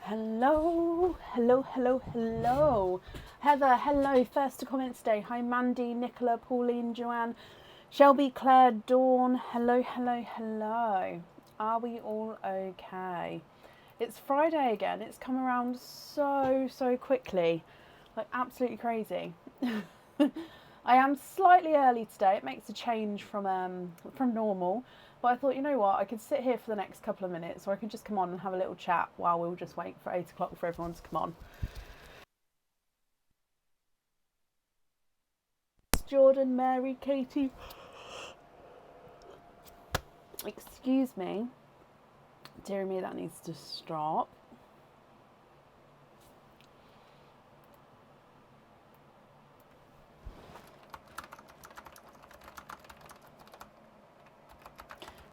Hello, hello, hello, hello. Heather, hello. First to comment today. Hi, Mandy, Nicola, Pauline, Joanne, Shelby, Claire, Dawn. Hello, hello, hello. Are we all okay? It's Friday again. It's come around so quickly. Like absolutely crazy. I am slightly early today. It makes a change from normal. But I thought, you know what, I could sit here for the next couple of minutes, or I could just come on and have a little chat while we'll just wait for 8 o'clock for everyone to come on. Jordan, Mary, Katie. Excuse me. Dear me, that needs to stop.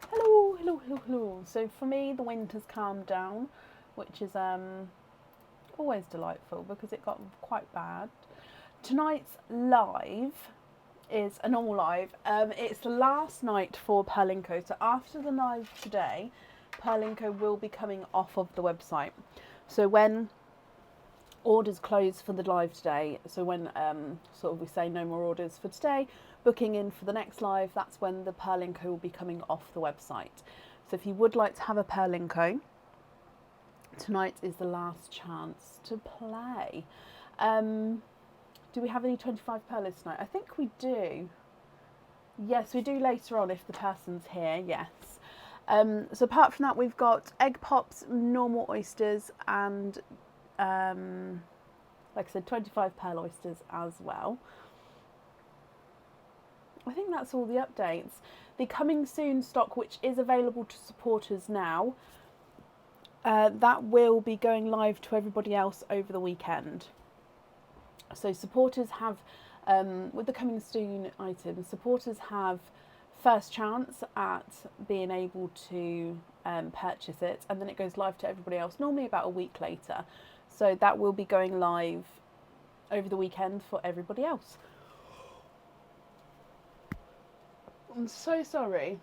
Hello, hello, hello, hello. So for me, the wind has calmed down, which is always delightful because it got quite bad. Tonight's live is a normal live. It's the last night for Perlinko. So after the live today, Perlinko will be coming off of the website. So when orders close for the live today, so when sort of we say no more orders for today, booking in for the next live, that's when the Perlinko will be coming off the website. So if you would like to have a Perlinko, tonight is the last chance to play. Do we have any 25 pearlers tonight? I think we do. Yes, we do later on if the person's here, yes. So apart from that, we've got egg pops, normal oysters, and like I said, 25 pearl oysters as well. I think that's all the updates. The coming soon stock, which is available to supporters now, that will be going live to everybody else over the weekend. So supporters have, with the coming soon items, supporters have first chance at being able to purchase it, and then it goes live to everybody else, normally about a week later. So that will be going live over the weekend for everybody else. I'm so sorry.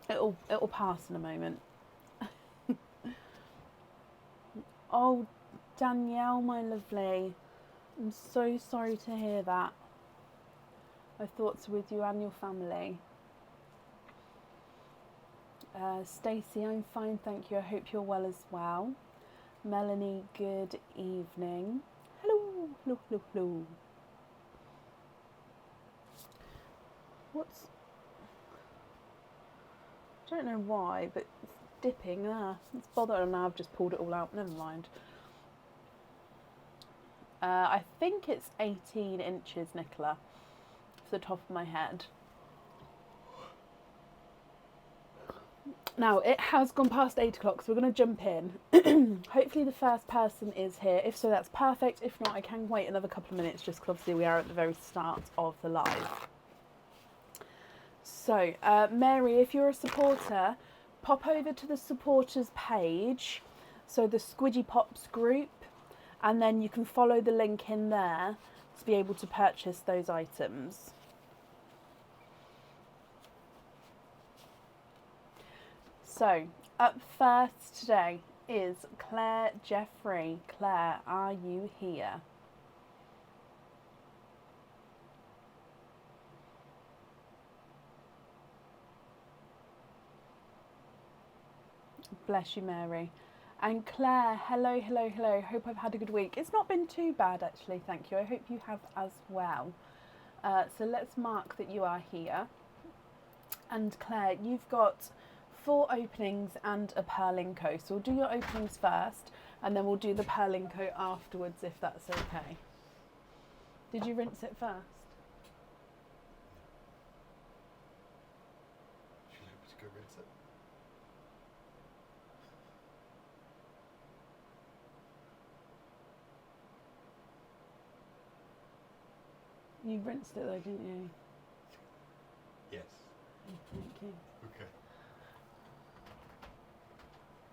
It'll pass in a moment. Oh, Danielle, my lovely. I'm so sorry to hear that. My thoughts are with you and your family. Stacey, I'm fine, thank you. I hope you're well as well. Melanie, good evening. Hello, hello, hello, hello. I don't know why, but it's dipping there. It's bothering now. I've just pulled it all out. Never mind. I think it's 18 inches, Nicola, off the top of my head. Now, it has gone past 8 o'clock, so we're going to jump in. Hopefully the first person is here. If so, that's perfect. If not, I can wait another couple of minutes, just because obviously we are at the very start of the live. So, Mary, if you're a supporter, pop over to the supporters page, so the Squidgy Pops group, and then you can follow the link in there to be able to purchase those items. So, up first today is Claire Jeffrey. Claire, are you here? Bless you, Mary. And Claire, hello, hello, hello. Hope I've had a good week. It's not been too bad, actually, thank you. I hope you have as well. So let's mark that you are here. And Claire, you've got 4 openings and a Perlinko. So we'll do your openings first, and then we'll do the Perlinko afterwards, if that's okay. Did you rinse it first? Should you like me to go rinse it? You rinsed it though, didn't you? Yes. Thank you. Okay.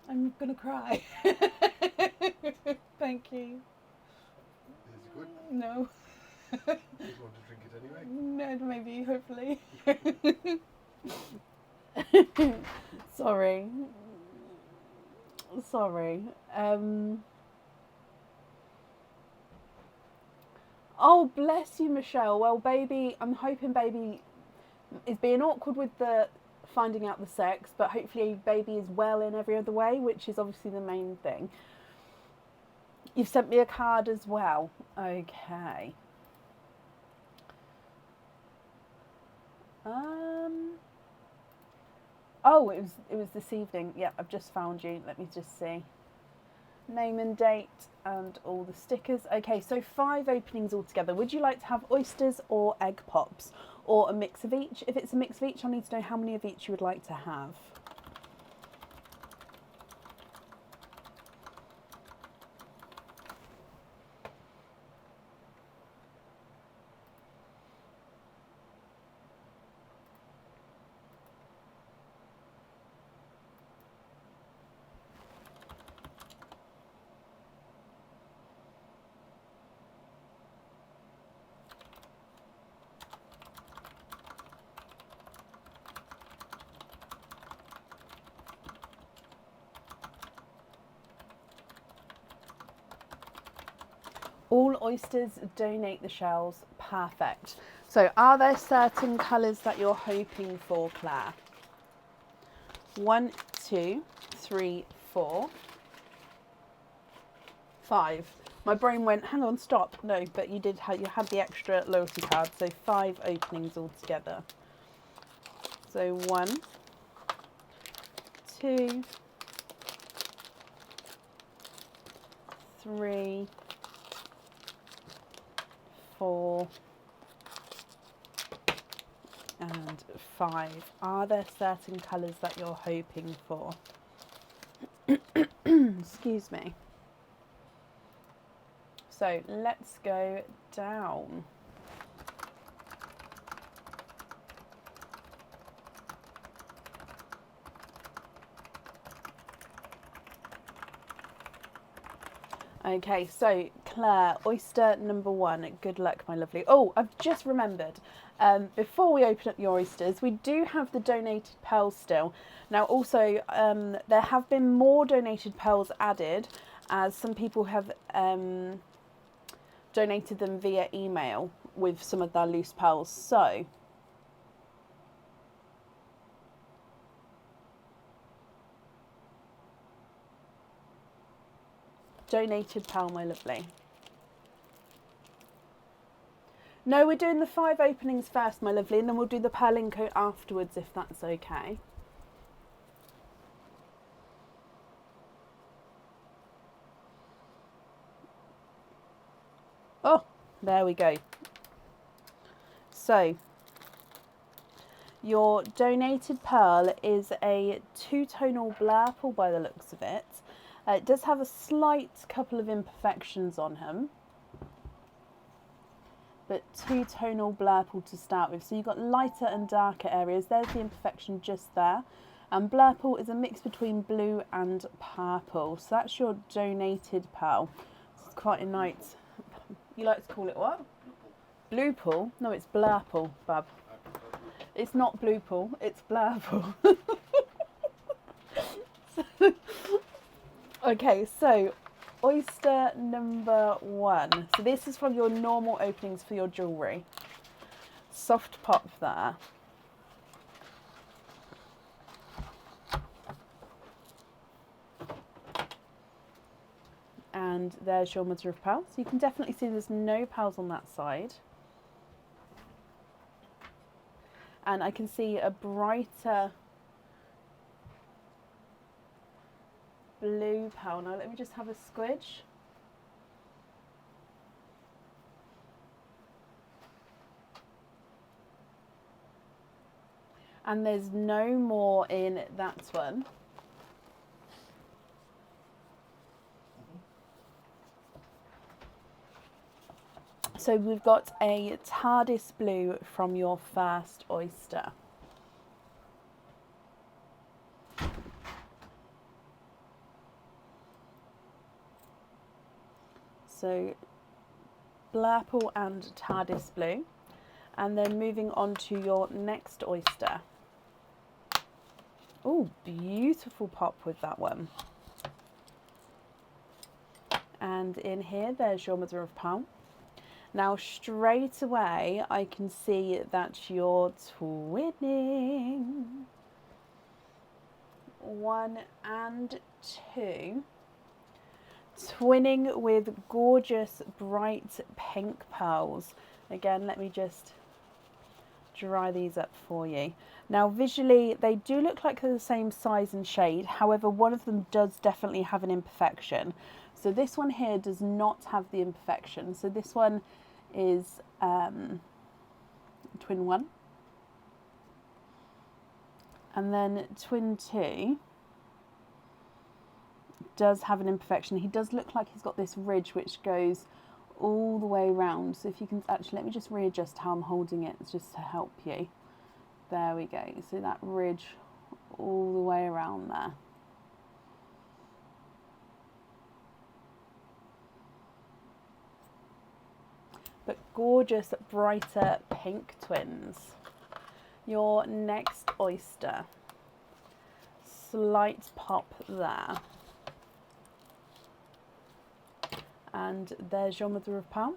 I'm gonna cry. Thank you. Is it good? No. You just want to drink it anyway? No, maybe, hopefully. Sorry. sorry. Oh, bless you, Michelle. Well, baby, I'm hoping baby is being awkward with the finding out the sex, but hopefully baby is well in every other way, which is obviously the main thing. You've sent me a card as well. Okay. Oh, it was this evening. Yeah, I've just found you. Let me just see. Name and date and all the stickers. Okay, so 5 openings altogether. Would you like to have oysters or egg pops, or a mix of each? If it's a mix of each, I need to know how many of each you would like to have. All oysters donate the shells. Perfect. So are there certain colours that you're hoping for, Claire? 1, 2, 3, 4, 5. My brain went, hang on, stop. No, but you had the extra loyalty card, so 5 openings altogether. So 1, 2, 3, 4, and 5. Are there certain colours that you're hoping for? Excuse me. So let's go down. Okay, so Claire, oyster number 1. Good luck, my lovely. Oh, I've just remembered. Before we open up your oysters, we do have the donated pearls still. Now, also, there have been more donated pearls added, as some people have donated them via email with some of their loose pearls. So, donated pearl, my lovely. No, we're doing the 5 openings first, my lovely, and then we'll do the pearling coat afterwards, if that's okay. Oh, there we go. So, your donated pearl is a 2-tonal blurple by the looks of it. It does have a slight couple of imperfections on him, but 2-tonal blurple to start with. So you've got lighter and darker areas. There's the imperfection just there. And blurple is a mix between blue and purple. So that's your donated pearl. It's quite a nice. You like to call it what? Bluepool? No, it's blurple, bub. It's not bluepool, it's blurple. Okay, so oyster number 1. So this is from your normal openings for your jewellery. Soft pop there. And there's your mother of pearl. So you can definitely see there's no pearls on that side. And I can see a brighter blue pearl. Now let me just have a squidge. And there's no more in that one. So we've got a TARDIS blue from your first oyster. So blurple and TARDIS blue. And then moving on to your next oyster. Oh, beautiful pop with that one. And in here, there's your mother of pearl. Now, straight away, I can see that you're twinning. 1 and 2. Twinning with gorgeous, bright pink pearls. Again, let me just dry these up for you. Now, visually, they do look like they're the same size and shade. However, one of them does definitely have an imperfection. So this one here does not have the imperfection. So this one is twin 1. And then twin 2 does have an imperfection. He does look like he's got this ridge which goes all the way around. So if you can actually, let me just readjust how I'm holding it just to help you. There we go. So that ridge all the way around there. But gorgeous, brighter pink twins. Your next oyster. Slight pop there. And there's your mother of pearl.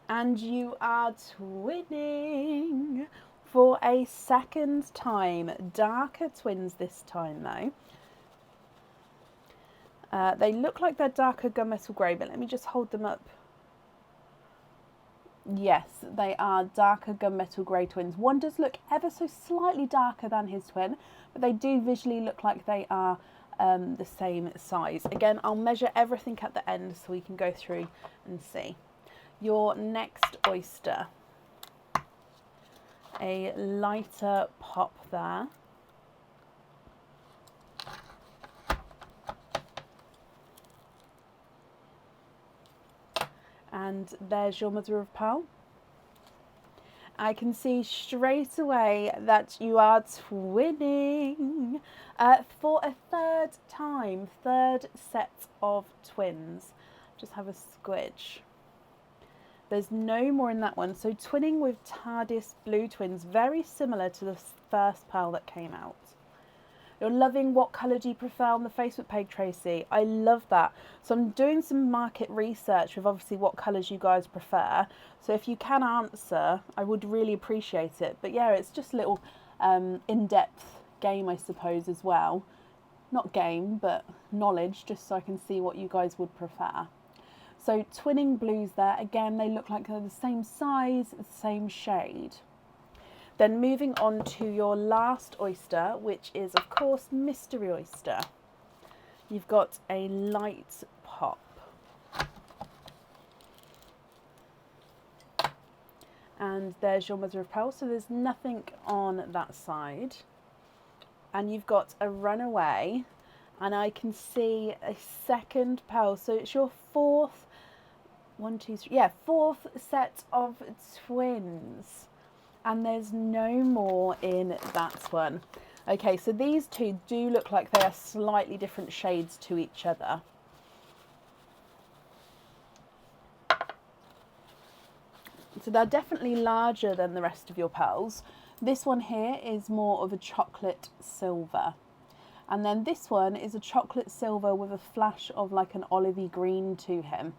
And you are twinning for a second time. Darker twins this time though. They look like they're darker gunmetal grey, but let me just hold them up. Yes, they are darker gunmetal grey twins. One does look ever so slightly darker than his twin, but they do visually look like they are the same size. Again, I'll measure everything at the end so we can go through and see. Your next oyster. A lighter pop there. And there's your mother of pearl. I can see straight away that you are twinning for a third time, third set of twins. Just have a squidge. There's no more in that one. So twinning with TARDIS blue twins, very similar to the first pearl that came out. You're loving what colour do you prefer on the Facebook page, Tracy? I love that. So I'm doing some market research with obviously what colours you guys prefer. So if you can answer, I would really appreciate it. But yeah, it's just a little in-depth game, I suppose, as well. Not game, but knowledge, just so I can see what you guys would prefer. So twinning blues there. Again, they look like they're the same size, same shade. Then moving on to your last oyster, which is, of course, Mystery Oyster. You've got a light pop. And there's your mother of pearl, so there's nothing on that side. And you've got a runaway, and I can see a second pearl. So it's your fourth set of twins. And there's no more in that one. Okay, so these two do look like they are slightly different shades to each other. So they're definitely larger than the rest of your pearls. This one here is more of a chocolate silver. And then this one is a chocolate silver with a flash of like an olivey green to him.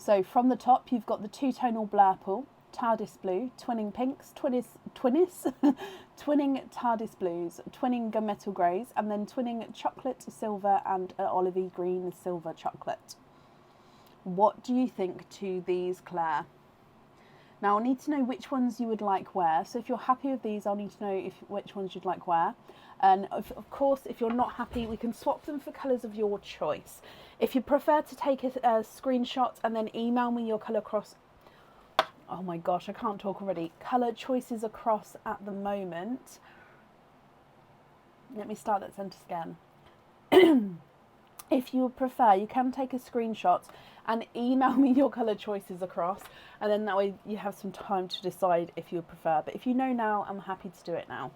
So from the top, you've got the two-tonal blurple, TARDIS blue, twinning pinks, twinning TARDIS blues, twinning gunmetal greys, and then twinning chocolate silver and olivey green silver chocolate. What do you think to these, Claire? Now, I'll need to know which ones you would like where. So if you're happy with these, I'll need to know which ones you'd like where. And of course, if you're not happy, we can swap them for colours of your choice. If you prefer to take a screenshot and then email me your colour cross, oh my gosh, I can't talk already. Colour choices across at the moment. Let me start that sentence again. If you prefer, you can take a screenshot and email me your colour choices across, and then that way you have some time to decide if you prefer. But if you know now, I'm happy to do it now.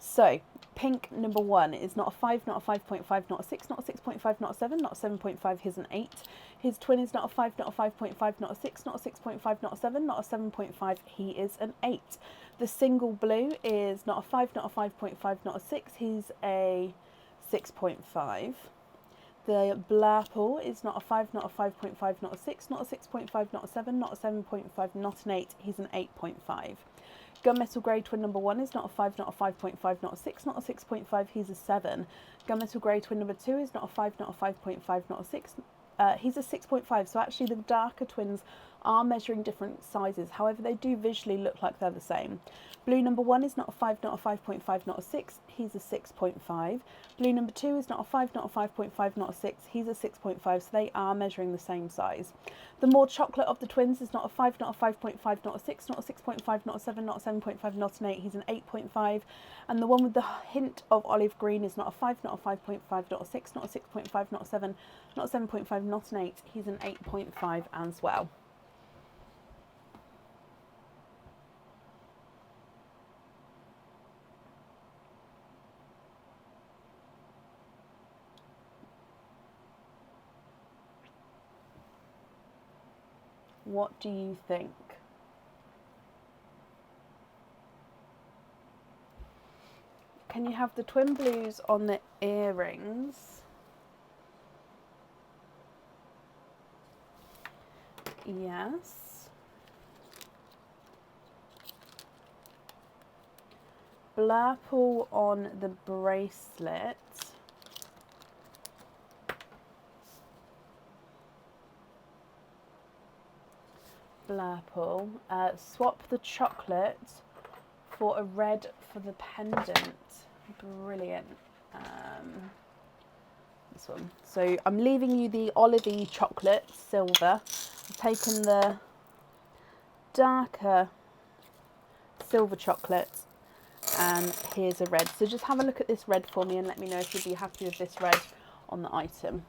So pink number 1 is not a 5, not a 5.5, not a 6, not a 6.5, not a 7, not a 7.5, here's an 8. His twin is not a 5, not a 5.5, not a 6, not a 6.5, not a 7, not a 7.5, he is an 8. The single blue is not a 5, not a 5.5, not a 6, he's a 6.5. The Blurple is not a 5, not a 5.5, not a 6, not a 6.5, not a 7, not a 7.5, not an 8, he's an 8.5. Gunmetal Grey Twin number 1 is not a 5, not a 5.5, not a 6, not a 6.5, he's a 7. Gunmetal Grey Twin number 2 is not a 5, not a 5.5, not a 6, he's a 6.5. So actually the darker twins are measuring different sizes, however they do visually look like they're the same. Blue number 1 is not a 5, not a 5.5, not a 6, he's a 6.5. Blue number 2 is not a 5, not a 5.5, not a 6, he's a 6.5, so they are measuring the same size. The more chocolate of the twins is not a 5, not a 5.5, not a 6, not a 6.5, not a 7, not a 7.5, not an 8, he's an 8.5. And the one with the hint of olive green is not a 5, not a 5.5, not a 6, not a 6.5, not a 7, not a 7.5, not an 8, he's an 8.5 as well. What do you think? Can you have the twin blues on the earrings? Yes. Blurple on the bracelet. Blurple. Swap the chocolate for a red for the pendant. Brilliant. This one. So I'm leaving you the olivey chocolate, silver. I've taken the darker silver chocolate and here's a red. So just have a look at this red for me and let me know if you'd be happy with this red on the item.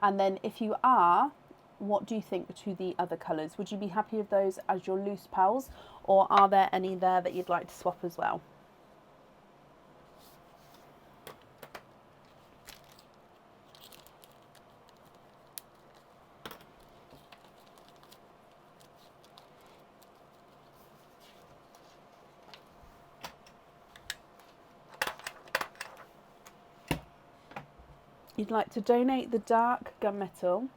And then if you are, what do you think to the other colours? Would you be happy with those as your loose pals, or are there any there that you'd like to swap as well? You'd like to donate the dark gunmetal,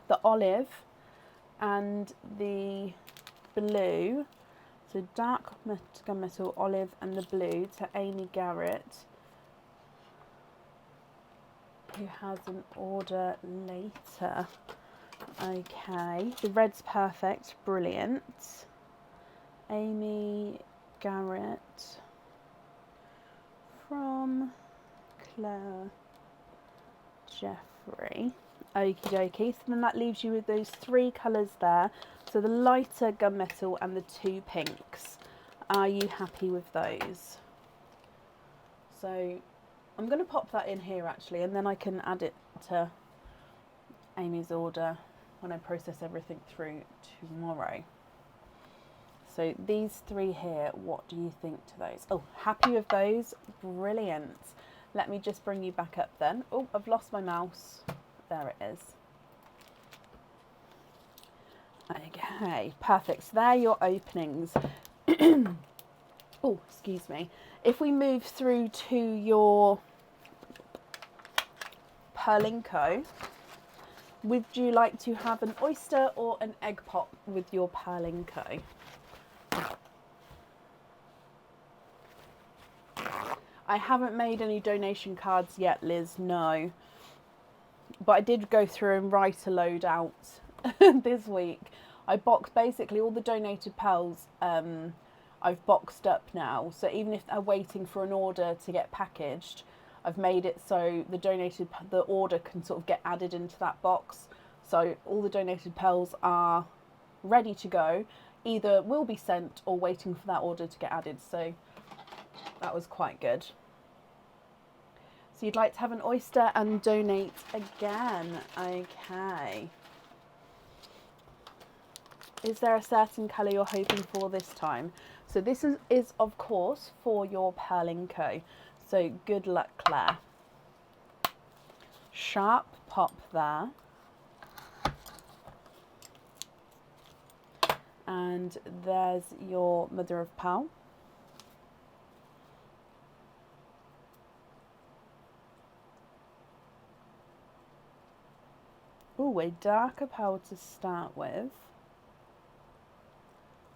the olive and the blue, so dark gunmetal, olive and the blue, to Amy Garrett, who has an order later. Okay, the red's perfect, brilliant. Amy Garrett from Claire Jeffrey. Okie dokie, so then that leaves you with those 3 colours there. So the lighter gunmetal and the 2 pinks. Are you happy with those? So I'm going to pop that in here actually, and then I can add it to Amy's order when I process everything through tomorrow. So these 3 here, what do you think to those? Oh, happy with those? Brilliant. Let me just bring you back up then. Oh, I've lost my mouse. There it is. Okay, perfect. So there are your openings. Oh, excuse me. If we move through to your Perlinco, would you like to have an oyster or an egg pop with your Perlinco? I haven't made any donation cards yet, Liz, no. But I did go through and write a load out this week. I boxed basically all the donated pals. I've boxed up now, so even if they're waiting for an order to get packaged, I've made it so the order can sort of get added into that box. So all the donated pals are ready to go, either will be sent or waiting for that order to get added. So that was quite good. So you'd like to have an oyster and donate again. Okay. Is there a certain colour you're hoping for this time? So this is of course for your Pearling Co. So good luck, Claire. Sharp pop there. And there's your Mother of Pearl. Oh, a darker pearl to start with.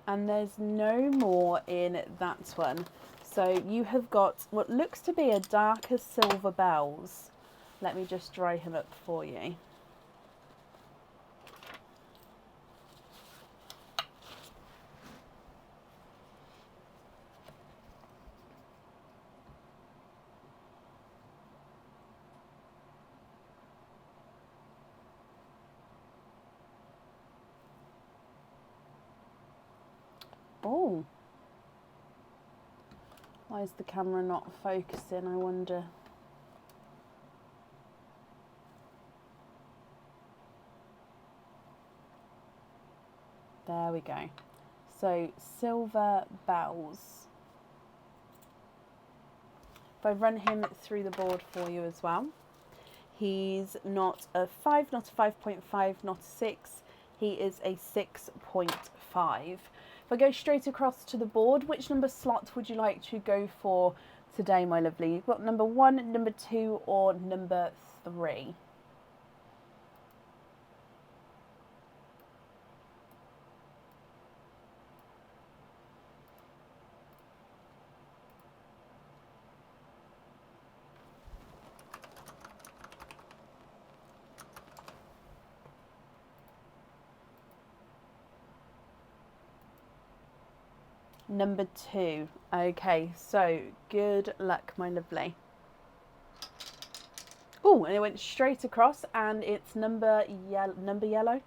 And there's no more in that one. So you have got what looks to be a darker silver bells. Let me just dry him up for you. Oh, why is the camera not focusing, I wonder? There we go. So silver bells. If I run him through the board for you as well, he's not a 5, not a 5.5, not a 6. He is a 6.5. If I go straight across to the board, which number slot would you like to go for today, my lovely? You've got number 1, number 2, or number 3? Number 2. Okay, so good luck, my lovely. Oh, and it went straight across, and it's number yellow,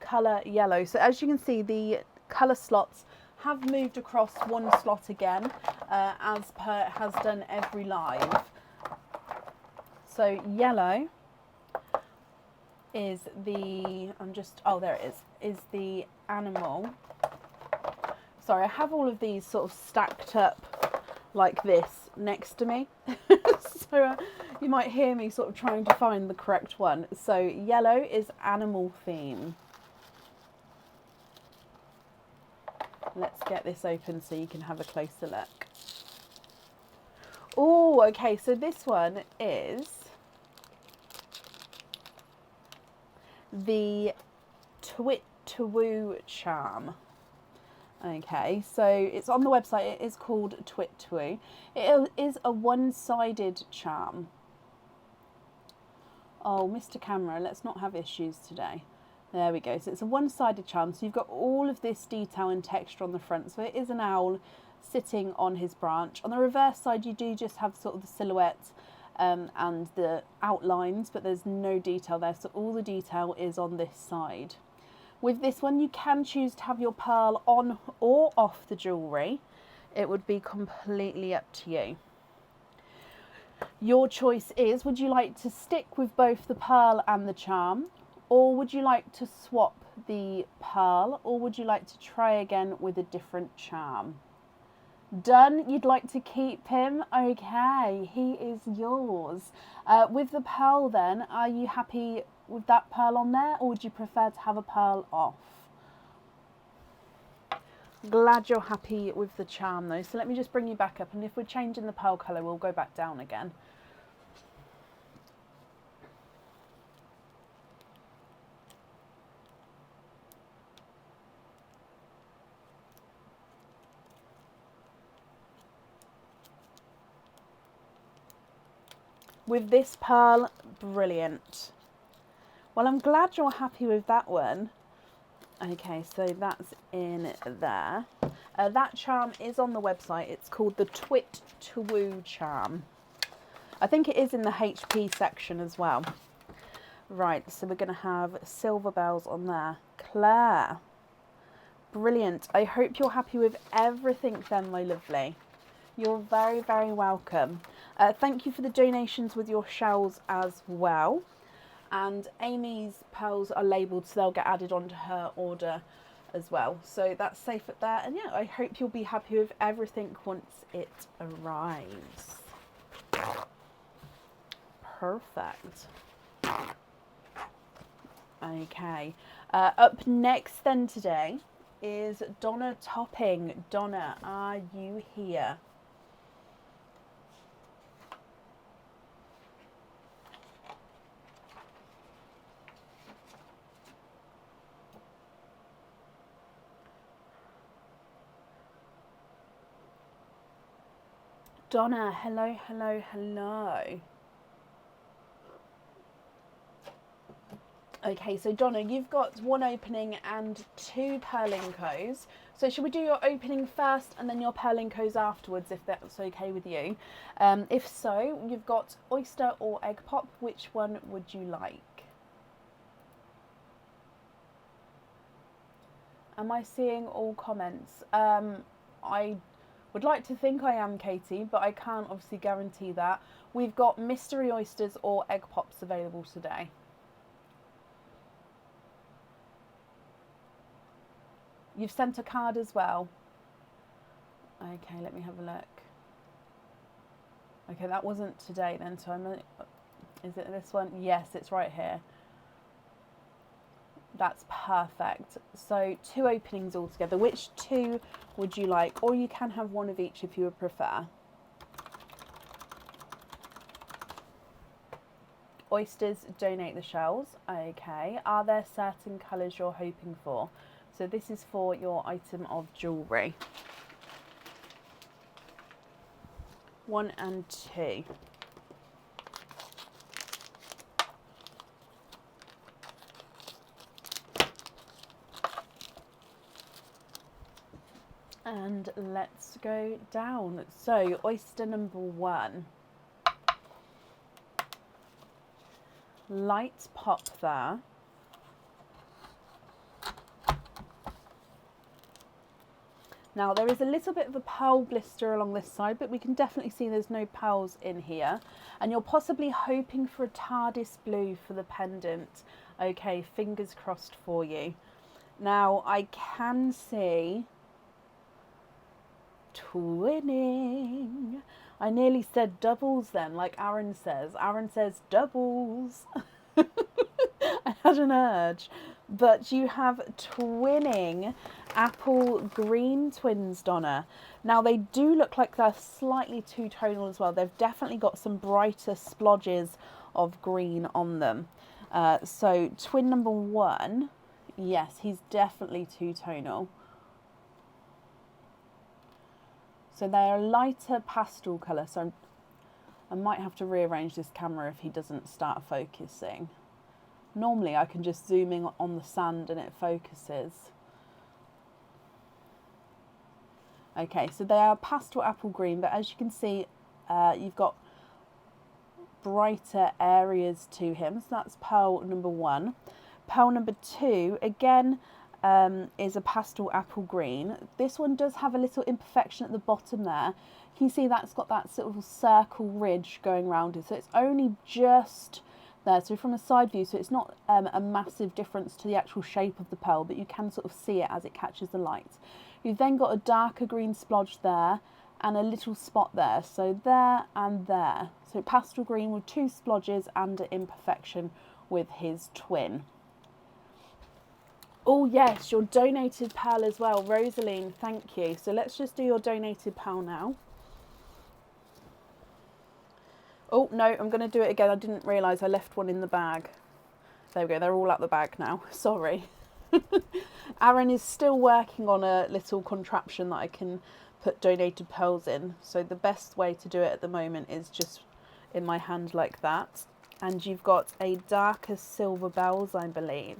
colour yellow. So as you can see, the colour slots have moved across one slot again, as per it has done every live. So yellow is the, there it is the animal. Sorry, I have all of these sort of stacked up like this next to me. So you might hear me sort of trying to find the correct one. So yellow is animal theme. Let's get this open so you can have a closer look. Oh, okay, so this one is the Twit to Woo charm. Okay, so it's on the website. It is called Twit to Woo. It is a one-sided charm. Oh, Mr. Camera, let's not have issues today. There we go. So it's a one-sided charm. So you've got all of this detail and texture on the front. So it is an owl sitting on his branch. On the reverse side, you do just have sort of the silhouette and the outlines, but there's no detail there. So all the detail is on this side. With this one, you can choose to have your pearl on or off the jewellery. It would be completely up to you. Your choice is, would you like to stick with both the pearl and the charm? Or would you like to swap the pearl? Or would you like to try again with a different charm? Done. You'd like to keep him? Okay, he is yours. With the pearl then, are you happy with that pearl on there, or would you prefer to have a pearl off? Glad you're happy with the charm though. So let me just bring you back up, and if we're changing the pearl colour, we'll go back down again. With this pearl, brilliant. Well, I'm glad you're happy with that one. Okay, so that's in there. That charm is on the website. It's called the Twit to Woo charm. I think it is in the HP section as well. Right, so we're going to have silver bells on there. Claire, brilliant. I hope you're happy with everything then, my lovely. You're very, very welcome. Thank you for the donations with your shells as well. And Amy's pearls are labelled, so they'll get added onto her order as well. So that's safe up there. And yeah, I hope you'll be happy with everything once it arrives. Perfect. Okay. Up next then today is Donna Topping. Donna, are you here? Donna, hello, hello, hello. Okay, so Donna, you've got one opening and two Perlinkos. So should we do your opening first and then your Perlinkos afterwards, if that's okay with you? If so, you've got Oyster or Egg Pop. Which one would you like? Am I seeing all comments? I would like to think I am, Katie, but I can't obviously guarantee that. We've got mystery oysters or egg pops available today. You've sent a card as well. Okay, let me have a look. Okay, that wasn't today then, so is it this one? Yes, it's right here. That's perfect. So 2 openings altogether. Which 2 would you like? Or you can have one of each if you would prefer. Oysters, donate the shells. Okay. Are there certain colours you're hoping for? So this is for your item of jewellery. 1 and 2. And let's go down. So oyster number 1. Light pop there. Now there is a little bit of a pearl blister along this side, but we can definitely see there's no pearls in here. And you're possibly hoping for a TARDIS blue for the pendant. Okay, fingers crossed for you. Now I can see twinning. I nearly said doubles then, like Aaron says. Aaron says doubles. I had an urge. But you have twinning apple green twins, Donna. Now they do look like they're slightly two-tonal as well. They've definitely got some brighter splodges of green on them. So twin number 1, yes, he's definitely two-tonal. So they're a lighter pastel colour, so I might have to rearrange this camera if he doesn't start focusing. Normally I can just zoom in on the sand and it focuses. Okay, so they are pastel apple green, but as you can see, you've got brighter areas to him. So that's pearl number 1. Pearl number 2, again, is a pastel apple green. This one does have a little imperfection at the bottom there. You can see that's got that sort of circle ridge going around it, so it's only just there. So from a side view, so it's not a massive difference to the actual shape of the pearl, but you can sort of see it as it catches the light. You've then got a darker green splodge there and a little spot there, so there and there. So pastel green with 2 splodges and an imperfection with his twin. Oh yes, your donated pearl as well, Rosaline, thank you. So let's just do your donated pearl now. Oh no, I'm going to do it again. I didn't realise I left one in the bag. There we go, they're all out the bag now, sorry. Aaron is still working on a little contraption that I can put donated pearls in. So the best way to do it at the moment is just in my hand like that. And you've got a darker silver bells, I believe.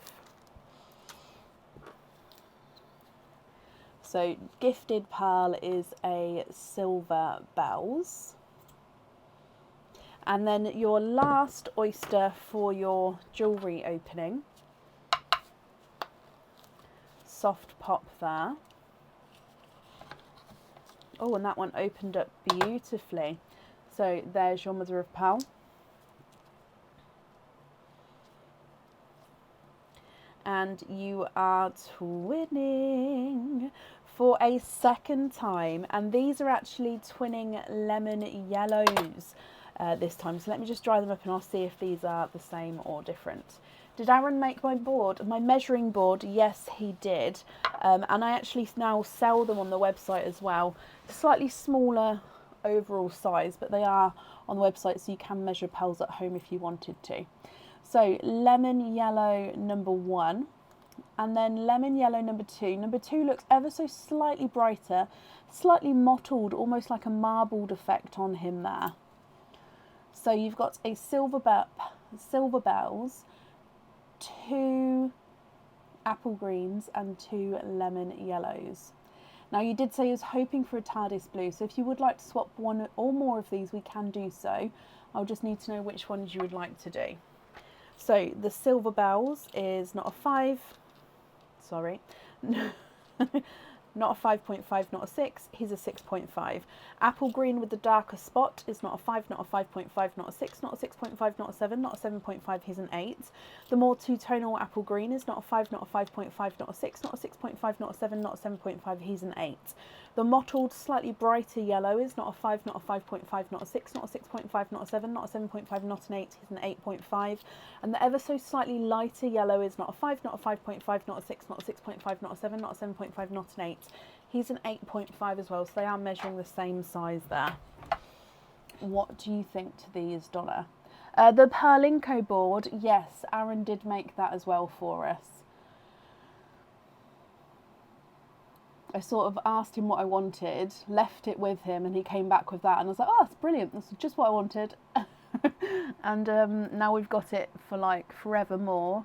So gifted pearl is a silver bells. And then your last oyster for your jewellery opening. Soft pop there. Oh, and that one opened up beautifully. So there's your mother of pearl. and you are twinning for a second time, and these are actually twinning lemon yellows this time. So let me just dry them up and I'll see if these are the same or different. Did Aaron make my board, my measuring board? Yes, he did. And I actually now sell them on the website as well. Slightly smaller overall size, but they are on the website, so you can measure pearls at home if you wanted to. So lemon yellow number 1, and then lemon yellow number 2. Number 2 looks ever so slightly brighter, slightly mottled, almost like a marbled effect on him there. So you've got a silver bells, 2 apple greens and 2 lemon yellows. Now you did say you was hoping for a TARDIS blue, so if you would like to swap one or more of these, we can do so. I'll just need to know which ones you would like to do. So the silver bells is not a 5, sorry, not a 5.5, not a 6, he's a 6.5. Apple green with the darker spot is not a 5, not a 5.5, not a 6, not a 6.5, not a 7, not a 7.5, he's an 8. The more two-tonal apple green is not a 5, not a 5.5, not a 6, not a 6.5, not a 7, not a 7.5, he's an 8. The mottled, slightly brighter yellow is not a 5, not a 5.5, not a 6, not a 6.5, not a 7, not a 7.5, not an 8, he's an 8.5. And the ever so slightly lighter yellow is not a 5, not a 5.5, not a 6, not a 6.5, not a 7, not a 7.5, not an 8. He's an 8.5 as well, so they are measuring the same size there. What do you think to these, Donna? The Perlinko board, yes, Aaron did make that as well for us. I sort of asked him what I wanted, left it with him, and he came back with that, and I was like, oh, that's brilliant, that's just what I wanted. And now we've got it for like forevermore,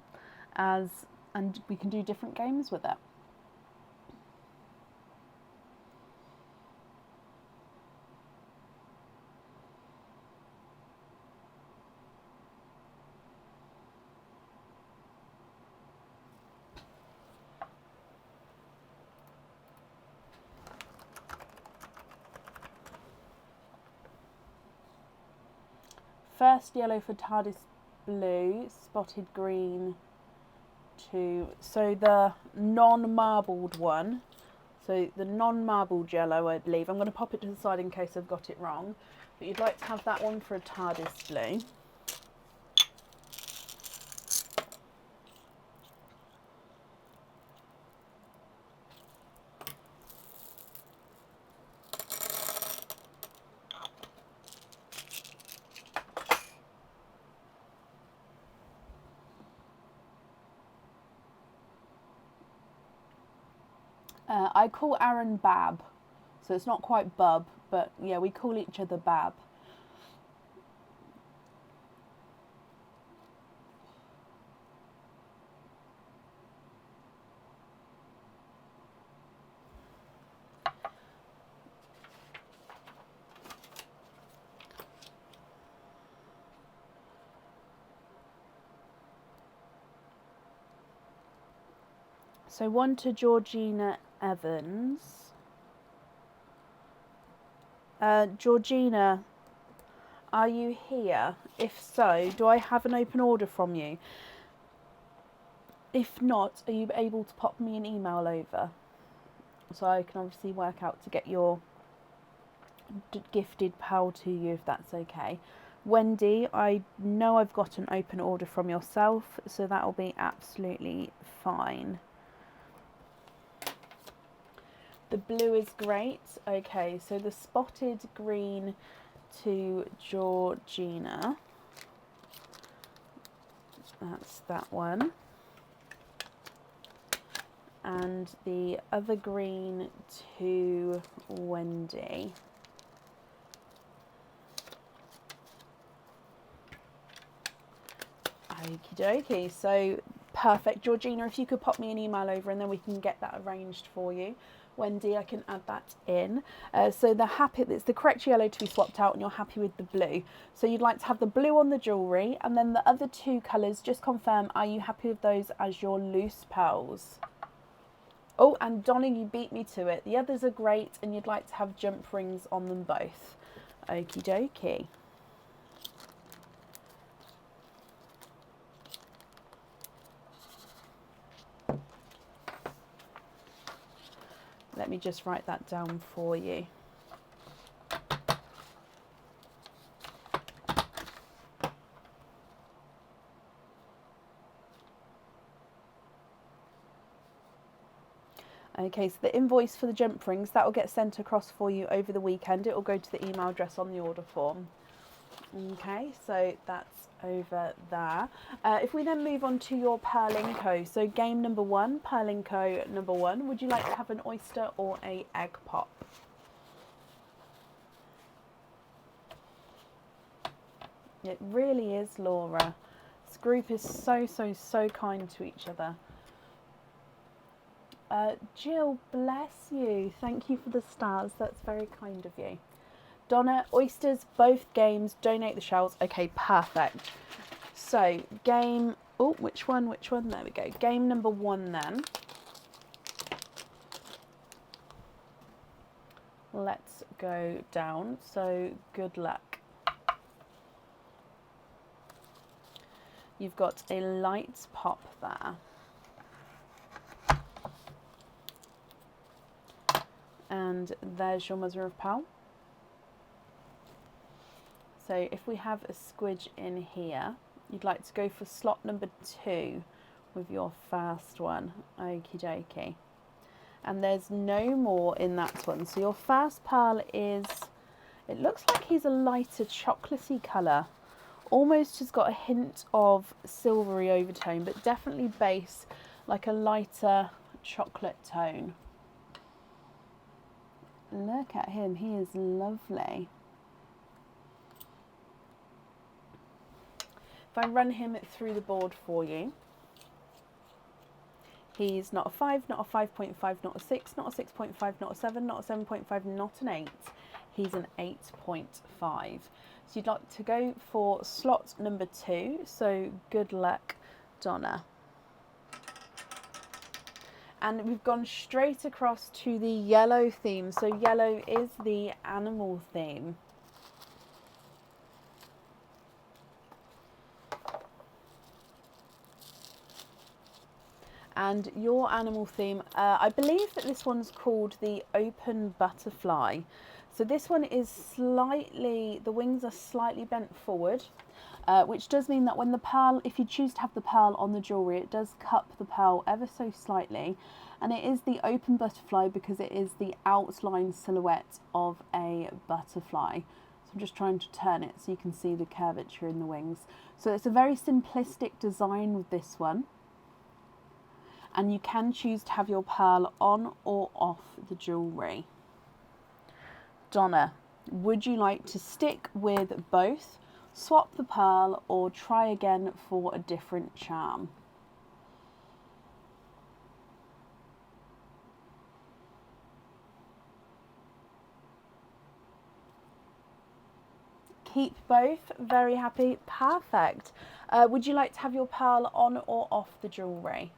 and we can do different games with it. First yellow for TARDIS blue, spotted green 2. So the non-marbled one, so the non-marbled yellow, I believe. I'm going to pop it to the side in case I've got it wrong. But you'd like to have that one for a TARDIS blue. I call Aaron Bab, so it's not quite Bub, but yeah, we call each other Bab. So one to Georgina Evans. Georgina, are you here? If so, do I have an open order from you? If not, are you able to pop me an email over? So I can obviously work out to get your gifted pal to you, if that's okay. Wendy, I know I've got an open order from yourself, so that'll be absolutely fine. The blue is great. Okay, so the spotted green to Georgina. That's that one. And the other green to Wendy. Okie dokie. So perfect. Georgina, if you could pop me an email over and then we can get that arranged for you. Wendy, I can add that in. So it's the correct yellow to be swapped out and you're happy with the blue. So you'd like to have the blue on the jewellery, and then the other two colours, just confirm, are you happy with those as your loose pearls? Oh, and Donna, you beat me to it. The others are great and you'd like to have jump rings on them both. Okie dokie. Let me just write that down for you. Okay, so the invoice for the jump rings, that will get sent across for you over the weekend. It will go to the email address on the order form. Okay, so that's over there. If we then move on to your Perlinco, so game number 1, Perlinco number 1, would you like to have an oyster or a egg pop? It really is, Laura. This group is so kind to each other. Jill, bless you. Thank you for the stars. That's very kind of you. Donna, oysters, both games, donate the shells. Okay, perfect. So, game... Oh, which one? There we go. Game number 1 then. Let's go down. So, good luck. You've got a light pop there. And there's your mother of pearl. So if we have a squidge in here, you'd like to go for slot number 2 with your first one. Okie dokie. And there's no more in that one. So your first pearl is, it looks like he's a lighter chocolatey colour. Almost has got a hint of silvery overtone, but definitely base like a lighter chocolate tone. Look at him, he is lovely. If I run him through the board for you, he's not a 5, not a 5.5, not a 6, not a 6.5, not a 7, not a 7.5, not an 8. He's an 8.5. So you'd like to go for slot number 2. So good luck, Donna. And we've gone straight across to the yellow theme. So yellow is the animal theme. And your animal theme, I believe that this one's called the open butterfly. So this one is slightly, the wings are slightly bent forward, which does mean that when the pearl, if you choose to have the pearl on the jewellery, it does cup the pearl ever so slightly. And it is the open butterfly because it is the outline silhouette of a butterfly. So I'm just trying to turn it so you can see the curvature in the wings. So it's a very simplistic design with this one. And you can choose to have your pearl on or off the jewellery. Donna, would you like to stick with both, swap the pearl, or try again for a different charm? Keep both, very happy, perfect. Would you like to have your pearl on or off the jewellery?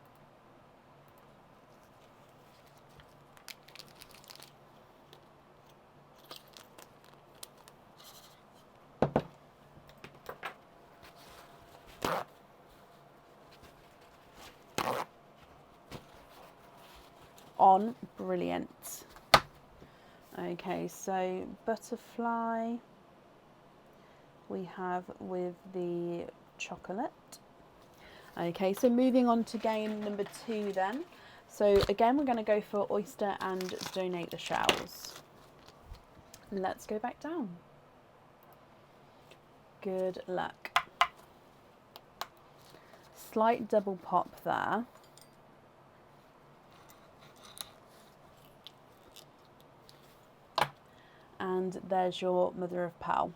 On, brilliant. Okay, so butterfly we have with the chocolate. Okay, so moving on to game number 2 then. So again, we're going to go for oyster and donate the shells. Let's go back down. Good luck. Slight double pop there. And there's your mother of pearl.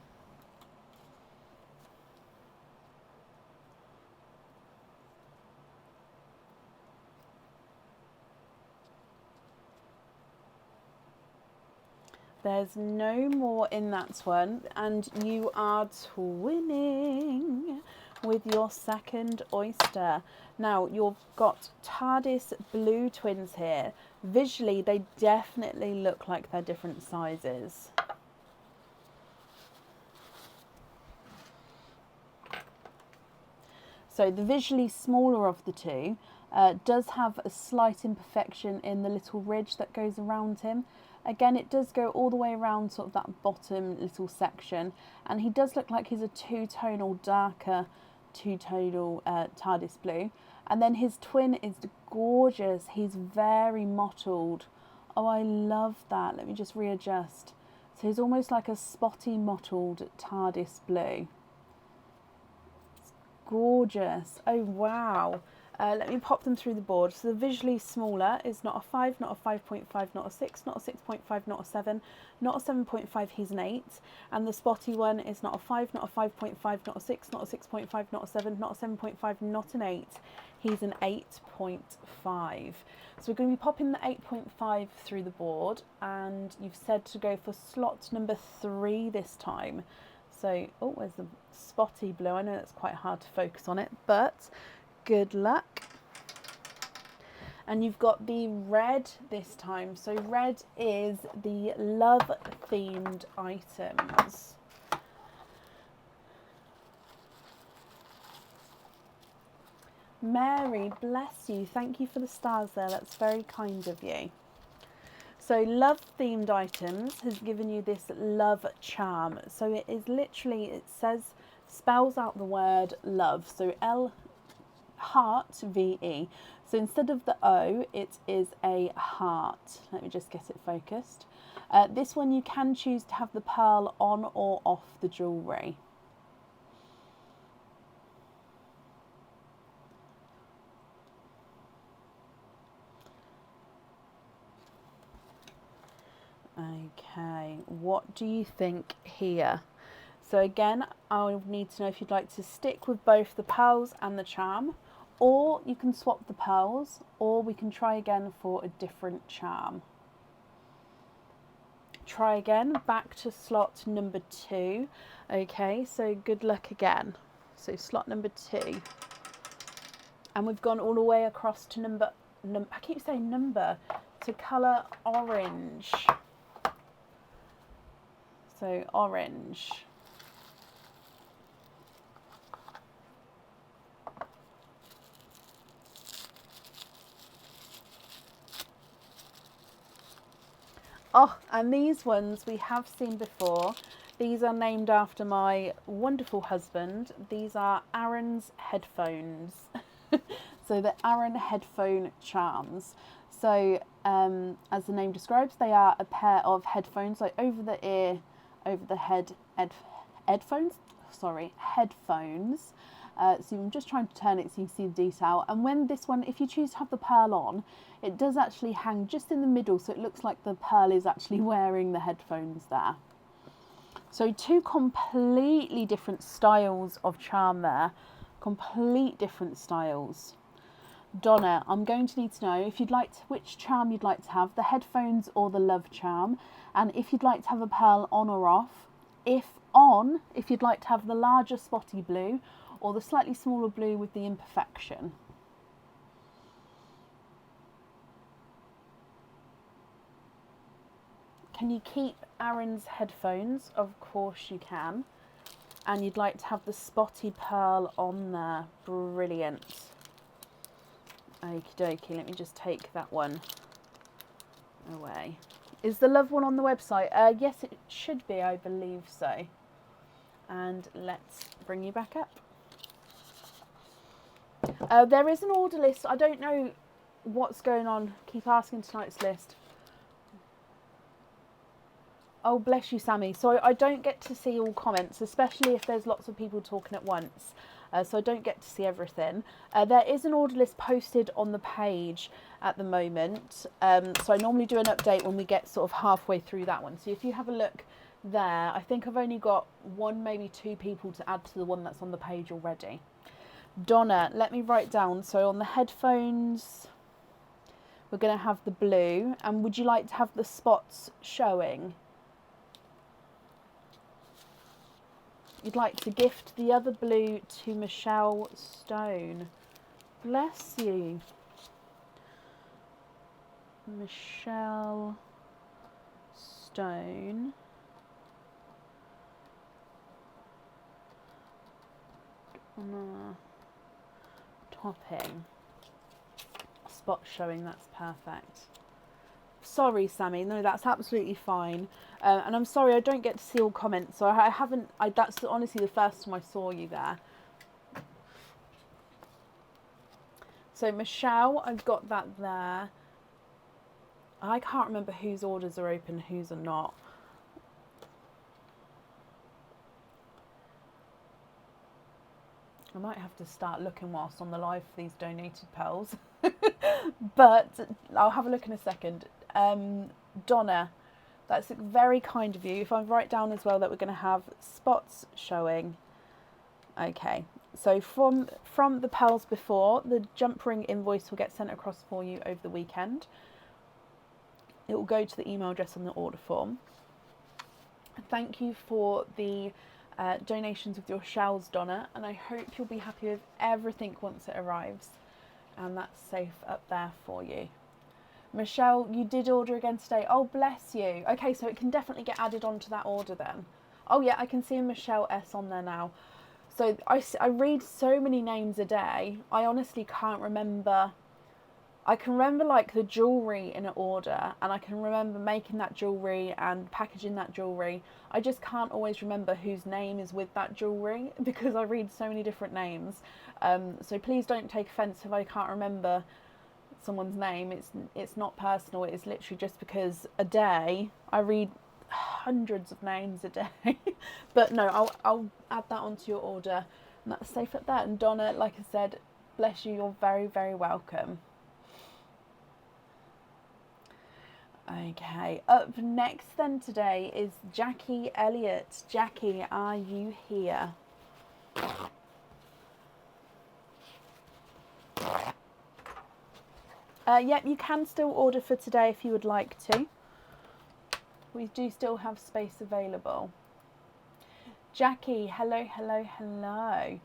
There's no more in that one, and you are twinning with your second oyster. Now, you've got TARDIS blue twins here. Visually, they definitely look like they're different sizes. So the visually smaller of the two Does have a slight imperfection in the little ridge that goes around him. Again, it does go all the way around sort of that bottom little section, and he does look like he's a two-tonal, darker two-tonal TARDIS blue. And then his twin is gorgeous. He's very mottled. Oh, I love that. Let me just readjust. So he's almost like a spotty mottled TARDIS blue. It's gorgeous. Oh, wow. Let me pop them through the board. So the visually smaller is not a 5, not a 5.5, not a 6, not a 6.5, not a 7, not a 7.5, he's an 8. And the spotty one is not a 5, not a 5.5, not a 6, not a 6.5, not a 7, not a 7.5, not an 8. He's an 8.5. So we're going to be popping the 8.5 through the board, and you've said to go for slot number 3 this time. So, oh, where's the spotty blue? I know that's quite hard to focus on it, but good luck. And you've got the red this time. So red is the love themed items. Mary, bless you. Thank you for the stars there. That's very kind of you. So love themed items has given you this love charm. So it is literally, it says, spells out the word love. So L heart VE. So instead of the O, it is a heart. Let me just get it focused. This one you can choose to have the pearl on or off the jewellery. Okay, what do you think here? So again, I'll need to know if you'd like to stick with both the pearls and the charm, or you can swap the pearls, or we can try again for a different charm. Try again, back to slot number 2. Okay, so good luck again. So slot number 2. And we've gone all the way across to I keep saying number, to colour orange. So orange. Oh, and these ones we have seen before. These are named after my wonderful husband. These are Aaron's headphones. So the Aaron headphone charms. So as the name describes, they are a pair of headphones, like over the ear, over the head, headphones. So I'm just trying to turn it so you can see the detail. And when this one, if you choose to have the pearl on, it does actually hang just in the middle, so it looks like the pearl is actually wearing the headphones there. So 2 completely different styles of charm there. Complete different styles. Donna, I'm going to need to know if you'd like to, which charm you'd like to have, the headphones or the love charm, and if you'd like to have a pearl on or off. If on, if you'd like to have the larger spotty blue or the slightly smaller blue with the imperfection. Can you keep Aaron's headphones? Of course you can. And you'd like to have the spotty pearl on there. Brilliant. Okie dokie, let me just take that one away. Is the love one on the website? Yes, it should be, I believe so. And let's bring you back up. There is an order list. I don't know what's going on. Keep asking tonight's list. Oh, bless you, Sammy. So I don't get to see all comments, especially if there's lots of people talking at once. So I don't get to see everything. There is an order list posted on the page at the moment. So I normally do an update when we get sort of halfway through that one. So if you have a look there, I think I've only got 1, maybe 2 people to add to the one that's on the page already. Donna, let me write down. So on the headphones, we're going to have the blue. And would you like to have the spots showing? You'd like to gift the other blue to Michelle Stone. Bless you. Michelle Stone. Topping. spot showing. That's perfect. Sorry, Sammy. No, that's absolutely fine. And I'm sorry I don't get to see all comments. So I haven't. That's honestly the first time I saw you there. So Michelle, I've got that there. I can't remember whose orders are open, whose are not. I might have to start looking whilst on the live for these donated pearls. But I'll have a look in a second. Donna, that's very kind of you. If I write down as well that we're going to have spots showing. Okay, so from the pearls before, the jump ring invoice will get sent across for you over the weekend. It will go to the email address on the order form. Thank you for the donations with your shells, Donna, and I hope you'll be happy with everything once it arrives. And that's safe up there for you. Michelle, you did order again today. Oh, bless you. Okay, so it can definitely get added onto that order then. Oh yeah, I can see a Michelle S on there now. So I read so many names a day. I honestly can't remember. I can remember like the jewellery in an order, and I can remember making that jewellery and packaging that jewellery. I just can't always remember whose name is with that jewellery because I read so many different names. So please don't take offence if I can't remember someone's name. It's not personal. It's literally just because a day I read hundreds of names a day. But no, I'll add that onto your order, and that's safe at that. And Donna, like I said, bless you. You're very, very welcome. Okay, up next then today is Jackie Elliott. Jackie, are you here? Yep, you can still order for today if you would like to. We do still have space available. Jackie, hello, hello, hello.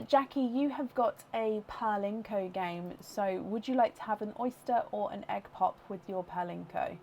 Jackie, you have got a Perlinko game, so would you like to have an oyster or an egg pop with your Perlinko?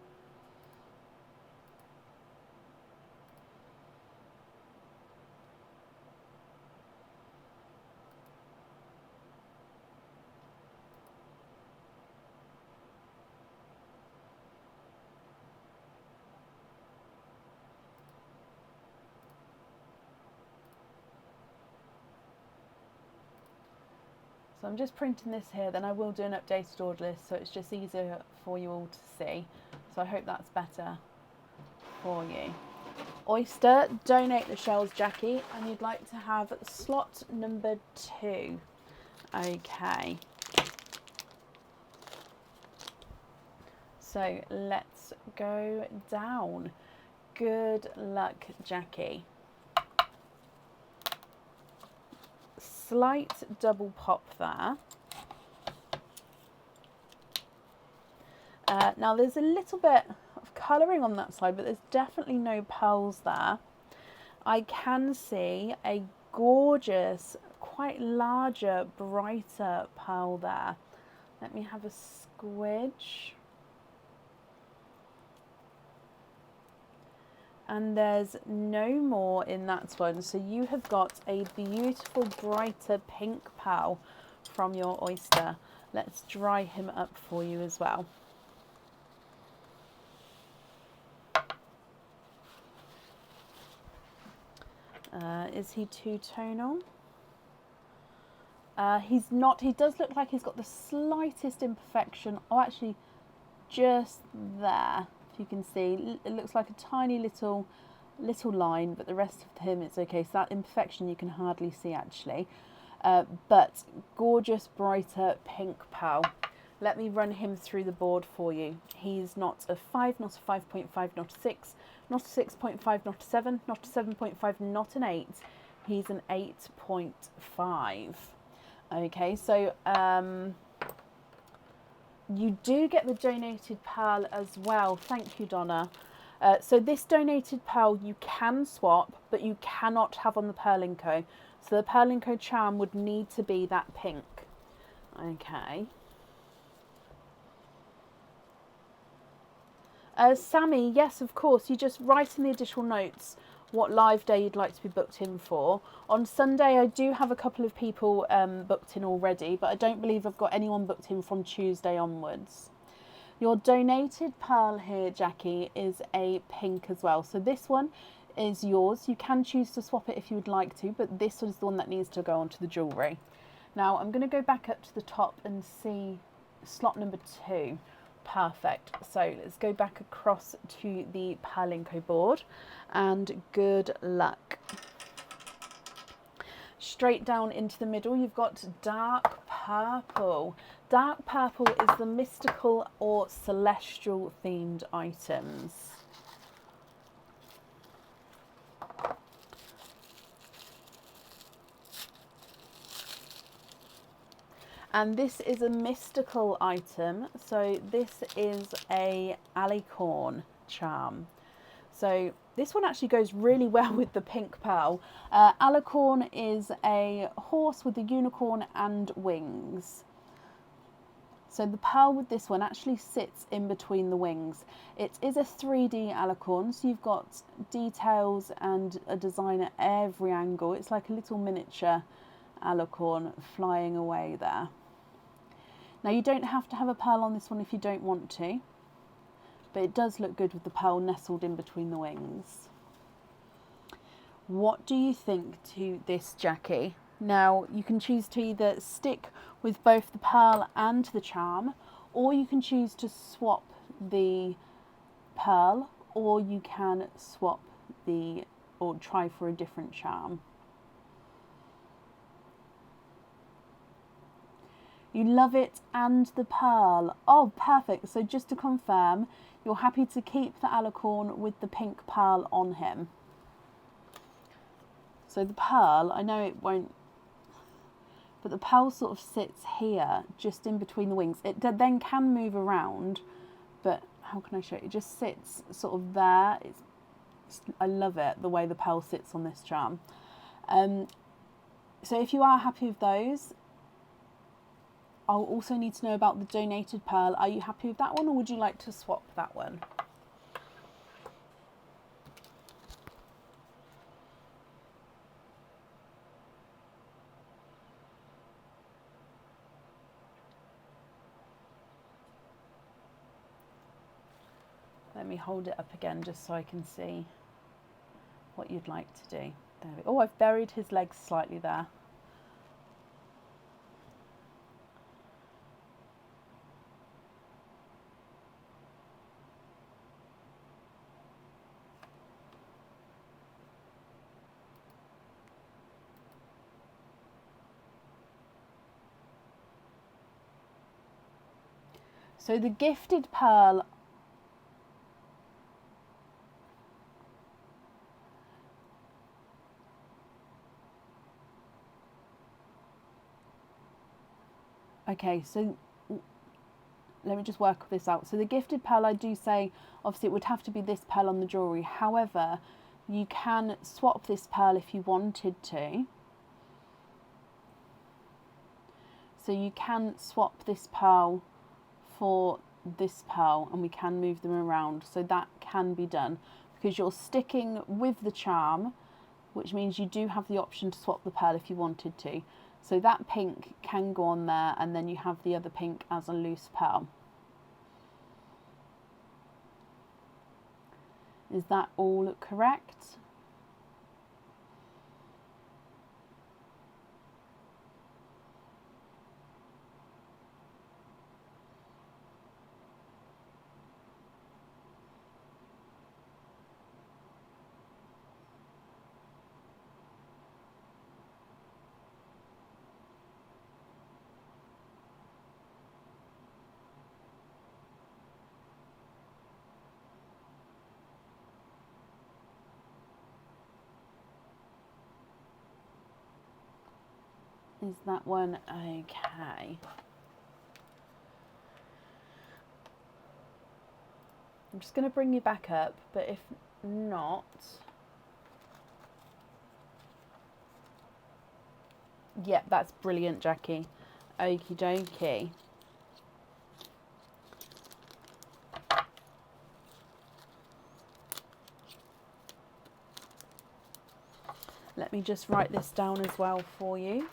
So I'm just printing this here, then I will do an updated order list so it's just easier for you all to see. So I hope that's better for you. Oyster, donate the shells, Jackie, and you'd like to have slot number 2. Okay. So let's go down. Good luck, Jackie. Slight double pop there. Now there's a little bit of colouring on that side, but there's definitely no pearls there. I can see a gorgeous, quite larger, brighter pearl there. Let me have a squidge. And there's no more in that one. So you have got a beautiful, brighter pink pearl from your oyster. Let's dry him up for you as well. Is he two-tonal? He's not. He does look like he's got the slightest imperfection. Oh, actually, just there. You can see it looks like a tiny little line, but the rest of him it's okay. So that imperfection you can hardly see actually, but gorgeous brighter pink pearl. Let me run him through the board for you. He's not a 5, not a 5.5, not a 6, not a 6.5, not a 7, not a 7.5, not an 8. He's an 8.5. Okay, so you do get the donated pearl as well. Thank you, Donna. So this donated pearl you can swap, but you cannot have on the Perlinko. So the Perlinko charm would need to be that pink. Okay. Sammy, yes, of course. You just write in the additional notes what live day you'd like to be booked in for. On Sunday, I do have a couple of people booked in already, but I don't believe I've got anyone booked in from Tuesday onwards. Your donated pearl here, Jackie, is a pink as well. So this one is yours. You can choose to swap it if you would like to, but this is the one that needs to go onto the jewellery. Now I'm going to go back up to the top and see slot number 2. Perfect. So let's go back across to the Perlinco board and good luck. Straight down into the middle, you've got dark purple. Dark purple is the mystical or celestial themed items. And this is a mystical item, so this is a alicorn charm. So this one actually goes really well with the pink pearl. Alicorn is a horse with a unicorn and wings. So the pearl with this one actually sits in between the wings. It is a 3D alicorn, so you've got details and a design at every angle. It's like a little miniature alicorn flying away there. Now you don't have to have a pearl on this one if you don't want to, but it does look good with the pearl nestled in between the wings. What do you think to this, Jackie? Now you can choose to either stick with both the pearl and the charm, or you can choose to swap the pearl, or you can swap or try for a different charm. You love it and the pearl. Oh, perfect. So just to confirm, you're happy to keep the alicorn with the pink pearl on him. So the pearl, I know it won't, but the pearl sort of sits here, just in between the wings. It then can move around, but how can I show you? It just sits sort of there. I love it, the way the pearl sits on this charm. So if you are happy with those, I'll also need to know about the donated pearl. Are you happy with that one, or would you like to swap that one? Let me hold it up again just so I can see what you'd like to do. There we go. Oh, I've buried his legs slightly there. So the gifted pearl, okay, so let me just work this out. So the gifted pearl, I do say, obviously it would have to be this pearl on the jewellery. However, you can swap this pearl if you wanted to. So you can swap this pearl for this pearl, and we can move them around, so that can be done because you're sticking with the charm, which means you do have the option to swap the pearl if you wanted to. So that pink can go on there, and then you have the other pink as a loose pearl. Is that all correct? Is that one okay? I'm just going to bring you back up, but if not, yep, that's brilliant, Jackie. Okie dokie. Let me just write this down as well for you.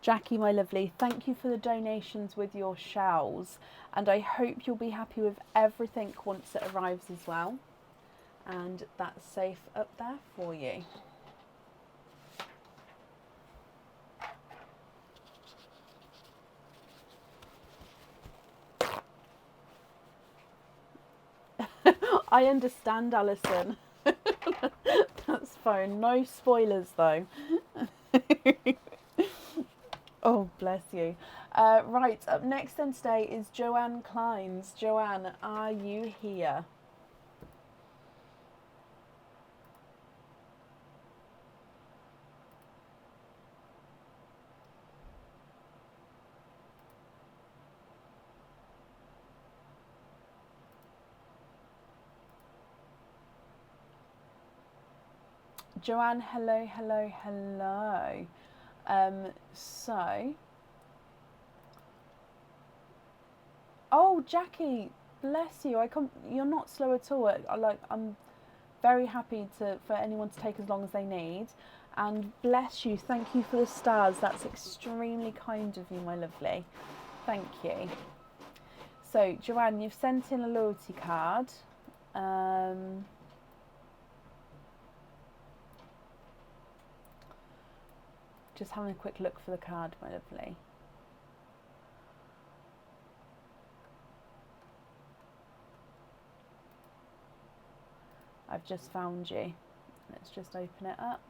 Jackie, my lovely, thank you for the donations with your shells, and I hope you'll be happy with everything once it arrives as well. And that's safe up there for you. I understand, Alison. That's fine. No spoilers though. Oh, bless you. Right, up next then today is Joanne Kleins. Joanne, are you here? Joanne, hello, hello, hello. Oh, Jackie, bless you. You're not slow at all. I'm very happy for anyone to take as long as they need. And bless you. Thank you for the stars. That's extremely kind of you, my lovely. Thank you. So, Joanne, you've sent in a loyalty card. Just having a quick look for the card, my lovely. I've just found you. Let's just open it up.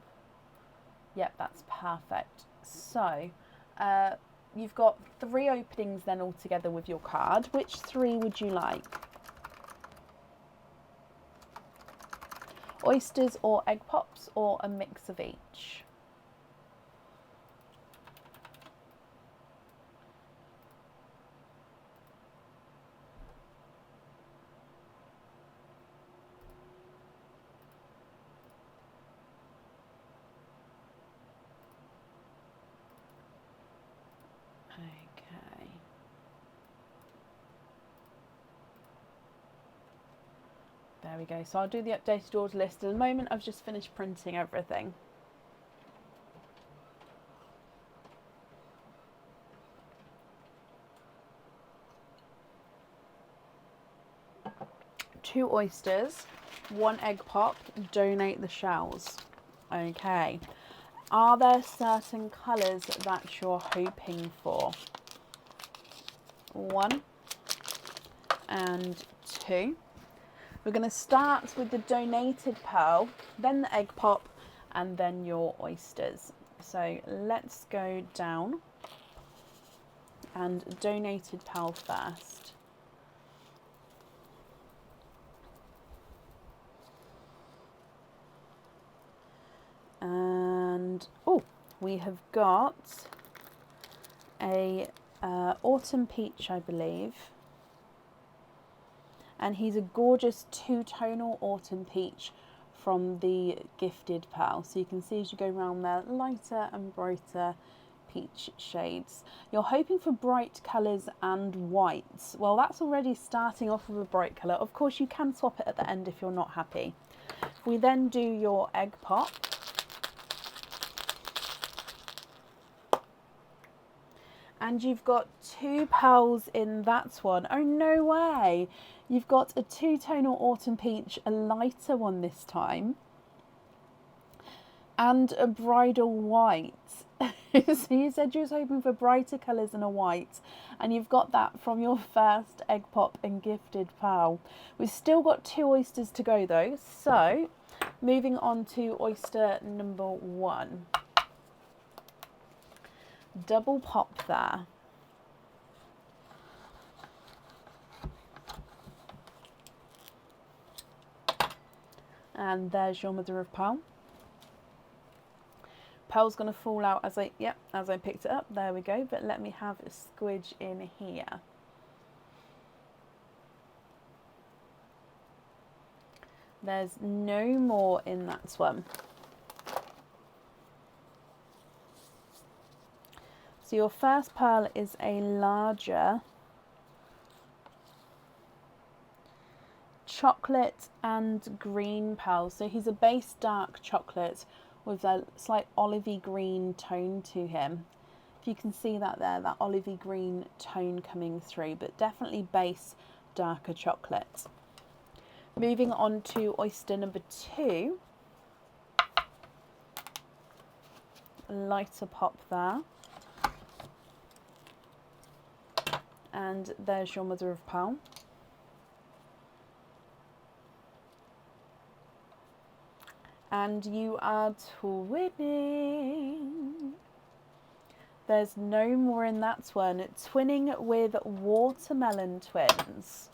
Yep, that's perfect. So, you've got 3 openings then altogether with your card. Which 3 would you like? Oysters or egg pops, or a mix of each? Okay. There we go. So I'll do the updated order list. At the moment, I've just finished printing everything. Two oysters, 1 egg pop, donate the shells. Okay. Are there certain colours that you're hoping for? 1 and 2. We're going to start with the donated pearl, then the egg pop, and then your oysters. So let's go down and donated pearl first. And oh, we have got a autumn peach, I believe. And he's a gorgeous 2-tonal autumn peach from the gifted pearl. So you can see as you go around there, lighter and brighter peach shades. You're hoping for bright colours and whites. Well, that's already starting off with a bright colour. Of course, you can swap it at the end if you're not happy. If we then do your egg pop, and you've got 2 pearls in that one. Oh, no way. You've got a 2-tonal autumn peach, a lighter one this time, and a bridal white. So you said you was hoping for brighter colours and a white, and you've got that from your first egg pop and gifted pearl. We've still got 2 oysters to go though. So moving on to oyster number 1. Double pop there. And there's your mother of pearl. Pearl's going to fall out as I picked it up. There we go. But let me have a squidge in here. There's no more in that one. So your first pearl is a larger chocolate and green pearl. So he's a base dark chocolate with a slight olivey green tone to him. If you can see that there, that olivey green tone coming through, but definitely base darker chocolate. Moving on to oyster number 2. Lighter pop there. And there's your mother of pearl. And you are twinning. There's no more in that one. Twinning with watermelon twins.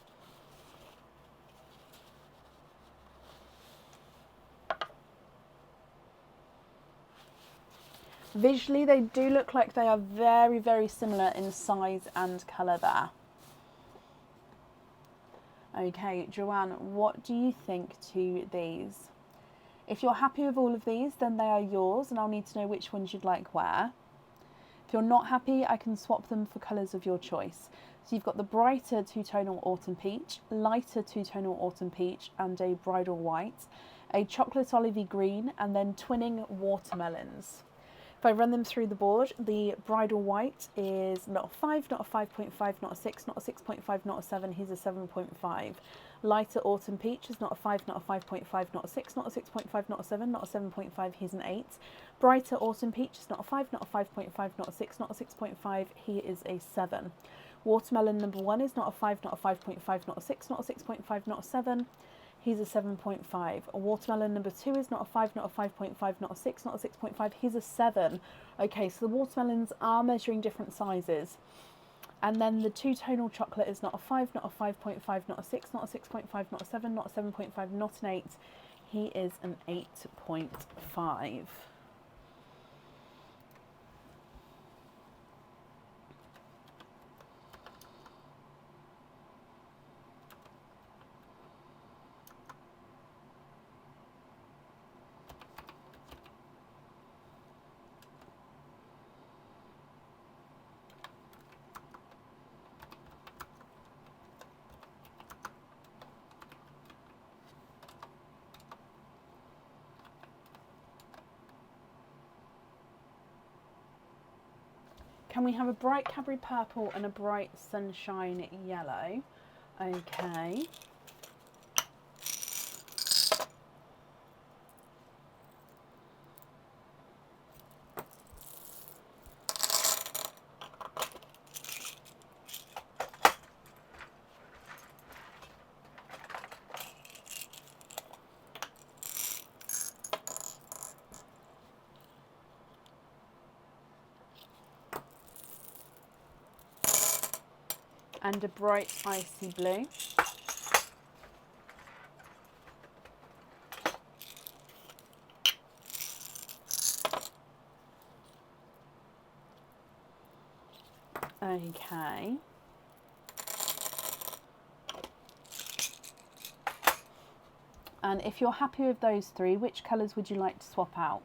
Visually, they do look like they are very, very similar in size and colour there. Okay, Joanne, what do you think to these? If you're happy with all of these, then they are yours, and I'll need to know which ones you'd like where. If you're not happy, I can swap them for colours of your choice. So you've got the brighter two-tonal autumn peach, lighter two-tonal autumn peach, and a bridal white, a chocolate olivey green, and then twinning watermelons. If I run them through the board, the bridal white is not a 5, not a 5.5, not a 6, not a 6.5, not a 7, he's a 7.5. Lighter autumn peach is not a 5, not a 5.5, not a 6, not a 6.5, not a 7, not a 7.5, he's an 8. Brighter autumn peach is not a 5, not a 5.5, not a 6, not a 6.5, he is a 7. Watermelon number 1 is not a 5, not a 5.5, not a 6, not a 6.5, not a 7. He's a 7.5. A watermelon number 2 is not a 5, not a 5.5, not a 6, not a 6.5. He's a 7. Okay, so the watermelons are measuring different sizes. And then the two-tonal chocolate is not a 5, not a 5.5, not a 6, not a 6.5, not a 7, not a 7.5, not an 8. He is an 8.5. Can we have a bright Cadbury purple and a bright sunshine yellow? Okay. And a bright icy blue. Okay. And if you're happy with those 3, which colours would you like to swap out?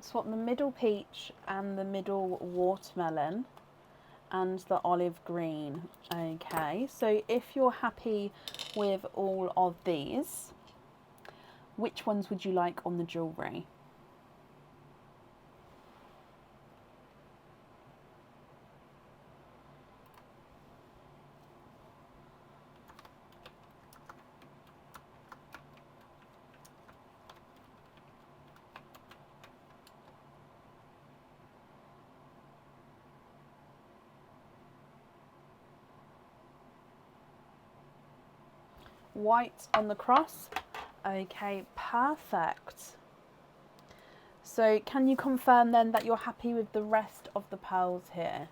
Swap the middle peach and the middle watermelon and the olive green. Okay, so if you're happy with all of these, which ones would you like on the jewellery? white on the cross. Okay, perfect. So can you confirm then that you're happy with the rest of the pearls here?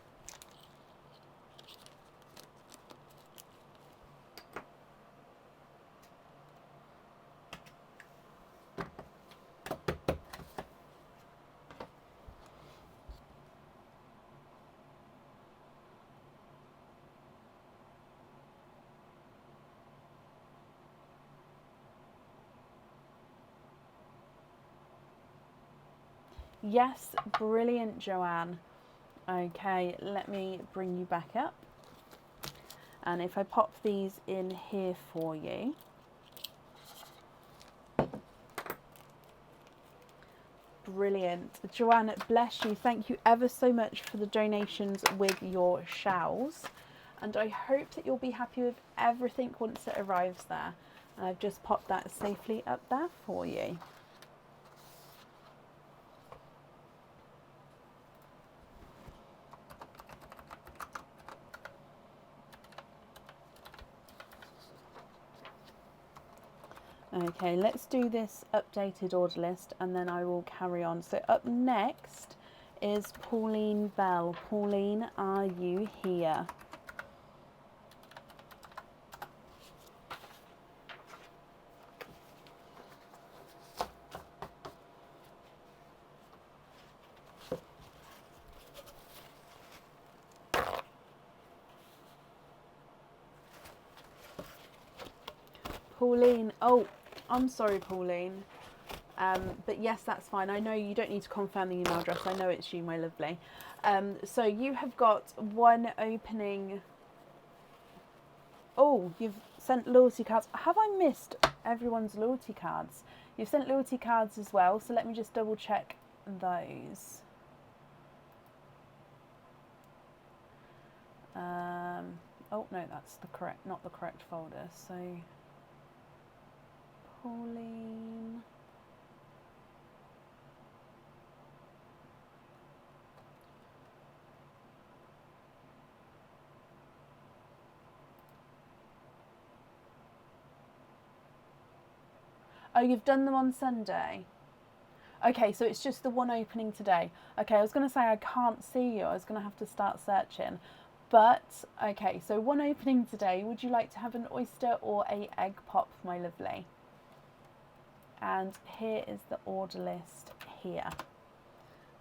Yes, brilliant, Joanne. Okay, let me bring you back up. And if I pop these in here for you. Brilliant. Joanne, bless you. Thank you ever so much for the donations with your shells. And I hope that you'll be happy with everything once it arrives there. And I've just popped that safely up there for you. Okay, let's do this updated order list and then I will carry on. So up next is Pauline Bell. Pauline, are you here? Pauline, oh, I'm sorry, Pauline. But yes, that's fine. I know you don't need to confirm the email address. I know it's you, my lovely. So you have got one opening. Oh, you've sent loyalty cards. Have I missed everyone's loyalty cards? You've sent loyalty cards as well. So let me just double check those. Oh no, that's the correct, not the correct folder. So Pauline. Oh, you've done them on Sunday? Okay, so it's just the one opening today. Okay, I was going to say I can't see you. I was going to have to start searching. But, okay, so one opening today. Would you like to have an oyster or a egg pop, my lovely? And here is the order list here.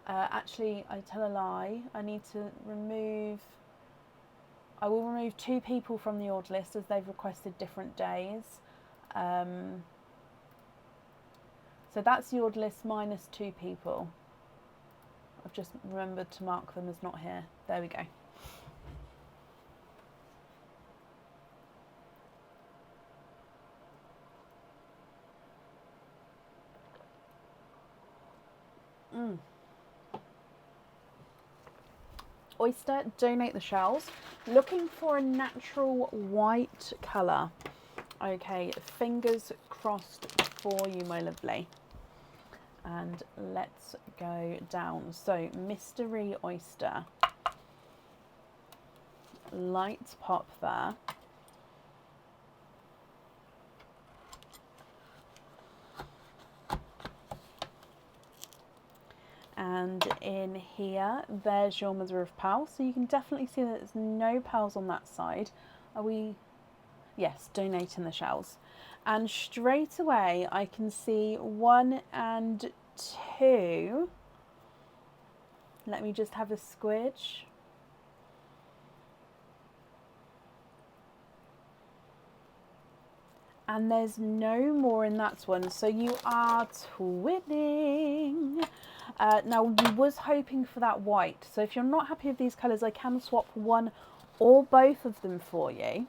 Actually, I tell a lie. I need to remove... I will remove 2 people from the order list as they've requested different days. So that's the order list minus 2 people. I've just remembered to mark them as not here. There we go. Oyster, donate the shells. Looking for a natural white colour. Okay, fingers crossed for you, my lovely. And let's go down. So, mystery oyster. Light pop there. And in here, there's your mother of pearl. So you can definitely see that there's no pearls on that side. Are we? Yes, donating the shells. And straight away, I can see 1 and 2. Let me just have a squidge. And there's no more in that one. So you are twinning. Now, we was hoping for that white. So if you're not happy with these colours, I can swap one or both of them for you.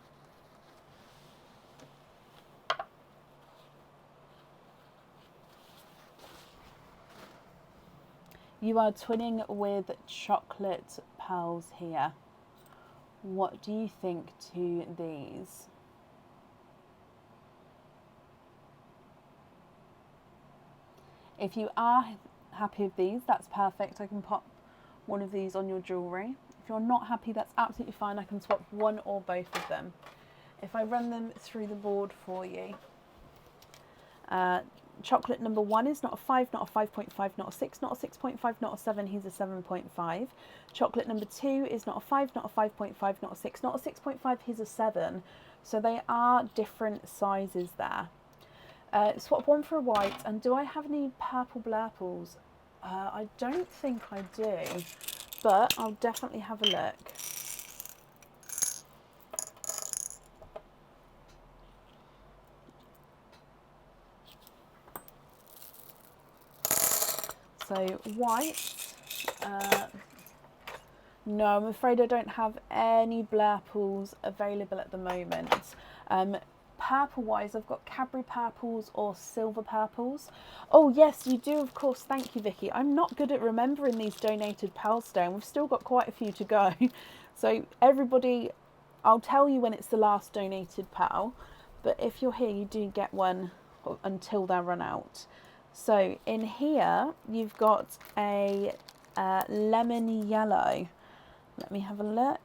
You are twinning with chocolate pearls here. What do you think to these? If you are happy with these, that's perfect. I can pop one of these on your jewellery. If you're not happy, that's absolutely fine. I can swap one or both of them. if I run them through the board for you, chocolate number 1 is not a 5, not a 5.5, not a 6, not a 6.5, not a 7, he's a 7.5. Chocolate number 2 is not a 5, not a 5.5, not a 6, not a 6.5, he's a 7. So they are different sizes there. Swap 1 for a white, and do I have any purple blurples? I don't think I do, but I'll definitely have a look. So white, no, I'm afraid I don't have any blurples available at the moment. Purple wise, I've got Cadbury purples or silver purples. Oh yes, you do, of course. Thank you, Vicky. I'm not good at remembering these donated pals today, and we've still got quite a few to go. So everybody, I'll tell you when it's the last donated pal, but if you're here, you do get one until they're run out. So in here, you've got a lemon yellow. Let me have a look.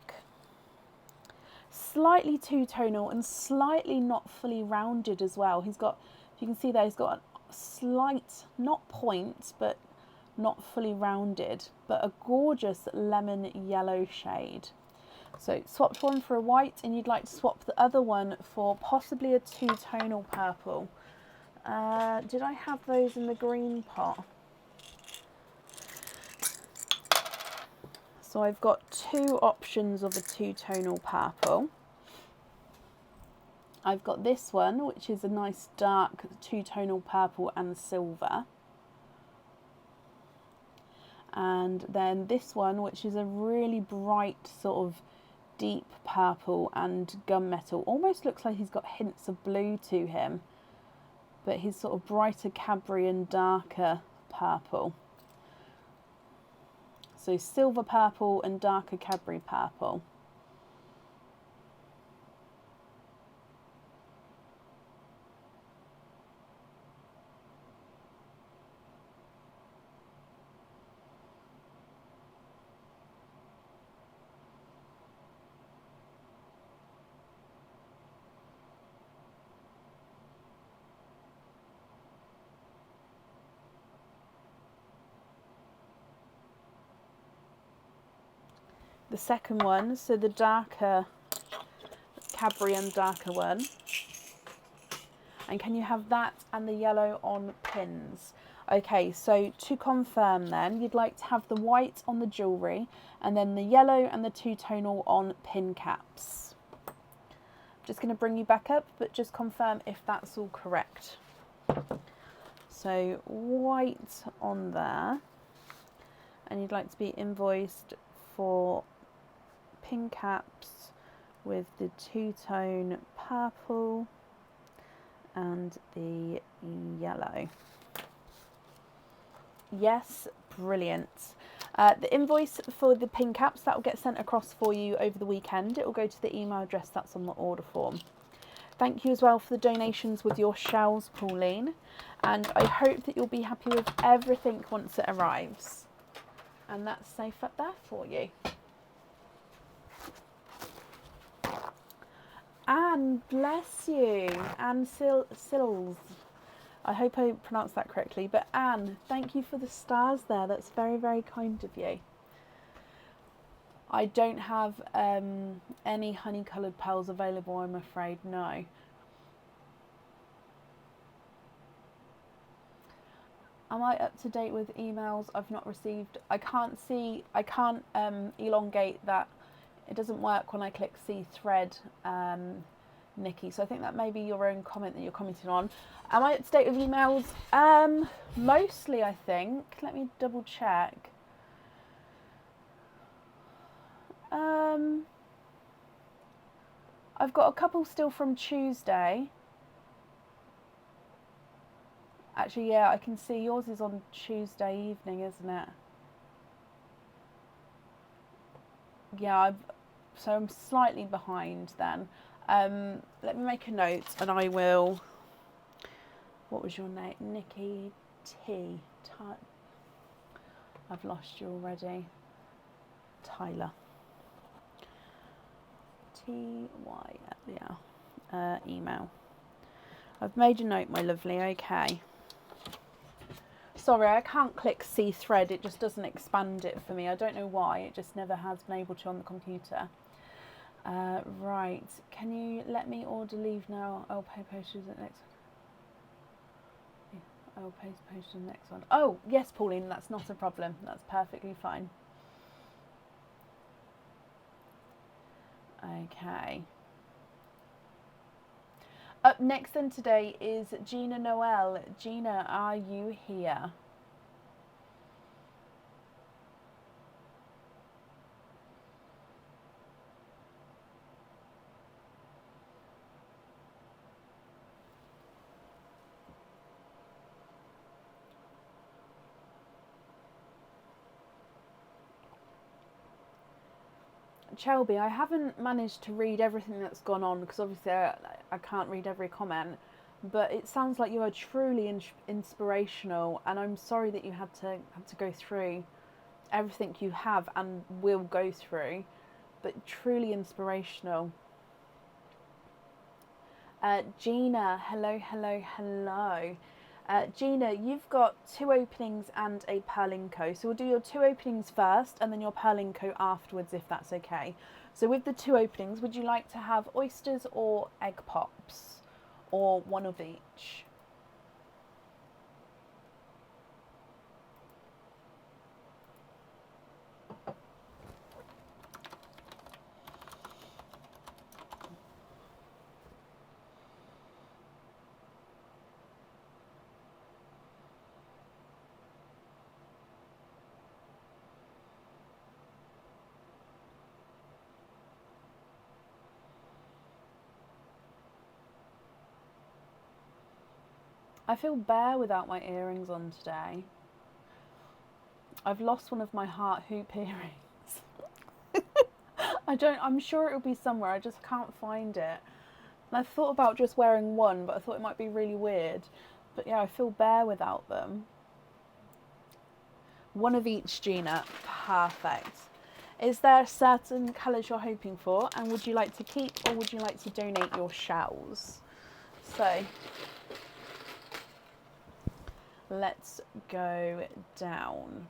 Slightly two-tonal and slightly not fully rounded as well. He's got, if you can see there, he's got a slight, not point, but not fully rounded, but a gorgeous lemon yellow shade. So swapped one for a white, and you'd like to swap the other one for possibly a two-tonal purple. Did I have those in the green pot? So I've got 2 options of a two-tonal purple. I've got this one, which is a nice dark two-tonal purple and silver. And then this one, which is a really bright sort of deep purple and gunmetal. Almost looks like he's got hints of blue to him, but he's sort of brighter Cadbury and darker purple. So silver purple and darker Cadbury purple. The second one, so the darker Cadbury and darker one. And can you have that and the yellow on pins? Okay, so to confirm then, you'd like to have the white on the jewellery and then the yellow and the two-tonal on pin caps. I'm just going to bring you back up, but just confirm if that's all correct. So white on there, and you'd like to be invoiced for pin caps with the two-tone purple and the yellow. Yes, brilliant. The invoice for the pin caps, that will get sent across for you over the weekend. It will go to the email address that's on the order form. Thank you as well for the donations with your shells, Pauline, and I hope that you'll be happy with everything once it arrives. And that's safe up there for you. Anne, bless you. Anne Sills. I hope I pronounced that correctly. But Anne, thank you for the stars there. That's very, very kind of you. I don't have any honey-coloured pearls available, I'm afraid, no. Am I up to date with emails I've not received? I can't elongate that. It doesn't work when I click see thread, Nikki. So I think that may be your own comment that you're commenting on. Am I up to date with emails? Mostly, I think. Let me double check. I've got a couple still from Tuesday. Actually, yeah, I can see yours is on Tuesday evening, isn't it? Yeah, so I'm slightly behind then. Let me make a note and I will... What was your name? Nikki T. I've lost you already. Tyler. T-Y, yeah. email. I've made a note, my lovely. Okay. Sorry, I can't click see thread. It just doesn't expand it for me. I don't know why. It just never has been able to on the computer. Right. Can you let me order leave now? I'll pay postage at the next one. I'll pay postage on the next one. Oh, yes, Pauline. That's not a problem. That's perfectly fine. Okay. Up next then today is Gina Noel. Gina, are you here? Shelby, I haven't managed to read everything that's gone on because obviously I can't read every comment, but it sounds like you are truly inspirational, and I'm sorry that you had to go through everything you have and will go through, but truly inspirational. Gina, hello, hello, hello. Gina, you've got 2 openings and a Perlinco. So we'll do your 2 openings first and then your Perlinco afterwards, if that's okay. So with the 2 openings, would you like to have oysters or egg pops? Or one of each? I feel bare without my earrings on today. I've lost one of my heart hoop earrings. I'm sure it'll be somewhere, I just can't find it. And I've thought about just wearing one, but I thought it might be really weird. But yeah, I feel bare without them. One of each, Gina. Perfect. Is there certain colours you're hoping for? And would you like to keep or would you like to donate your shells? So let's go down.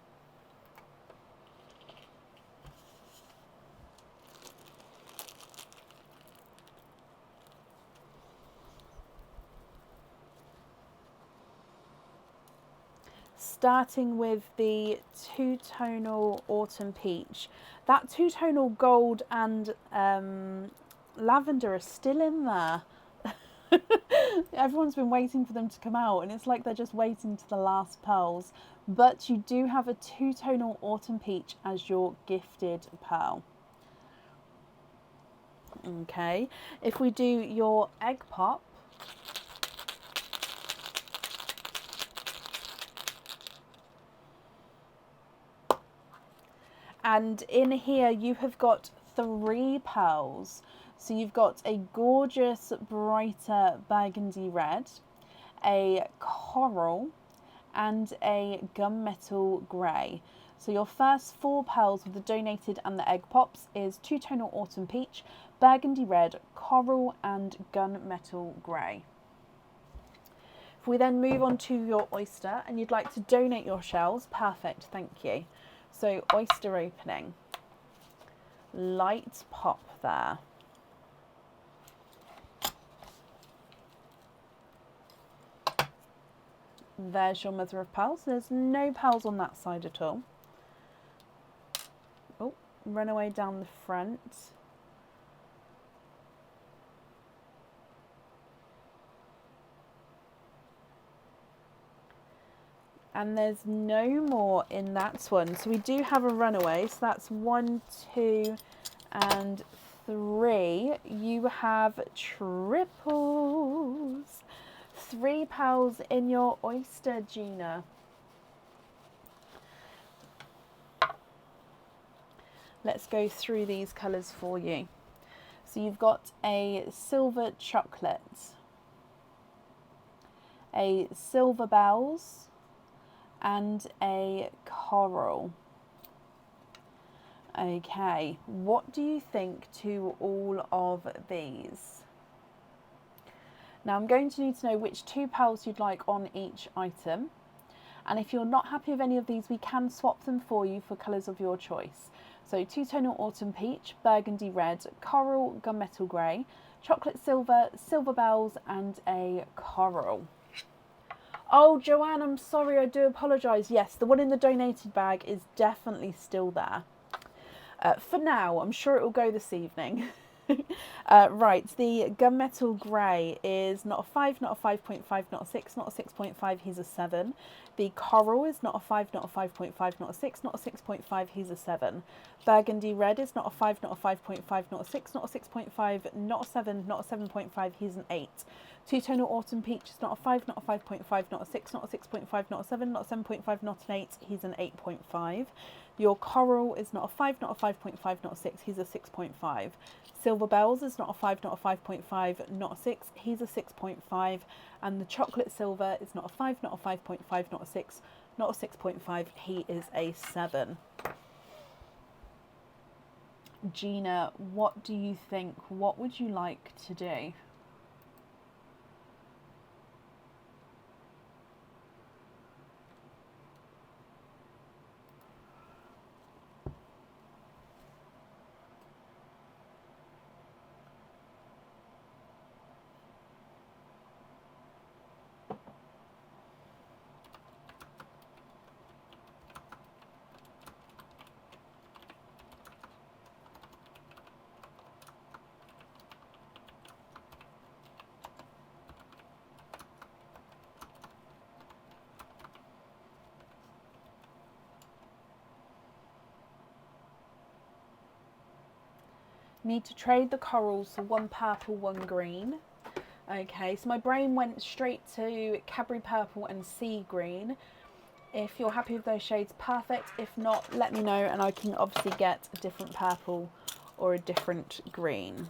Starting with the two-tonal autumn peach. That two-tonal gold and lavender are still in there. Everyone's been waiting for them to come out and it's like they're just waiting to the last pearls. But you do have a two-tonal autumn peach as your gifted pearl. Okay, if we do your egg pop, and in here you have got 3 pearls. So you've got a gorgeous brighter burgundy red, a coral, and a gunmetal grey. So your first 4 pearls with the donated and the egg pops is two-tonal autumn peach, burgundy red, coral, and gunmetal grey. If we then move on to your oyster and you'd like to donate your shells, perfect, thank you. So oyster opening, light pop there. There's your mother of pearls. There's no pearls on that side at all. Oh, runaway down the front. And there's no more in that one. So we do have a runaway. So that's 1, 2, and 3. You have triples. 3 pearls in your oyster, Gina. Let's go through these colours for you. So you've got a silver chocolate, a silver bells, and a coral. Okay, what do you think to all of these? Now I'm going to need to know which 2 pearls you'd like on each item. And if you're not happy with any of these, we can swap them for you for colours of your choice. So two-tonal autumn peach, burgundy red, coral, gunmetal grey, chocolate silver, silver bells and a coral. Oh, Joanne, I'm sorry, I do apologise. Yes, the one in the donated bag is definitely still there. For now, I'm sure it will go this evening. Right, the gunmetal grey is not a 5, not a 5.5, not a 6, not a 6.5, he's a 7. The coral is not a 5, not a 5.5, not a 6, not a 6.5, he's a 7. Burgundy red is not a 5, not a 5.5, not a 6, not a 6.5, not a 7, not a 7.5, he's an 8. Two-tonal autumn peach is not a 5, not a 5.5, not a 6, not a 6.5, not a 7, not a 7.5, not an 8, he's an 8.5. Your coral is not a 5, not a 5.5, not a 6, he's a 6.5. Silver bells is not a 5, not a 5.5, not a 6, he's a 6.5. And the chocolate silver is not a 5, not a 5.5, not a 6, not a 6.5, he is a 7. Gina, what do you think? What would you like to do? Need to trade the corals for 1 purple, 1 green. Okay, so my brain went straight to Cadbury purple and sea green. If you're happy with those shades, perfect. If not, let me know and I can obviously get a different purple or a different green.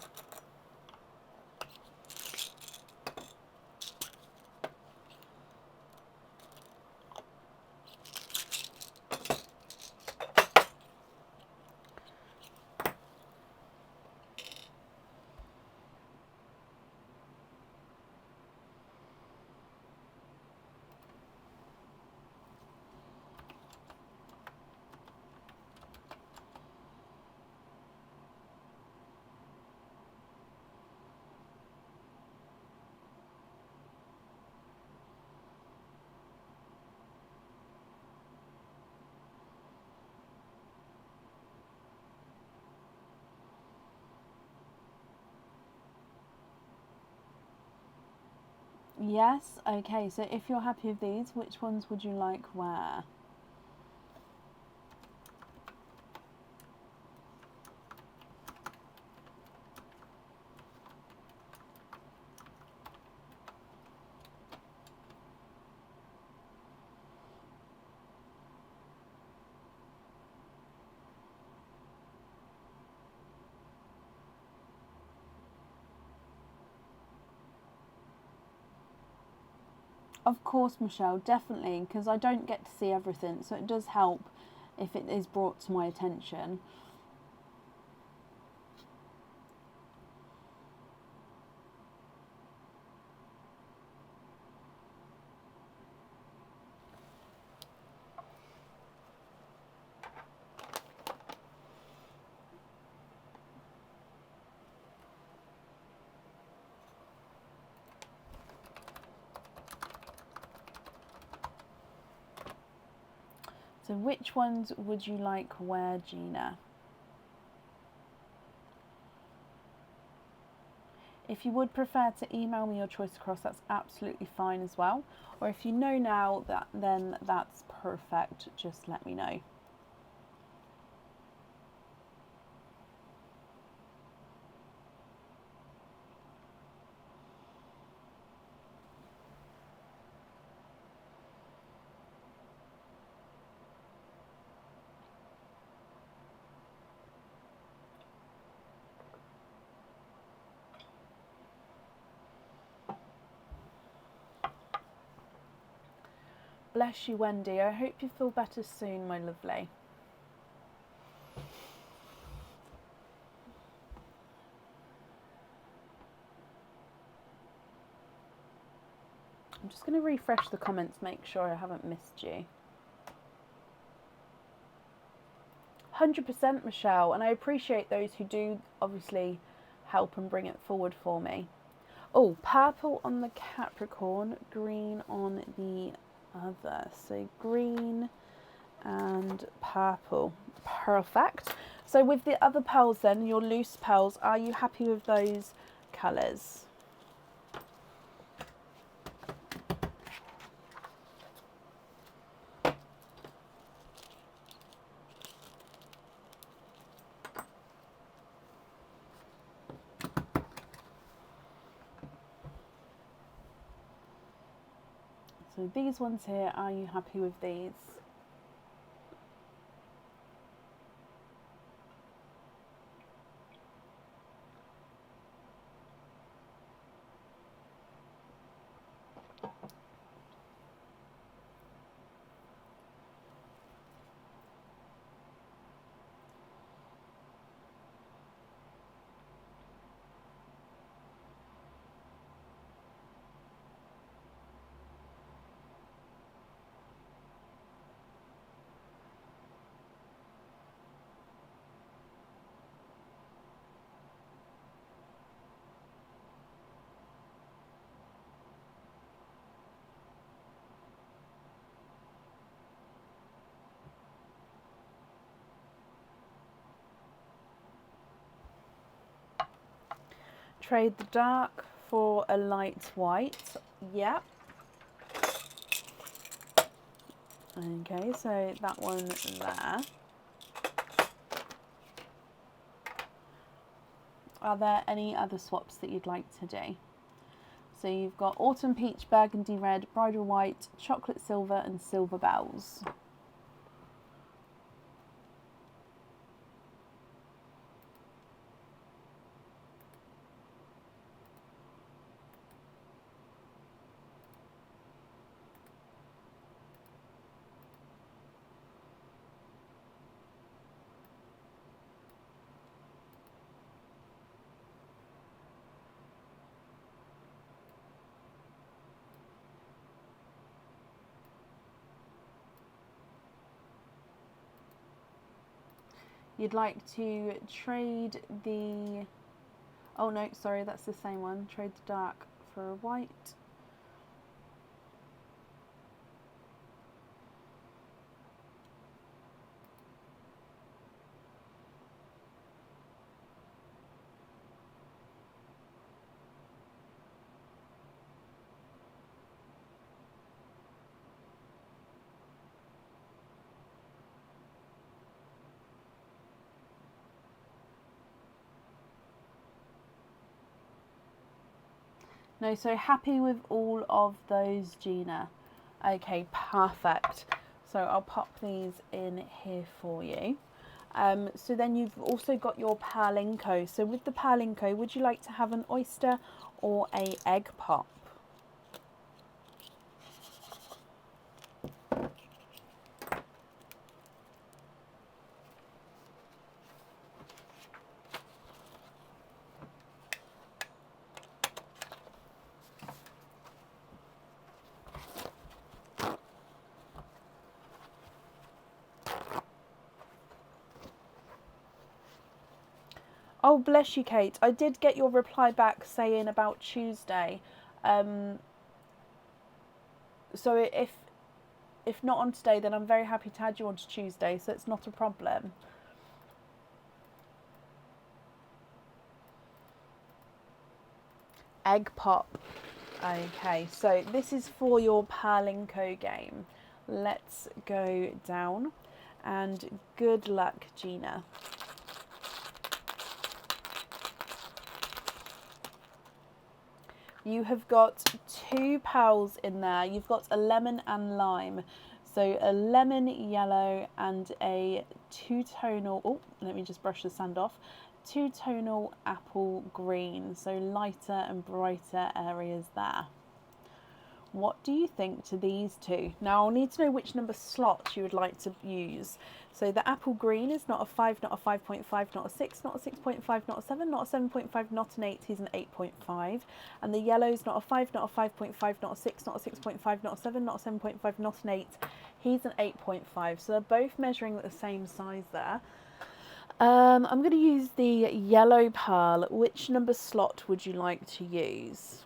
Yes, okay, so if you're happy with these, which ones would you like where? Of course, Michelle, definitely, because I don't get to see everything, so it does help if it is brought to my attention. So which ones would you like where, Gina? If you would prefer to email me your choice across, that's absolutely fine as well. Or if you know now, then that's perfect. Just let me know. Bless you, Wendy. I hope you feel better soon, my lovely. I'm just going to refresh the comments, make sure I haven't missed you. 100% Michelle, and I appreciate those who do obviously help and bring it forward for me. Oh, purple on the Capricorn, green on the other. So green and purple. Perfect. So with the other pearls then, your loose pearls, are you happy with those colours? So these ones here, are you happy with these? Trade the dark for a light white. Yep. Okay, so that one there. Are there any other swaps that you'd like to do? So you've got autumn peach, burgundy red, bridal white, chocolate silver and silver bells. You'd like to trade the, oh no, sorry, that's the same one. Trade the dark for a white. No, so happy with all of those, Gina. Okay, perfect. So I'll pop these in here for you. So then you've also got your Perlinko. So with the Perlinko, would you like to have an oyster or a egg pop? Oh, bless you, Kate. I did get your reply back saying about Tuesday. So if not on today, then I'm very happy to add you on to Tuesday, so it's not a problem. Egg pop. Okay, so this is for your Perlinko game. Let's go down, and good luck, Gina. You have got two pearls in there. You've got a lemon and lime. So a lemon yellow and a two-tonal, oh, let me just brush the sand off, two-tonal apple green. So lighter and brighter areas there. What do you think to these two? Now I'll need to know which number slot you would like to use. So the apple green is not a 5, not a 5.5, not a 6, not a 6.5, not a 7, not a 7.5, not an 8, he's an 8.5. And the yellow is not a 5, not a 5.5, not a 6, not a 6.5, not a 7, not a 7.5, not an 8, he's an 8.5. So they're both measuring the same size there. I'm going to use the yellow pearl. Which number slot would you like to use?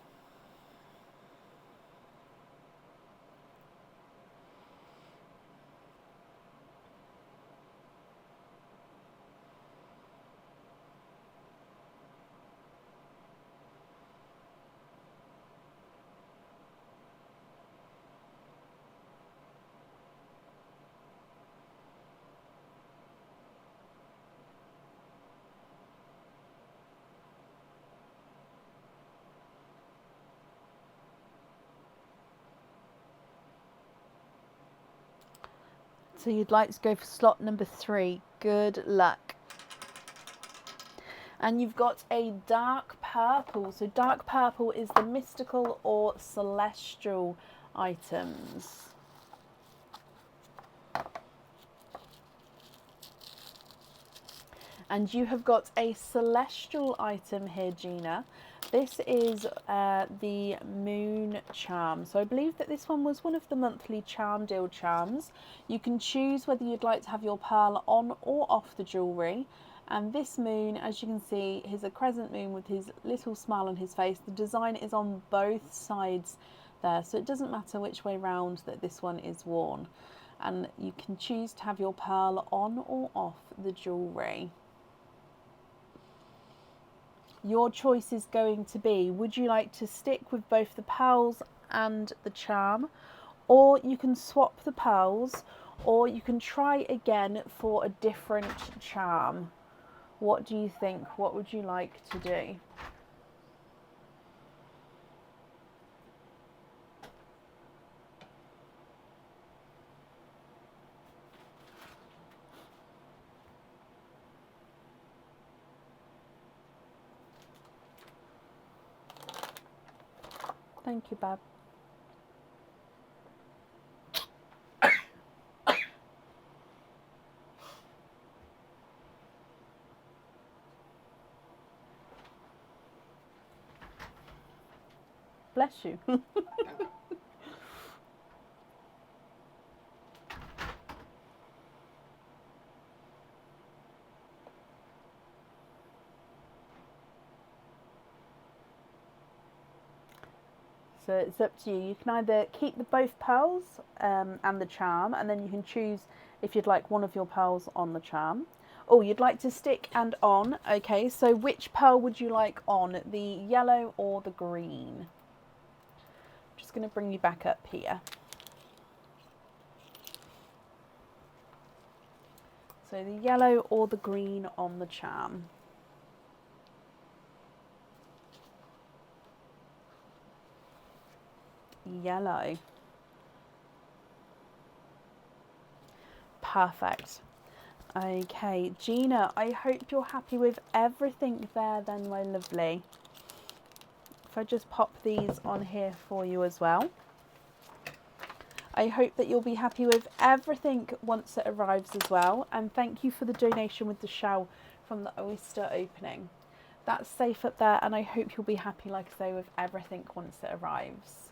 So you'd like to go for slot number 3. Good luck. And you've got a dark purple. So dark purple is the mystical or celestial items. And you have got a celestial item here, Gina. This is the moon charm. So I believe that this one was one of the monthly charm deal charms. You can choose whether you'd like to have your pearl on or off the jewellery. And this moon, as you can see, is a crescent moon with his little smile on his face. The design is on both sides there, so it doesn't matter which way round that this one is worn. And you can choose to have your pearl on or off the jewellery. Your choice is going to be, would you like to stick with both the pearls and the charm, or you can swap the pearls, or you can try again for a different charm. What do you think? What would you like to do? Thank you, Bab. Bless you. So it's up to you. You can either keep both pearls and the charm, and then you can choose if you'd like one of your pearls on the charm. Oh, you'd like to stick and on. Okay, so which pearl would you like on? The yellow or the green? Just going to bring you back up here. So the yellow or the green on the charm? Yellow. Perfect. Okay, Gina, I hope you're happy with everything there then, my lovely. If I just pop these on here for you as well. I hope that you'll be happy with everything once it arrives as well. And thank you for the donation with the shell from the Oyster opening. That's safe up there, and I hope you'll be happy, like I say, with everything once it arrives.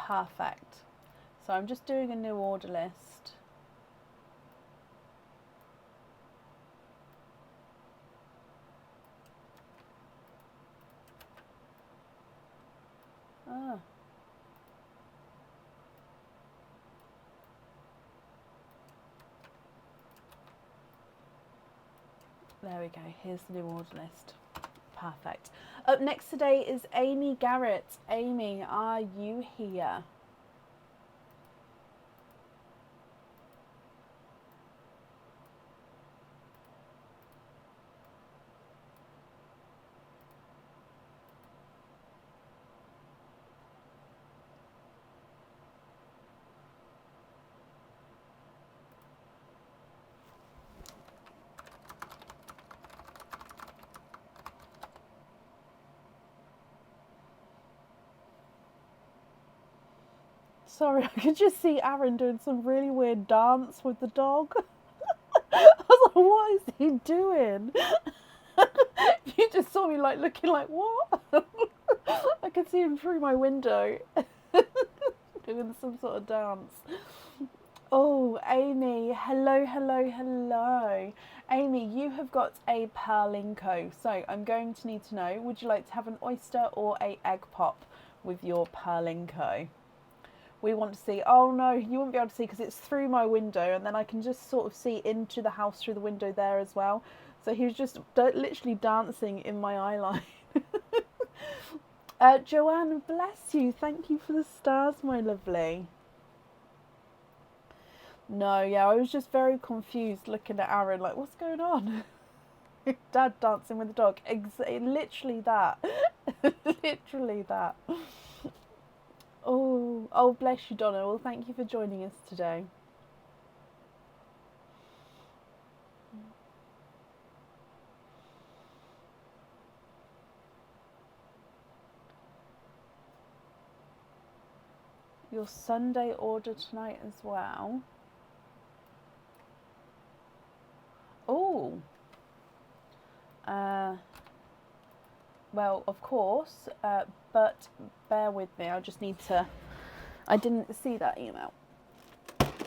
Perfect. So I'm just doing a new order list. Ah. There we go. Here's the new order list. Perfect. Up next today is Amy Garrett. Amy, are you here? Sorry, I could just see Aaron doing some really weird dance with the dog. I was like, what is he doing? You just saw me like looking like, what? I could see him through my window doing some sort of dance. Oh, Amy, hello, hello, hello. Amy, you have got a Perlinco. So I'm going to need to know, would you like to have an oyster or a egg pop with your Perlinco? We want to see, oh no, you won't be able to see because it's through my window, and then I can just sort of see into the house through the window there as well. So he was just literally dancing in my eye line. Joanne, bless you. Thank you for the stars, my lovely. No, yeah, I was just very confused looking at Aaron, like, what's going on? Dad dancing with the dog. Literally that. Literally that. Oh, bless you, Donna. Well, thank you for joining us today. Your Sunday order tonight as well. Oh. Well, of course, but bear with me. I just need to... I didn't see that email.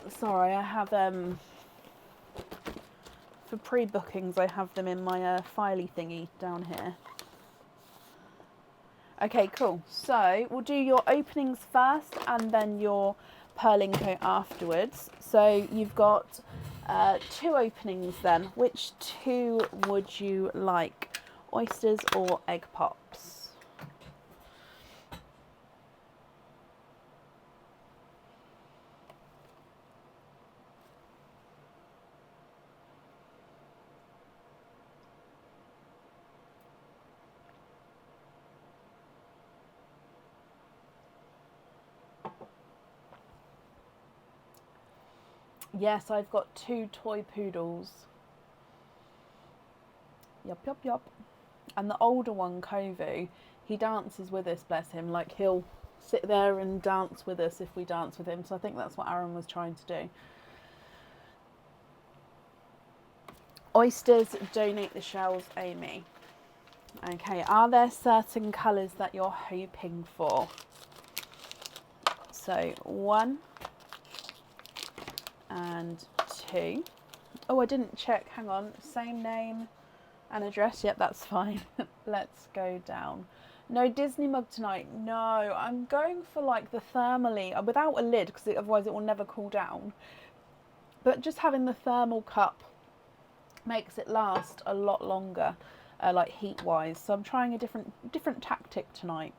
Sorry, I have... For pre-bookings, I have them in my filey thingy down here. Okay, cool. So, we'll do your openings first and then your Perlinco afterwards. So, you've got 2 openings then. Which 2 would you like? Oysters or egg pops? Yes, I've got 2 toy poodles. Yup, yup, yup. And the older one, Kovu, he dances with us, bless him. Like, he'll sit there and dance with us if we dance with him. So I think that's what Aaron was trying to do. Oysters, donate the shells, Amy. Okay, are there certain colours that you're hoping for? So 1 and 2. Oh, I didn't check. Hang on. Same name and address. Yep, that's fine. Let's go down. No Disney mug tonight. No, I'm going for like the thermally without a lid because otherwise it will never cool down. But just having the thermal cup makes it last a lot longer, like heat wise. So I'm trying a different tactic tonight.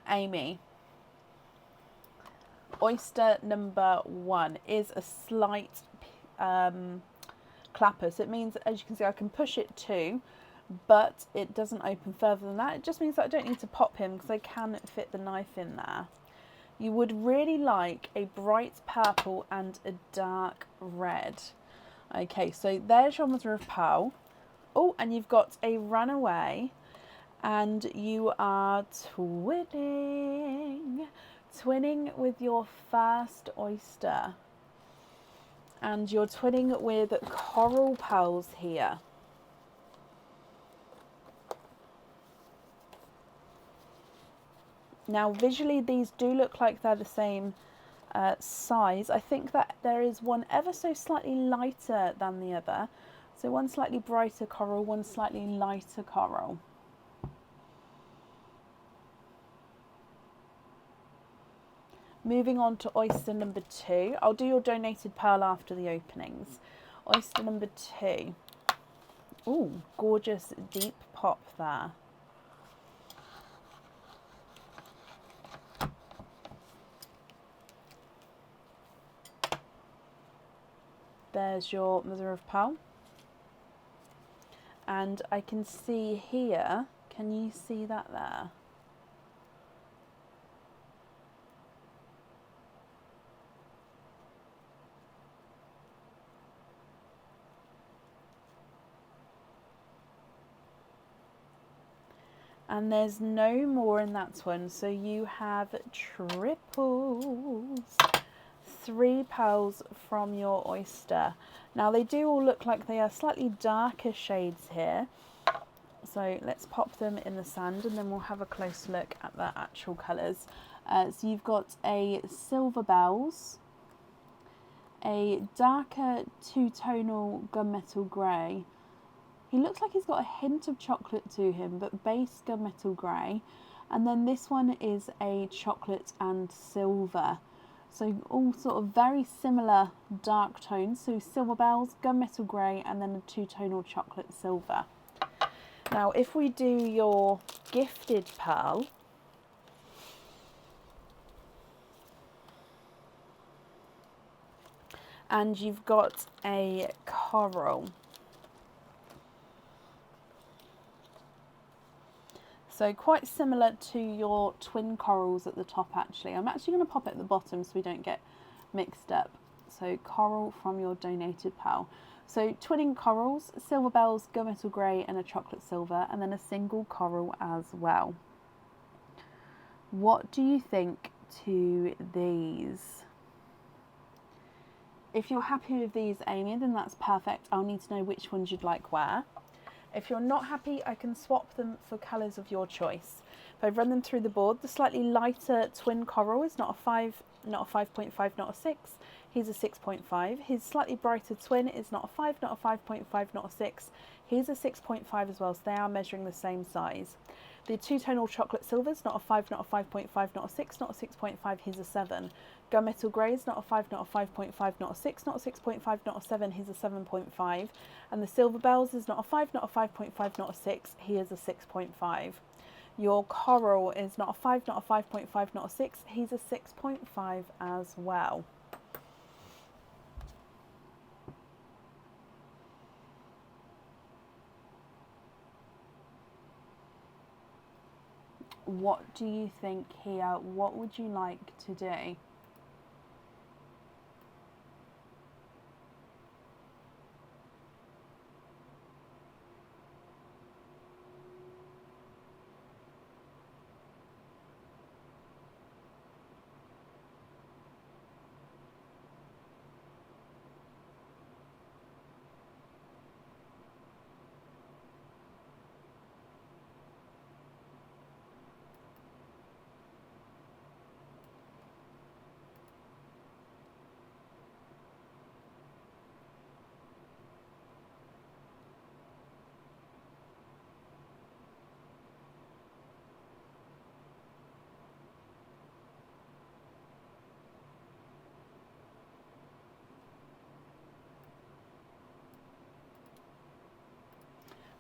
Amy. Oyster number 1 is a slight clapper, so it means, as you can see, I can push it too, but it doesn't open further than that. It just means that I don't need to pop him because I can fit the knife in there. You would really like a bright purple and a dark red. Okay, so there's your mother of pearl. Oh, and you've got a runaway, and you are twinning with your first oyster, and you're twinning with coral pearls here. Now visually these do look like they're the same size. I think that there is one ever so slightly lighter than the other. So one slightly brighter coral, one slightly lighter coral. Moving on to oyster number 2. I'll do your donated pearl after the openings. Oyster number 2. Ooh, gorgeous deep pop there. There's your mother of pearl. And I can see here, can you see that there? And there's no more in that one, so you have triples. 3 pearls from your oyster. Now they do all look like they are slightly darker shades here. So let's pop them in the sand and then we'll have a close look at the actual colours. So you've got a silver bells, a darker two-tonal gunmetal grey. He looks like he's got a hint of chocolate to him, but base gunmetal grey. And then this one is a chocolate and silver. So all sort of very similar dark tones. So silver bells, gunmetal grey, and then a two-tonal chocolate silver. Now if we do your gifted pearl, and you've got a coral. So quite similar to your twin corals at the top actually. I'm actually going to pop it at the bottom so we don't get mixed up. So coral from your donated pearl. So twinning corals, silver bells, gunmetal grey and a chocolate silver, and then a single coral as well. What do you think to these? If you're happy with these, Amy, then that's perfect. I'll need to know which ones you'd like where. If you're not happy, I can swap them for colours of your choice. If I run them through the board, the slightly lighter twin coral is not a 5, not a 5.5, not a 6. He's a 6.5. His slightly brighter twin is not a 5, not a 5.5, not a 6. He's a 6.5 as well, so they are measuring the same size. The two-tonal chocolate silver is not a 5, not a 5.5, not a 6, not a 6.5, he's a 7. Gunmetal grey is not a 5, not a 5.5, not a 6, not a 6.5, not a 7, he's a 7.5. And the silver bells is not a 5, not a 5.5, not a 6, he is a 6.5. Your coral is not a 5, not a 5.5, not a 6, he's a 6.5 as well. What do you think here? What would you like to do?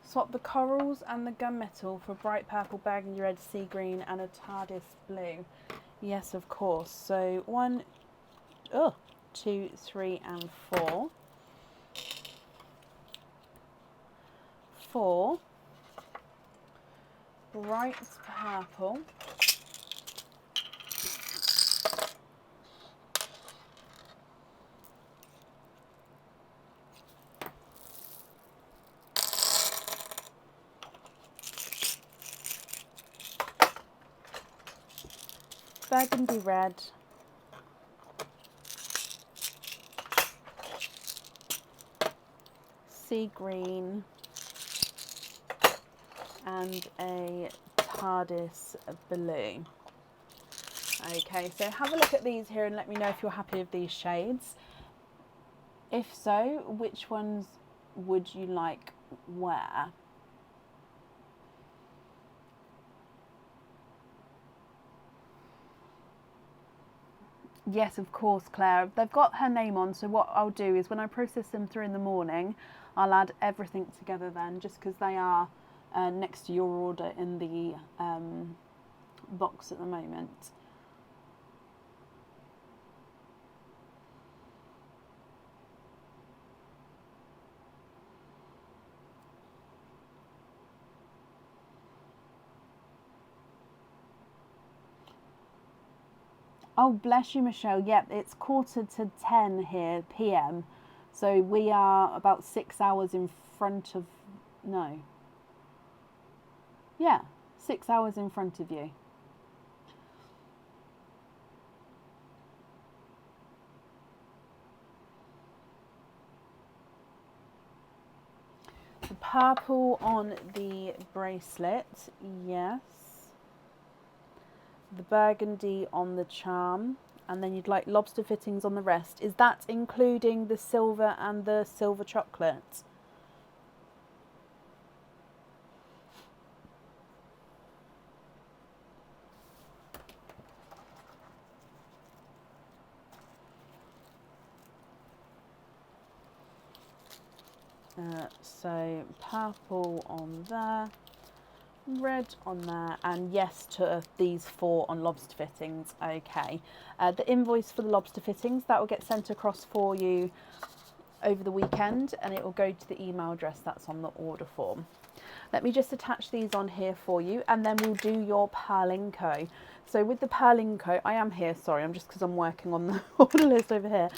Swap the corals and the gunmetal for bright purple, burgundy red, sea green and a TARDIS blue. Yes, of course. So 1, 2, 3 and 4. 4 bright purple. Burgundy red, sea green, and a TARDIS blue. Okay, so have a look at these here and let me know if you're happy with these shades. If so, which ones would you like where? Yes, of course, Claire. They've got her name on, so what I'll do is when I process them through in the morning, I'll add everything together then, just because they are next to your order in the box at the moment. Oh, bless you, Michelle. Yep, it's 9:45 here, PM. So we are about 6 hours in front of, no. Yeah, 6 hours in front of you. The purple on the bracelet, yes. The burgundy on the charm, and then you'd like lobster fittings on the rest. Is that including the silver and the silver chocolate? So purple on there, red on there, and yes to these 4 on lobster fittings. Okay, the invoice for the lobster fittings, that will get sent across for you over the weekend, and it will go to the email address that's on the order form. Let me just attach these on here for you, and then we'll do your Perlinco. So with the Perlinco, I am here, sorry, I'm just because I'm working on the order list over here.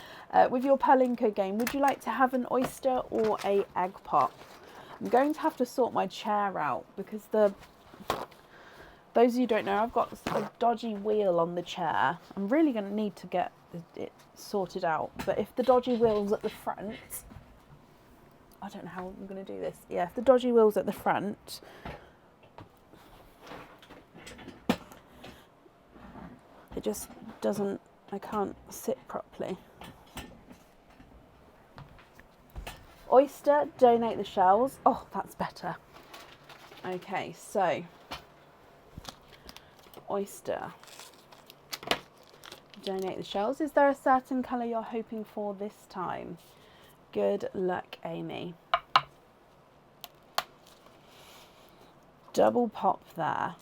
With your Perlinco game, would you like to have an oyster or a egg pop? I'm going to have to sort my chair out because those of you who don't know, I've got a dodgy wheel on the chair. I'm really going to need to get it sorted out. But if the dodgy wheel's at the front, I don't know how I'm going to do this. Yeah, if the dodgy wheel's at the front, it just doesn't, I can't sit properly. Oyster, donate the shells. Oh, that's better. Okay, so oyster, donate the shells. Is there a certain colour you're hoping for this time? Good luck, Amy. Double pop there.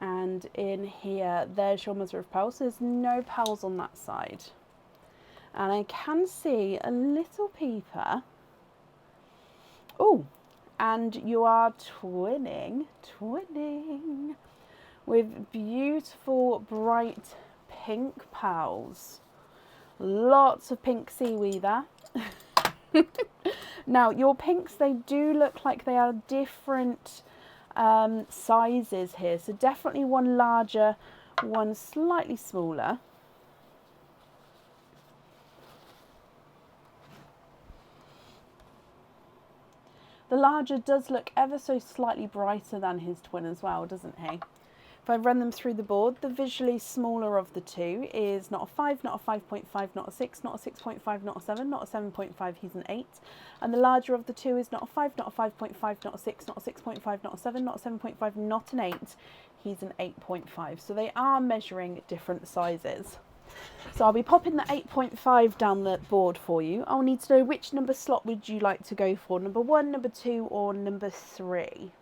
And in here, there's your mother of pearl. So there's no pearls on that side. And I can see a little peeper. Oh, and you are twinning with beautiful bright pink pearls. Lots of pink seaweed there. Now your pinks, they do look like they are different sizes here. So definitely one larger, one slightly smaller. The larger does look ever so slightly brighter than his twin as well, doesn't he? If I run them through the board, the visually smaller of the two is not a 5, not a 5.5, not a 6, not a 6.5, not a 7, not a 7.5, he's an 8. And the larger of the two is not a 5, not a 5.5, not a 6, not a 6.5, not a 7, not a 7.5, not an 8, he's an 8.5. So they are measuring different sizes. So I'll be popping the 8.5 down the board for you. I'll need to know which number slot would you like to go for, number 1, number 2 or number 3?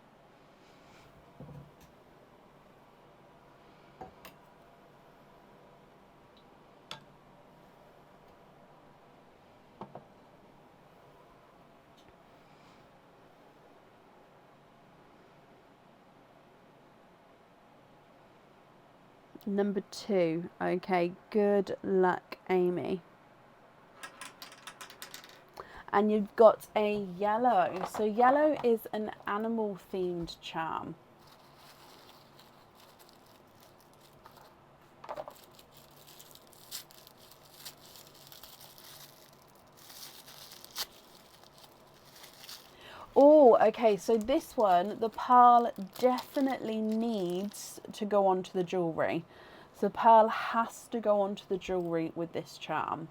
Number 2. Okay, good luck, Amy. And you've got a yellow. So yellow is an animal themed charm. Oh, okay, so this one, the pearl definitely needs to go onto the jewellery. So pearl has to go onto the jewellery with this charm.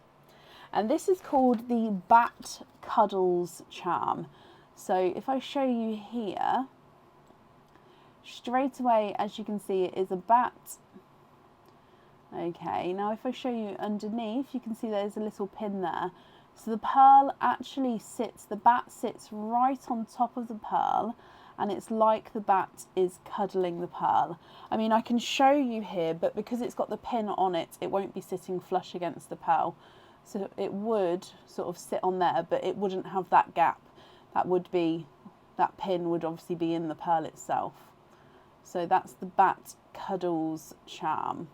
And this is called the Bat Cuddles charm. So if I show you here, straight away, as you can see, it is a bat. Okay, now if I show you underneath, you can see there's a little pin there. So the pearl actually sits, the bat sits right on top of the pearl, and it's like the bat is cuddling the pearl. I mean, I can show you here, but because it's got the pin on it, it won't be sitting flush against the pearl. So it would sort of sit on there, but it wouldn't have that gap. That pin would obviously be in the pearl itself. So that's the Bat Cuddles charm.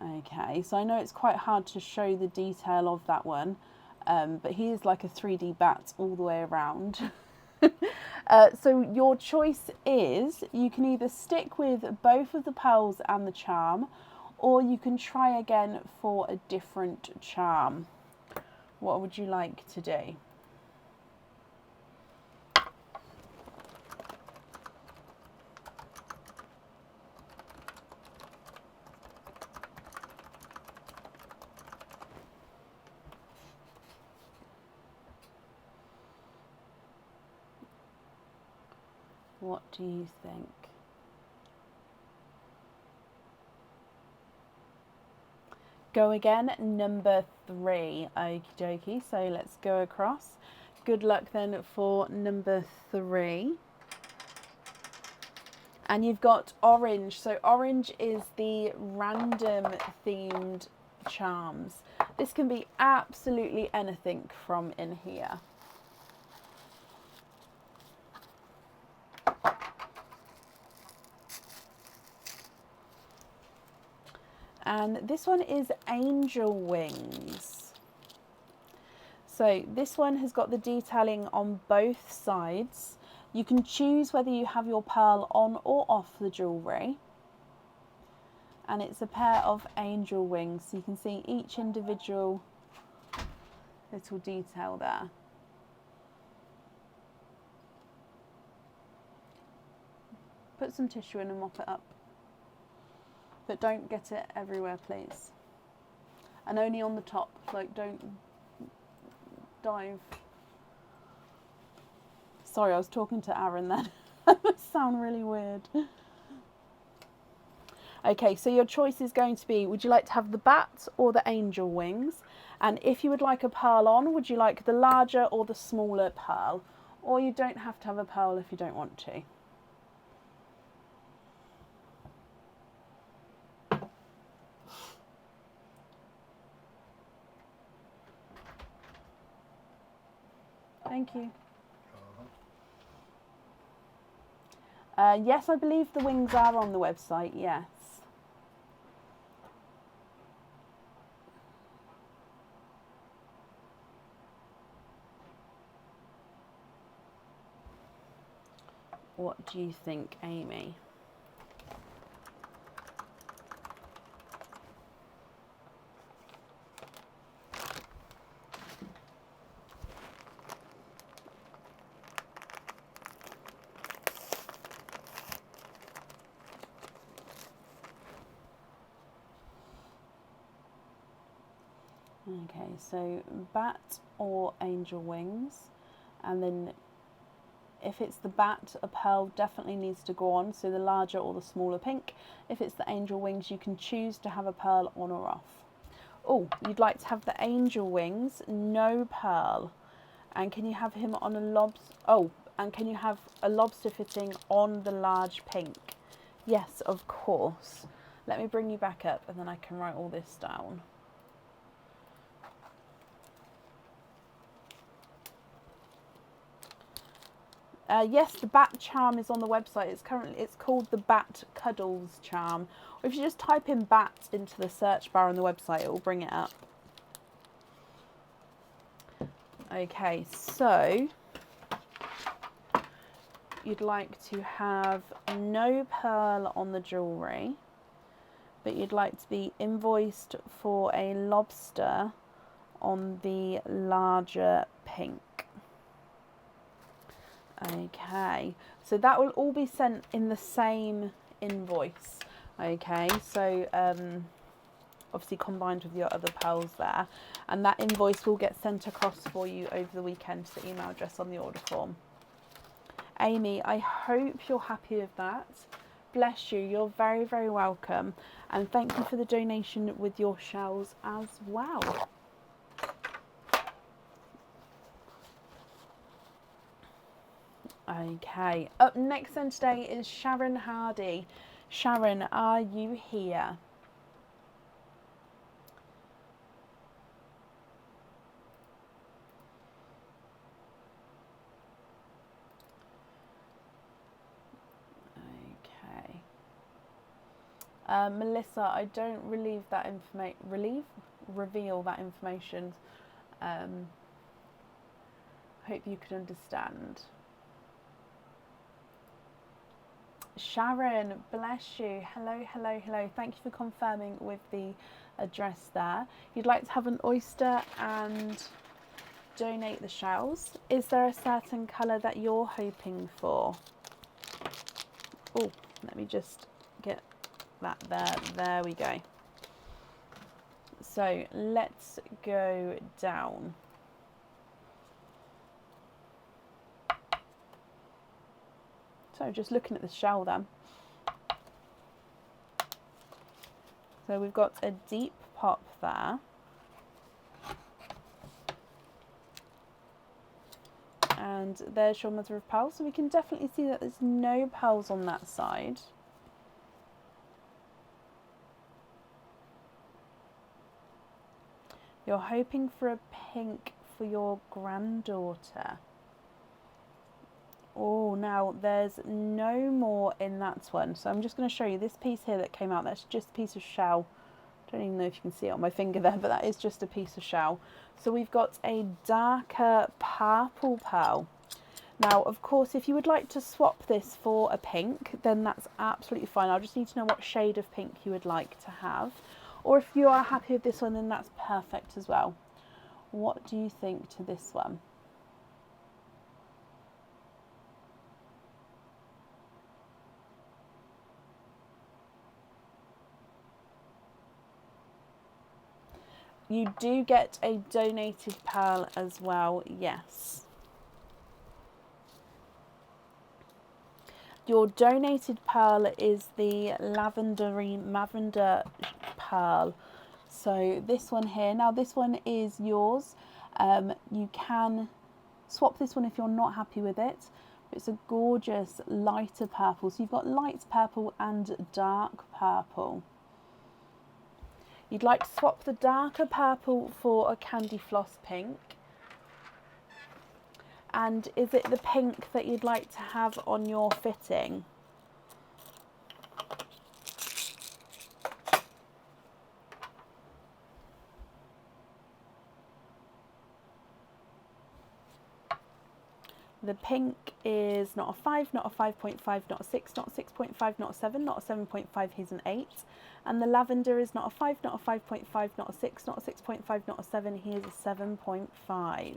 Okay, so I know it's quite hard to show the detail of that one. but he is like a 3D bat all the way around. So your choice is, you can either stick with both of the pearls and the charm, or you can try again for a different charm. What would you like to do? What do you think? Go again, number 3. Okie dokie, so let's go across. Good luck then for number 3. And you've got orange. So orange is the random themed charms. This can be absolutely anything from in here. And this one is angel wings. So this one has got the detailing on both sides. You can choose whether you have your pearl on or off the jewellery. And it's a pair of angel wings. So you can see each individual little detail there. Put some tissue in and mop it up. But don't get it everywhere, please. And only on the top, like don't dive. Sorry, I was talking to Aaron then. That must sound really weird. Okay, so your choice is going to be, would you like to have the bat or the angel wings? And if you would like a pearl on, would you like the larger or the smaller pearl? Or you don't have to have a pearl if you don't want to. Thank you. Yes, I believe the wings are on the website, yes. What do you think, Amy? Okay, so bat or angel wings, and then if it's the bat, a pearl definitely needs to go on, so the larger or the smaller pink. If it's the angel wings, you can choose to have a pearl on or off. Oh, you'd like to have the angel wings, no pearl. And can you have him on a lobster? Oh, and can you have a lobster fitting on the large pink? Yes, of course. Let me bring you back up and then I can write all this down. Yes, the bat charm is on the website. It's called the Bat Cuddles charm. Or if you just type in bat into the search bar on the website, it will bring it up. Okay, so you'd like to have no pearl on the jewellery, but you'd like to be invoiced for a lobster on the larger pink. Okay, so that will all be sent in the same invoice. Okay, so obviously combined with your other pearls there, and that invoice will get sent across for you over the weekend to the email address on the order form. Amy, I hope you're happy with that. Bless you, you're very, very welcome, and thank you for the donation with your shells as well. Okay, up next then today is Sharon Hardy. Sharon, are you here? Okay. Melissa, I don't reveal that information Hope you can understand. Sharon, bless you. Hello, hello, hello. Thank you for confirming with the address there. You'd like to have an oyster and donate the shells. Is there a certain colour that you're hoping for? Oh, let me just get that there. There we go. So let's go down. So just looking at the shell then. So we've got a deep pop there. And there's your mother of pearl. So we can definitely see that there's no pearls on that side. You're hoping for a pink for your granddaughter. Oh, now there's no more in that one. So I'm just going to show you this piece here that came out. That's just a piece of shell. I don't even know if you can see it on my finger there, but that is just a piece of shell. So we've got a darker purple pearl. Now, of course, if you would like to swap this for a pink, then that's absolutely fine. I'll just need to know what shade of pink you would like to have. Or if you are happy with this one, then that's perfect as well. What do you think to this one? You do get a donated pearl as well, yes. Your donated pearl is the lavender pearl. So this one here, now this one is yours. You can swap this one if you're not happy with it. It's a gorgeous lighter purple. So you've got light purple and dark purple. You'd like to swap the darker purple for a candy floss pink. And is it the pink that you'd like to have on your fitting? The pink is not a 5, not a 5.5, not a 6, not a 6.5, not a 7, not a 7.5, here's an 8. And the lavender is not a 5, not a 5.5, not a 6, not a 6.5, not a 7, here's a 7.5.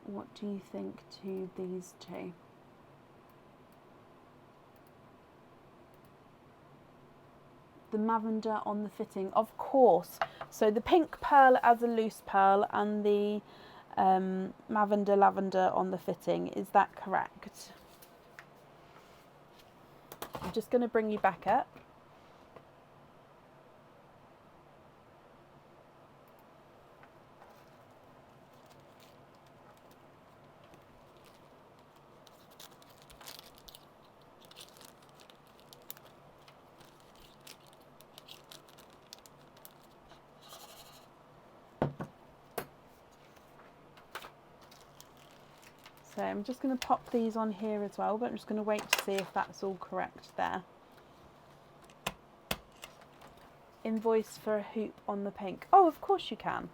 What do you think to these two? The lavender on the fitting, of course. So the pink pearl as a loose pearl and the lavender on the fitting. Is that correct? I'm just going to bring you back up. So I'm just going to pop these on here as well, but I'm just going to wait to see if that's all correct there. Invoice for a hoop on the pink. Oh, of course you can.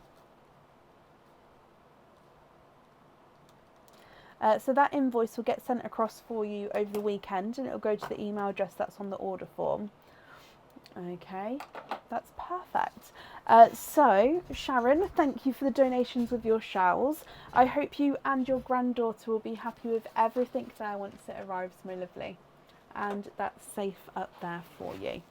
So that invoice will get sent across for you over the weekend and it'll go to the email address that's on the order form. Okay, that's perfect. So, Sharon, thank you for the donations with your shells. I hope you and your granddaughter will be happy with everything there once it arrives, my lovely. And that's safe up there for you.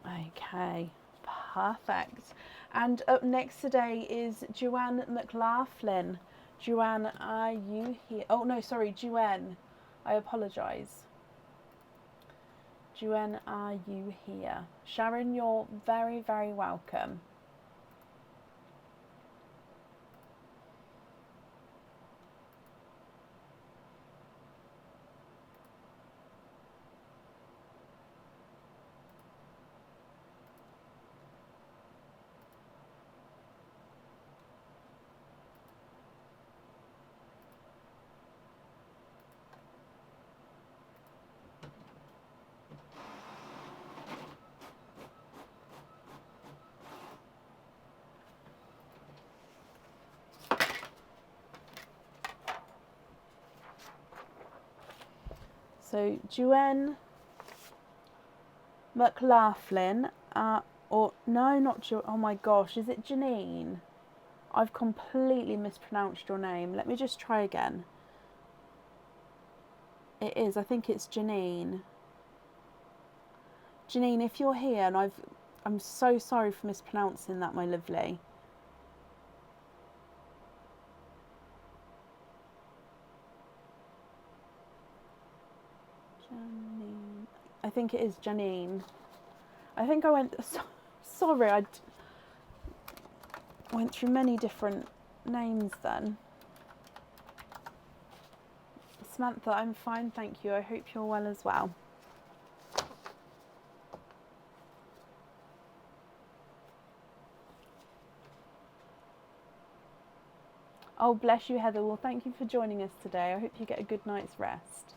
Okay, Perfect. And up next today is Joanne McLaughlin. Joanne, are you here? Oh no, sorry, Joanne. I apologise. Joanne, are you here? Sharon, you're very, very welcome. So Joanne McLaughlin, or no, not Jo. Oh my gosh, is it Janine? I've completely mispronounced your name. Let me just try again. It is. I think it's Janine. Janine, if you're here, and I'm so sorry for mispronouncing that, my lovely. Janine. I think it is Janine. I think I went. Sorry, I went through many different names then. Samantha, I'm fine, thank you. I hope you're well as well. Oh, bless you, Heather. Well, thank you for joining us today. I hope you get a good night's rest.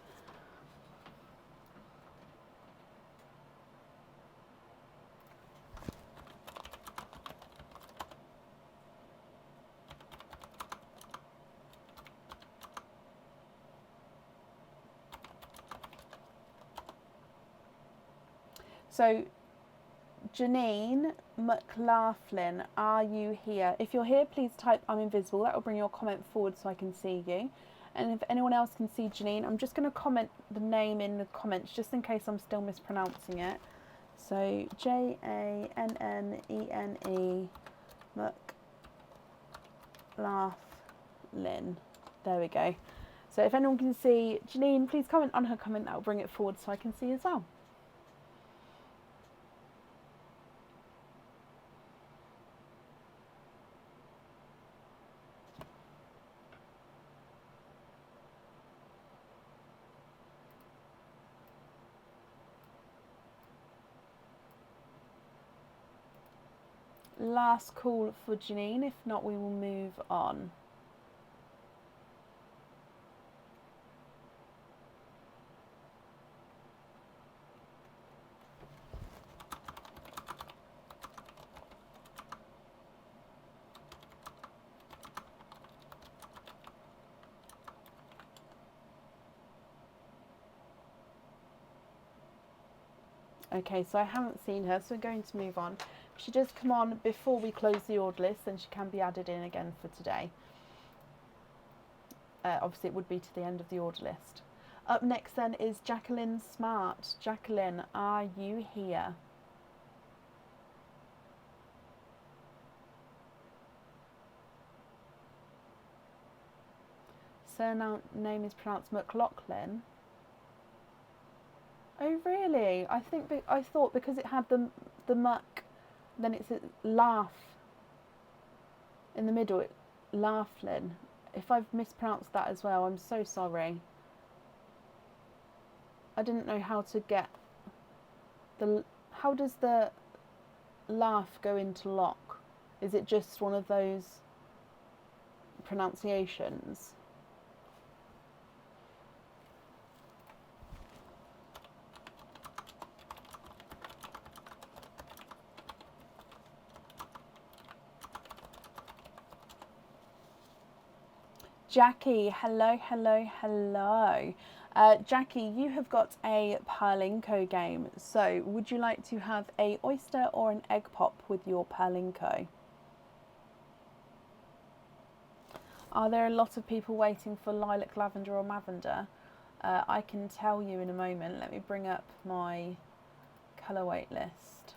So, Janine McLaughlin, are you here? If you're here, please type I'm invisible. That will bring your comment forward so I can see you. And if anyone else can see Janine, I'm just going to comment the name in the comments just in case I'm still mispronouncing it. So, Jannene McLaughlin. There we go. So if anyone can see Janine, please comment on her comment. That will bring it forward so I can see as well. Last call for Janine, if not we will move on. Okay, so I haven't seen her, so we're going to move on. If she does come on before we close the order list, then she can be added in again for today. Obviously, it would be to the end of the order list. Up next then is Jacqueline Smart. Jacqueline, are you here? Surname is pronounced McLaughlin. Oh really? I thought because it had the muck, then it's a laugh in the middle. Laughlin. If I've mispronounced that as well, I'm so sorry. I didn't know how to get the. How does the laugh go into lock? Is it just one of those pronunciations? Jackie, hello, hello, hello. Jackie, you have got a Palinko game. So, would you like to have a oyster or an egg pop with your Palinko? Are there a lot of people waiting for lilac, lavender or lavender? I can tell you in a moment. Let me bring up my colour wait list.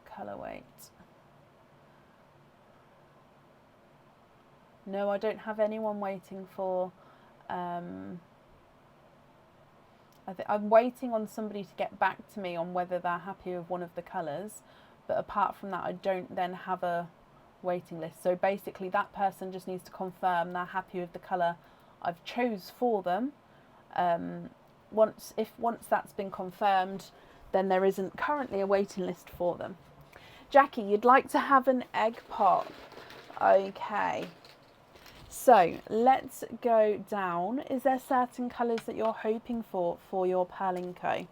Colour weight. No, I don't have anyone waiting for... I'm waiting on somebody to get back to me on whether they're happy with one of the colours. But apart from that, I don't then have a waiting list. So basically that person just needs to confirm they're happy with the colour I've chose for them. Once that's been confirmed, then there isn't currently a waiting list for them. Jackie, you'd like to have an egg pop. Okay. So let's go down. Is there certain colours that you're hoping for your Pearl&Co?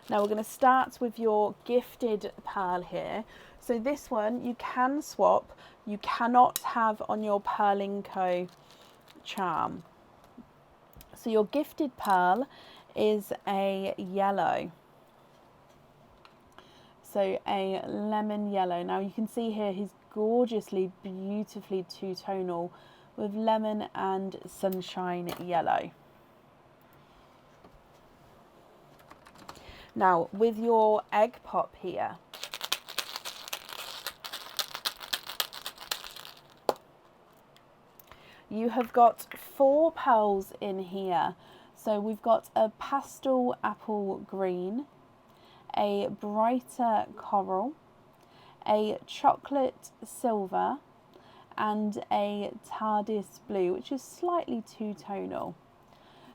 Now we're going to start with your gifted pearl here. So this one you can swap. You cannot have on your Pearl&Co charm. So your gifted pearl is a yellow. So a lemon yellow. Now you can see here he's gorgeously, beautifully two-tonal with lemon and sunshine yellow. Now with your egg pop here, you have got 4 pearls in here. So we've got a pastel apple green, a brighter coral, a chocolate silver, and a TARDIS blue, which is slightly two-tonal.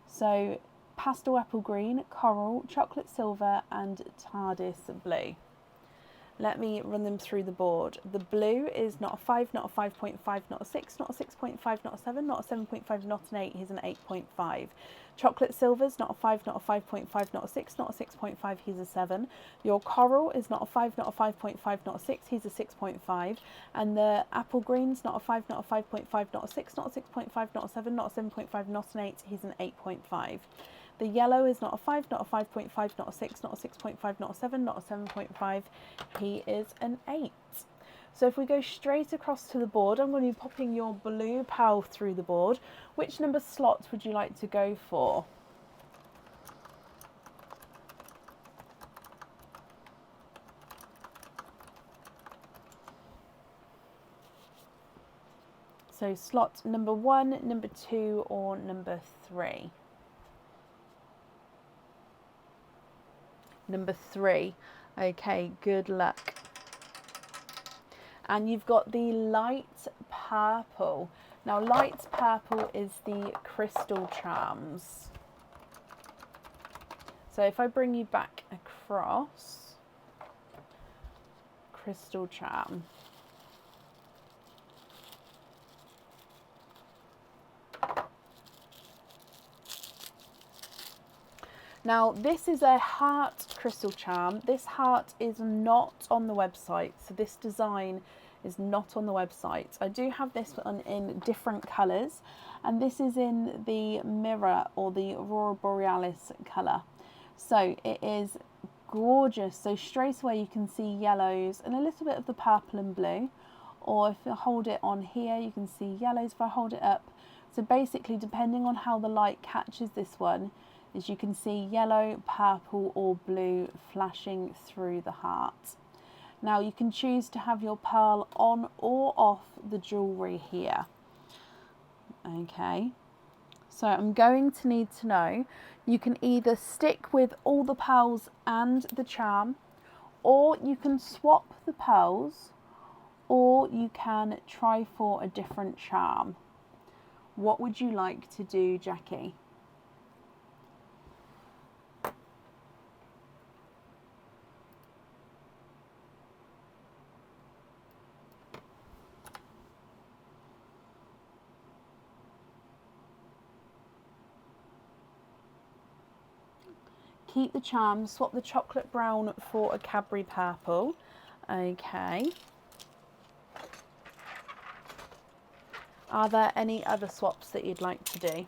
So pastel apple green, coral, chocolate silver, and TARDIS blue. Let me run them through the board. The blue is not a 5, not a 5.5, not a 6, not a 6.5, not a 7, not a 7.5, not an 8. He's an 8.5. Chocolate silver's not a 5, not a 5.5, not a 6, not a 6.5. He's a 7. Your coral is not a 5, not a 5.5, not a 6. He's a 6.5. And the apple green's not a 5, not a 5.5, not a 6, not a 6.5, not a 7, not a 7.5, not an 8. He's an 8.5. The yellow is not a 5, not a 5.5, not a 6, not a 6.5, not a 7, not a 7.5. He is an 8. So if we go straight across to the board, I'm going to be popping your blue pearl through the board. Which number slot would you like to go for? So slot number 1, number 2, or number 3? Number 3. Okay, good luck. And you've got the light purple. Now light purple is the crystal charms. So if I bring you back across, crystal charm. Now this is a heart crystal charm. This heart is not on the website, so this design is not on the website. I do have this one in different colours, and this is in the mirror or the Aurora Borealis colour. So it is gorgeous. So straight away you can see yellows and a little bit of the purple and blue, or if I hold it on here you can see yellows if I hold it up. So basically, depending on how the light catches this one, is you can see yellow, purple or blue flashing through the heart. Now you can choose to have your pearl on or off the jewellery here. Okay, so I'm going to need to know, you can either stick with all the pearls and the charm, or you can swap the pearls, or you can try for a different charm. What would you like to do, Jackie? Keep the charm, swap the chocolate brown for a Cadbury purple. Okay. Are there any other swaps that you'd like to do?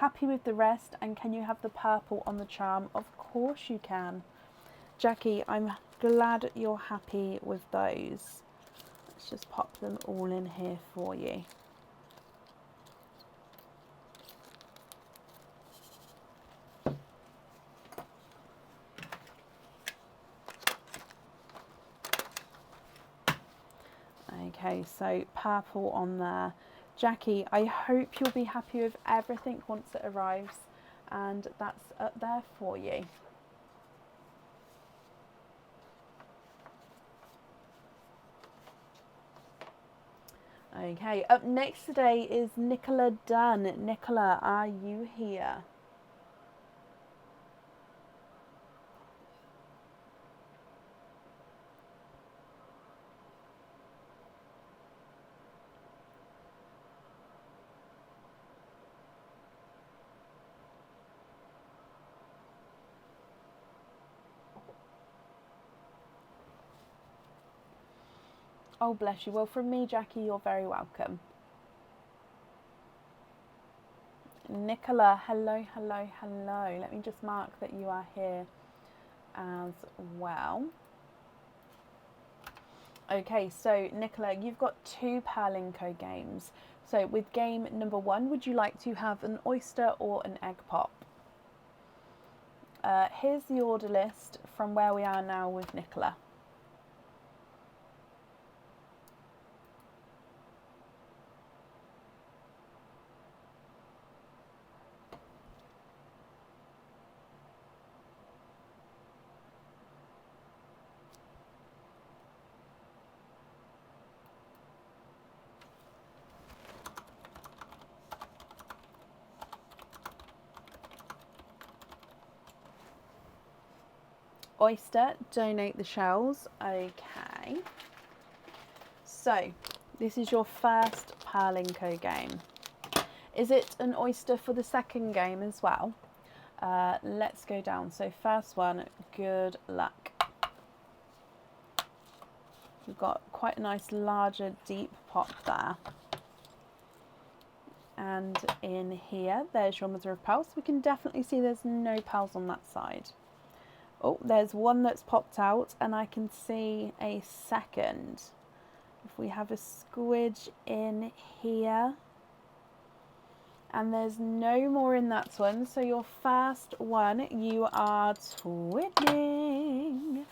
happy with the rest, and can you have the purple on the charm? Of course you can. Jackie, I'm glad you're happy with those. Let's just pop them all in here for you. Okay, so purple on there. Jackie, I hope you'll be happy with everything once it arrives, and that's up there for you. Okay, up next today is Nicola Dunn. Nicola, are you here? Oh, bless you. Well, from me, Jackie, you're very welcome. Nicola, hello, hello, hello. Let me just mark that you are here as well. Okay, so Nicola, you've got 2 Perlinco games. So with game number 1, would you like to have an oyster or an egg pop? Here's the order list from where we are now with Nicola. Oyster, donate the shells. Okay. So, this is your first Perlinco game. Is it an oyster for the second game as well? Let's go down. So, first one, good luck. We've got quite a nice larger deep pop there. And in here, there's your mother of pearls. We can definitely see there's no pearls on that side. Oh, there's one that's popped out, and I can see a second. If we have a squidge in here, and there's no more in that one, so your first one, you are twinning.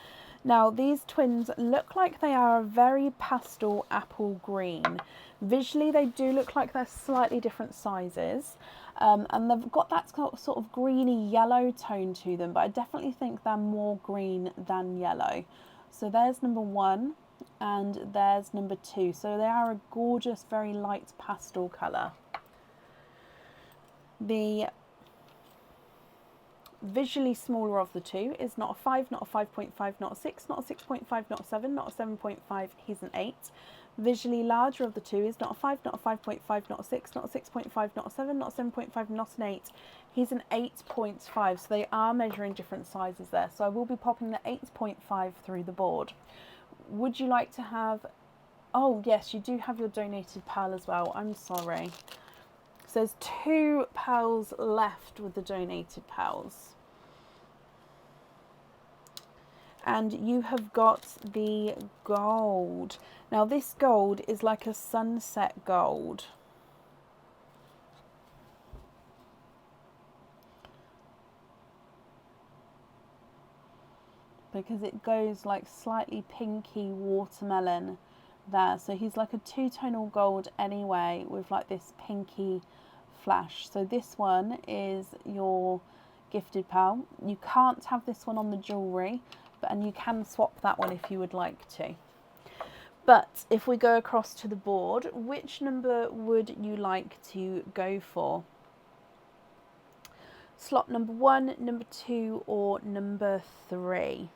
Now, these twins look like they are a very pastel apple green. Visually, they do look like they're slightly different sizes. And they've got that sort of greeny yellow tone to them, but I definitely think they're more green than yellow. So there's number 1 and there's number 2. So they are a gorgeous, very light pastel colour. The visually smaller of the 2 is not a 5, not a 5.5, not a 6, not a 6.5, not a 7, not a 7.5, he's an 8. Visually larger of the 2 is not a 5, not a 5.5, not a 6, not a 6.5, not a 7, not a 7.5, not an 8. He's an 8.5, so they are measuring different sizes there. So I will be popping the 8.5 through the board. Would you like to have... Oh, yes, you do have your donated pearl as well. I'm sorry. So there's 2 pearls left with the donated pearls. And you have got the gold. Now this gold is like a sunset gold. Because it goes like slightly pinky watermelon there. So he's like a 2-tonal gold anyway with like this pinky flash. So this one is your gifted pearl. You can't have this one on the jewellery, and you can swap that one if you would like to. But if we go across to the board, which number would you like to go for? Slot number 1, number 2, or number 3?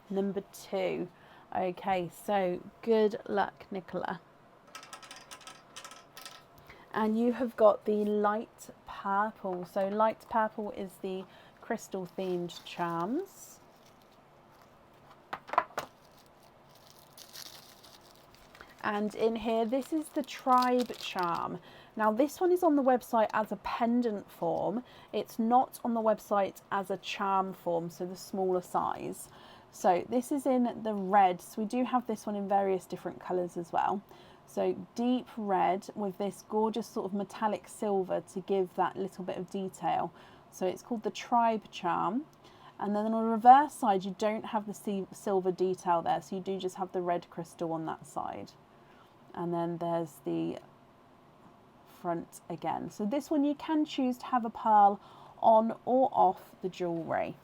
Number 2. Okay, so good luck, Nicola. And you have got the light purple. So light purple is the crystal themed charms. And in here, this is the tribe charm. Now this one is on the website as a pendant form. It's not on the website as a charm form, so the smaller size. So this is in the red. So we do have this one in various different colours as well. So deep red with this gorgeous sort of metallic silver to give that little bit of detail. So it's called the tribe charm. And then on the reverse side, you don't have the silver detail there. So you do just have the red crystal on that side. And then there's the front again. So this one you can choose to have a pearl on or off the jewellery.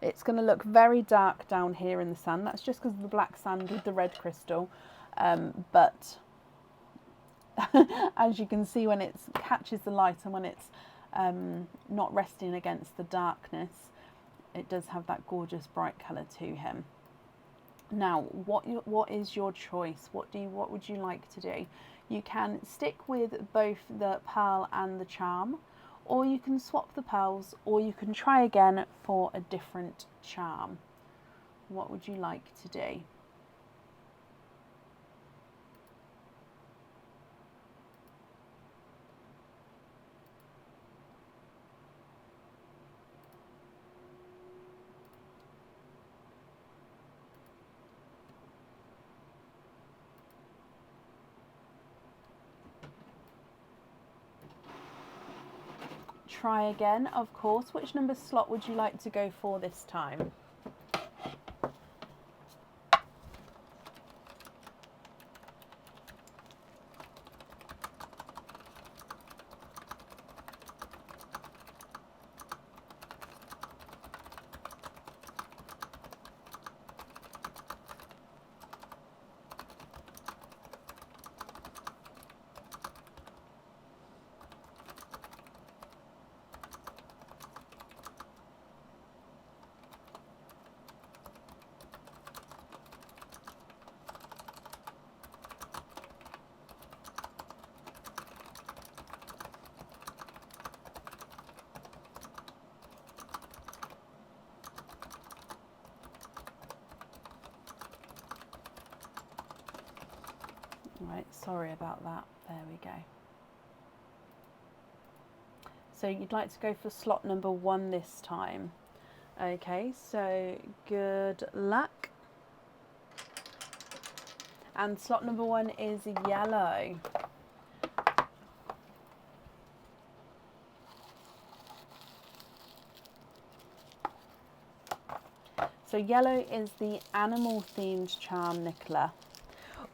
It's going to look very dark down here in the sand. That's just because of the black sand with the red crystal. But as you can see, when it catches the light and when it's not resting against the darkness, it does have that gorgeous bright colour to him. Now, what is your choice? What would you like to do? You can stick with both the pearl and the charm, or you can swap the pearls, or you can try again for a different charm. What would you like to do? Try again, of course. Which number slot would you like to go for this time? Right, sorry about that. There we go. So you'd like to go for slot number 1 this time. Okay, so good luck. And slot number 1 is yellow. So yellow is the animal themed charm, Nicola.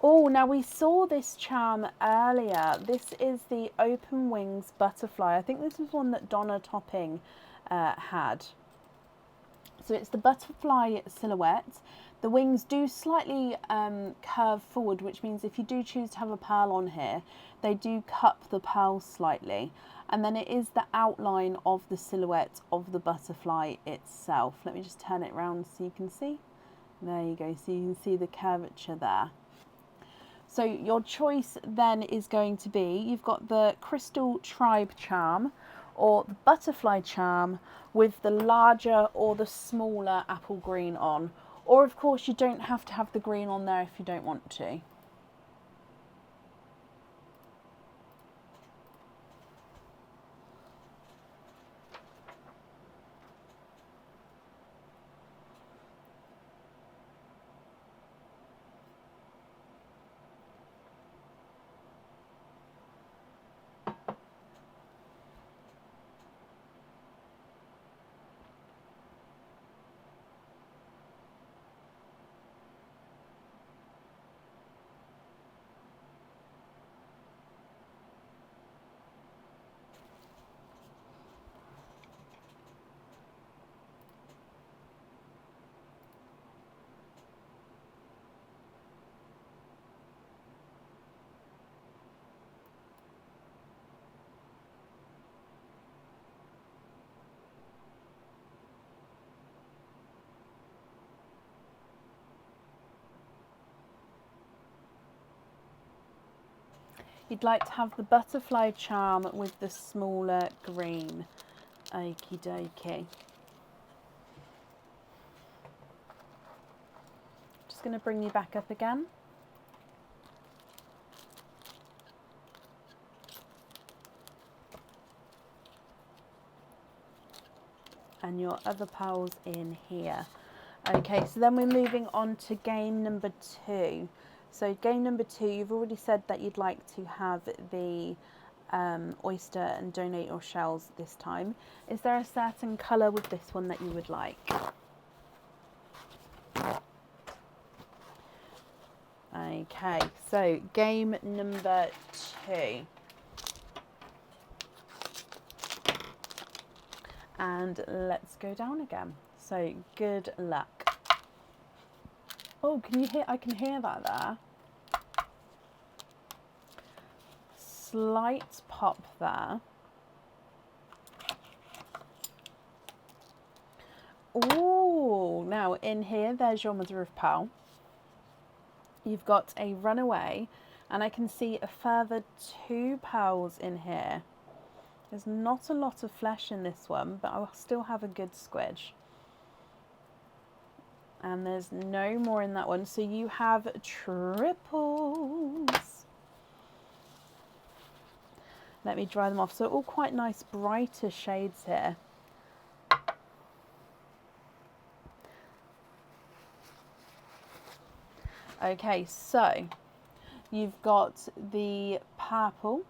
Oh, now we saw this charm earlier. This is the open wings butterfly. I think this is one that Donna Topping had. So it's the butterfly silhouette. The wings do slightly curve forward, which means if you do choose to have a pearl on here, they do cup the pearl slightly. And then it is the outline of the silhouette of the butterfly itself. Let me just turn it around so you can see. There you go, so you can see the curvature there. So your choice then is going to be, you've got the crystal tribe charm or the butterfly charm with the larger or the smaller apple green on. Or of course you don't have to have the green on there if you don't want to. You'd like to have the butterfly charm with the smaller green. Okie dokie. Just going to bring you back up again. And your other pearls in here. Okay, so then we're moving on to game number 2. So game number 2, you've already said that you'd like to have the oyster and donate your shells this time. Is there a certain colour with this one that you would like? Okay, so game number 2. And let's go down again. So good luck. Oh, can you hear? I can hear that there. Slight pop there. Oh, now in here, there's your mother of pearl. You've got a runaway, and I can see a further 2 pearls in here. There's not a lot of flesh in this one, but I'll still have a good squidge. And there's no more in that one. So you have triples. Let me dry them off. So all quite nice brighter shades here. Okay, so you've got the purple,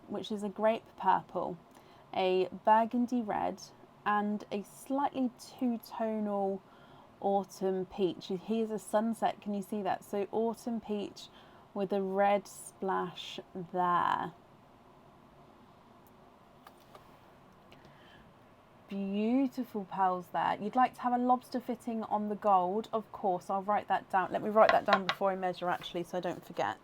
which is a grape purple, a burgundy red, and a slightly two-tonal autumn peach. Here's a sunset, can you see that? So autumn peach with a red splash there. Beautiful pearls there. You'd like to have a lobster fitting on the gold, of course. I'll write that down. Let me write that down before I measure actually, so I don't forget.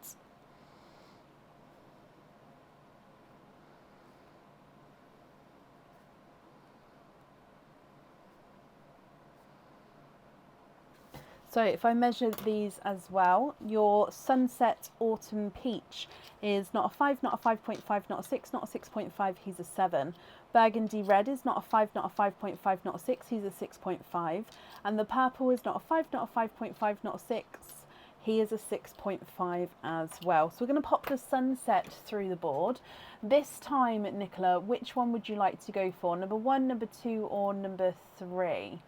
So if I measure these as well, your sunset autumn peach is not a 5, not a 5.5, not a 6, not a 6.5, he's a 7. Burgundy red is not a 5, not a 5.5, not a 6, he's a 6.5. And the purple is not a 5, not a 5.5, not a 6, he is a 6.5 as well. So we're going to pop the sunset through the board. This time, Nicola, which one would you like to go for? Number 1, number 2 or number 3?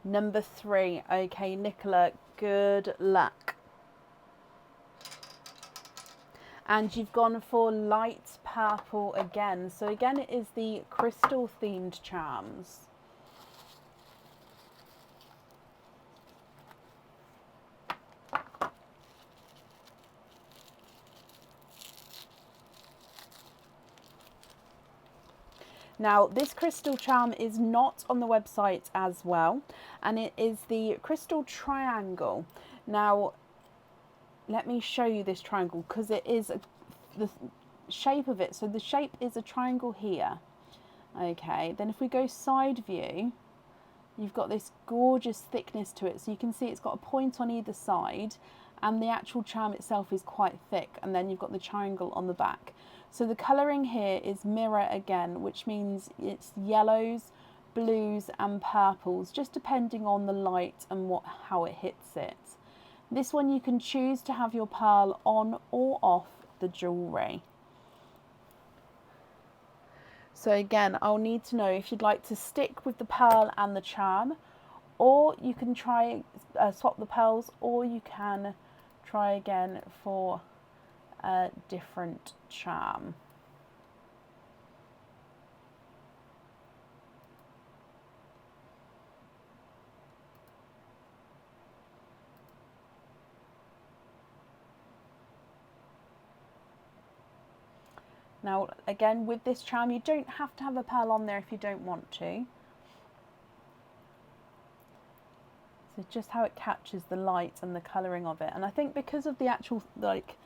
Number 3. Okay, Nicola, good luck. And you've gone for light purple again. So again, it is the crystal themed charms. Now, this crystal charm is not on the website as well, and it is the crystal triangle. Now, let me show you this triangle because it is the shape of it. So the shape is a triangle here. Okay, then if we go side view, you've got this gorgeous thickness to it. So you can see it's got a point on either side, and the actual charm itself is quite thick, and then you've got the triangle on the back. So the colouring here is mirror again, which means it's yellows, blues and purples, just depending on the light and how it hits it. This one you can choose to have your pearl on or off the jewellery. So again, I'll need to know if you'd like to stick with the pearl and the charm, or you can try swap the pearls, or you can try again for different charm. Now again, with this charm, you don't have to have a pearl on there if you don't want to. So just how it catches the light and the colouring of it. And I think because of the actual, like,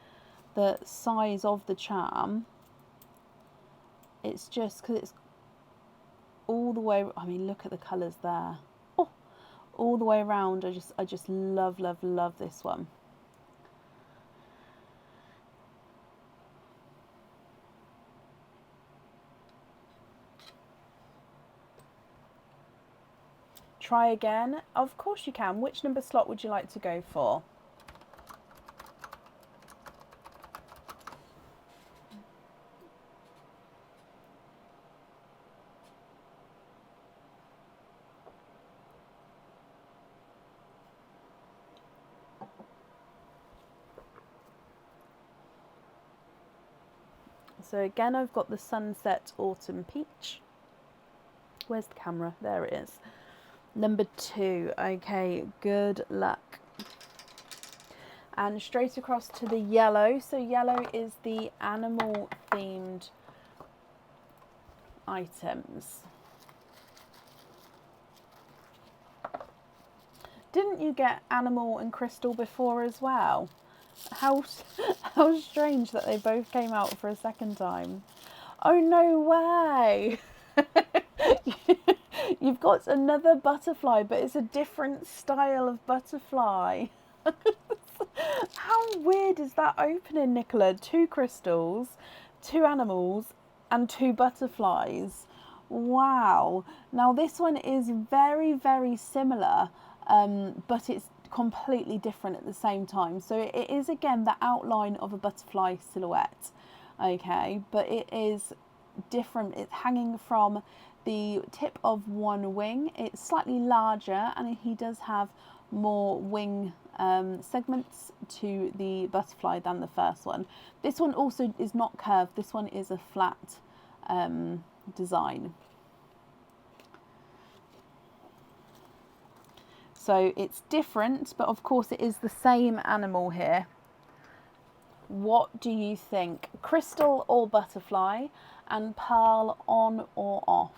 the size of the charm, it's just because it's all the way, I mean, look at the colours there. Oh, all the way around, I just love, love, love this one. Try again. Of course you can. Which number slot would you like to go for? So again, I've got the Sunset Autumn Peach. Where's the camera? There it is. Number 2. Okay, good luck. And straight across to the yellow. So yellow is the animal themed items. Didn't you get animal and crystal before as well? How strange that they both came out for a second time. Oh, no way. You've got another butterfly, but it's a different style of butterfly. How weird is that opening, Nicola? 2 crystals, 2 animals, and 2 butterflies. Wow. Now this one is very, very similar, but it's completely different at the same time. So it is again the outline of a butterfly silhouette, okay, but it is different. It's hanging from the tip of one wing. It's slightly larger, and he does have more wing segments to the butterfly than the first one. This one also is not curved. This one is a flat design. So it's different, but of course it is the same animal here. What do you think? Crystal or butterfly, and pearl on or off?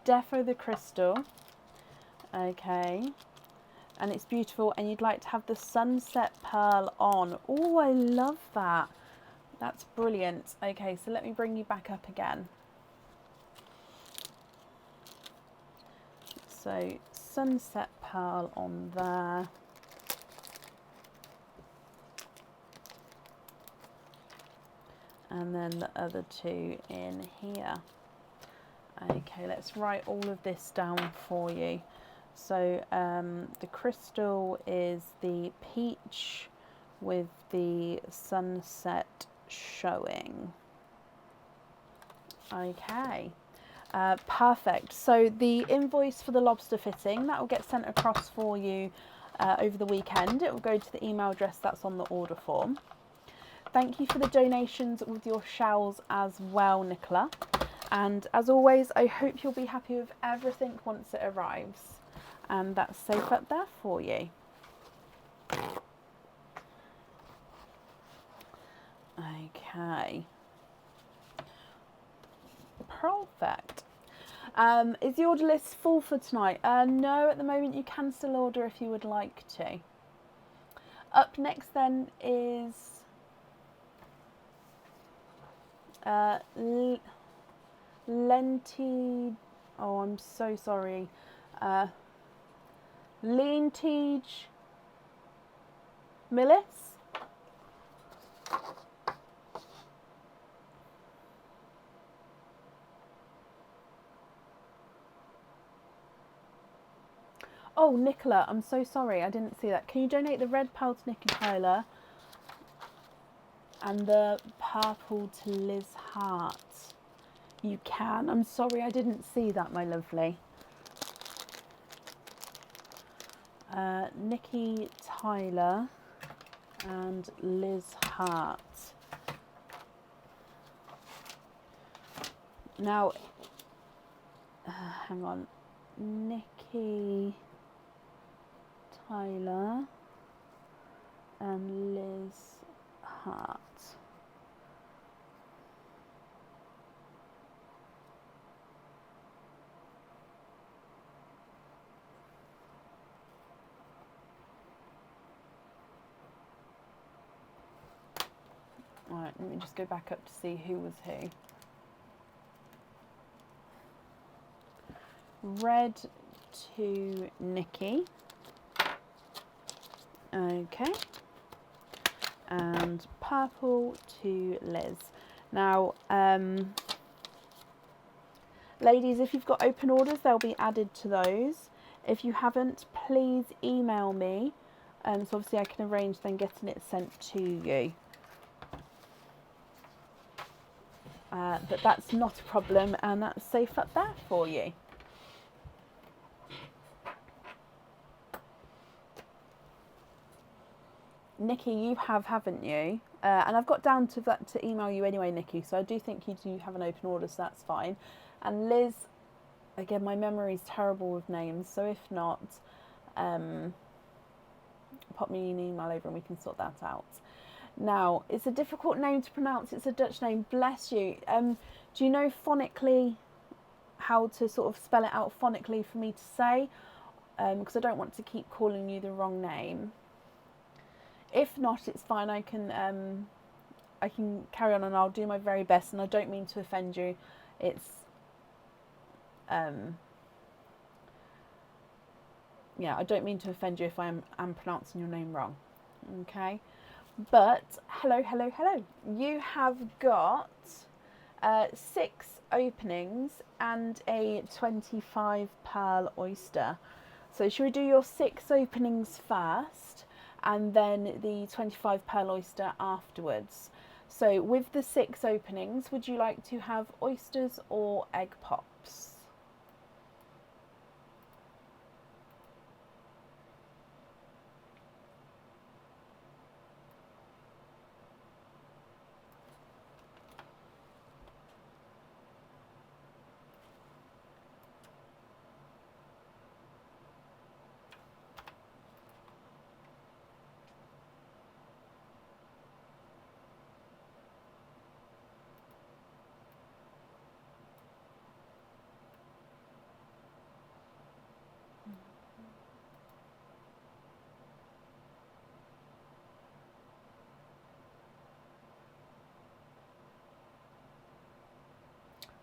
Defo the crystal, okay, and it's beautiful, and you'd like to have the sunset pearl on. Oh, I love that. That's brilliant. Okay, so let me bring you back up again. So sunset pearl on there. And then the other 2 in here. Okay, let's write all of this down for you. So the crystal is the peach with the sunset showing. Okay, perfect. So the invoice for the lobster fitting, that will get sent across for you over the weekend. It will go to the email address that's on the order form. Thank you for the donations with your shells as well, Nicola. And as always, I hope you'll be happy with everything once it arrives. And that's safe up there for you. Okay. Perfect. Is the order list full for tonight? No, at the moment you can still order if you would like to. Up next then is Lenti. Oh, I'm so sorry. Lentige Millis. Oh, Nicola, I'm so sorry. I didn't see that. Can you donate the red pearl to Nikki Tyler and the purple to Liz Hart? You can. I'm sorry, I didn't see that, my lovely. Nikki Tyler and Liz Hart. Now, hang on. Nikki Tyler and Liz Hart. Alright, let me just go back up to see who was who. Red to Nikki. Okay. And purple to Liz. Now, ladies, if you've got open orders, they'll be added to those. If you haven't, please email me. So obviously I can arrange then getting it sent to you. But that's not a problem, and that's safe up there for you. Nikki, you have, haven't you? And I've got down to that to email you anyway, Nikki, so I do think you do have an open order, so that's fine. And Liz, again, my memory is terrible with names, so if not, pop me an email over and we can sort that out. Now, it's a difficult name to pronounce. It's a Dutch name. Bless you. Do you know phonically how to sort of spell it out phonically for me to say? Because I don't want to keep calling you the wrong name. If not, it's fine. I can carry on and I'll do my very best. And I don't mean to offend you. It's yeah, I don't mean to offend you if I am pronouncing your name wrong. Okay. But hello. You have got 6 openings and a 25 pearl oyster. So should we do your 6 openings first and then the 25 pearl oyster afterwards? So with the 6 openings, would you like to have oysters or egg pops?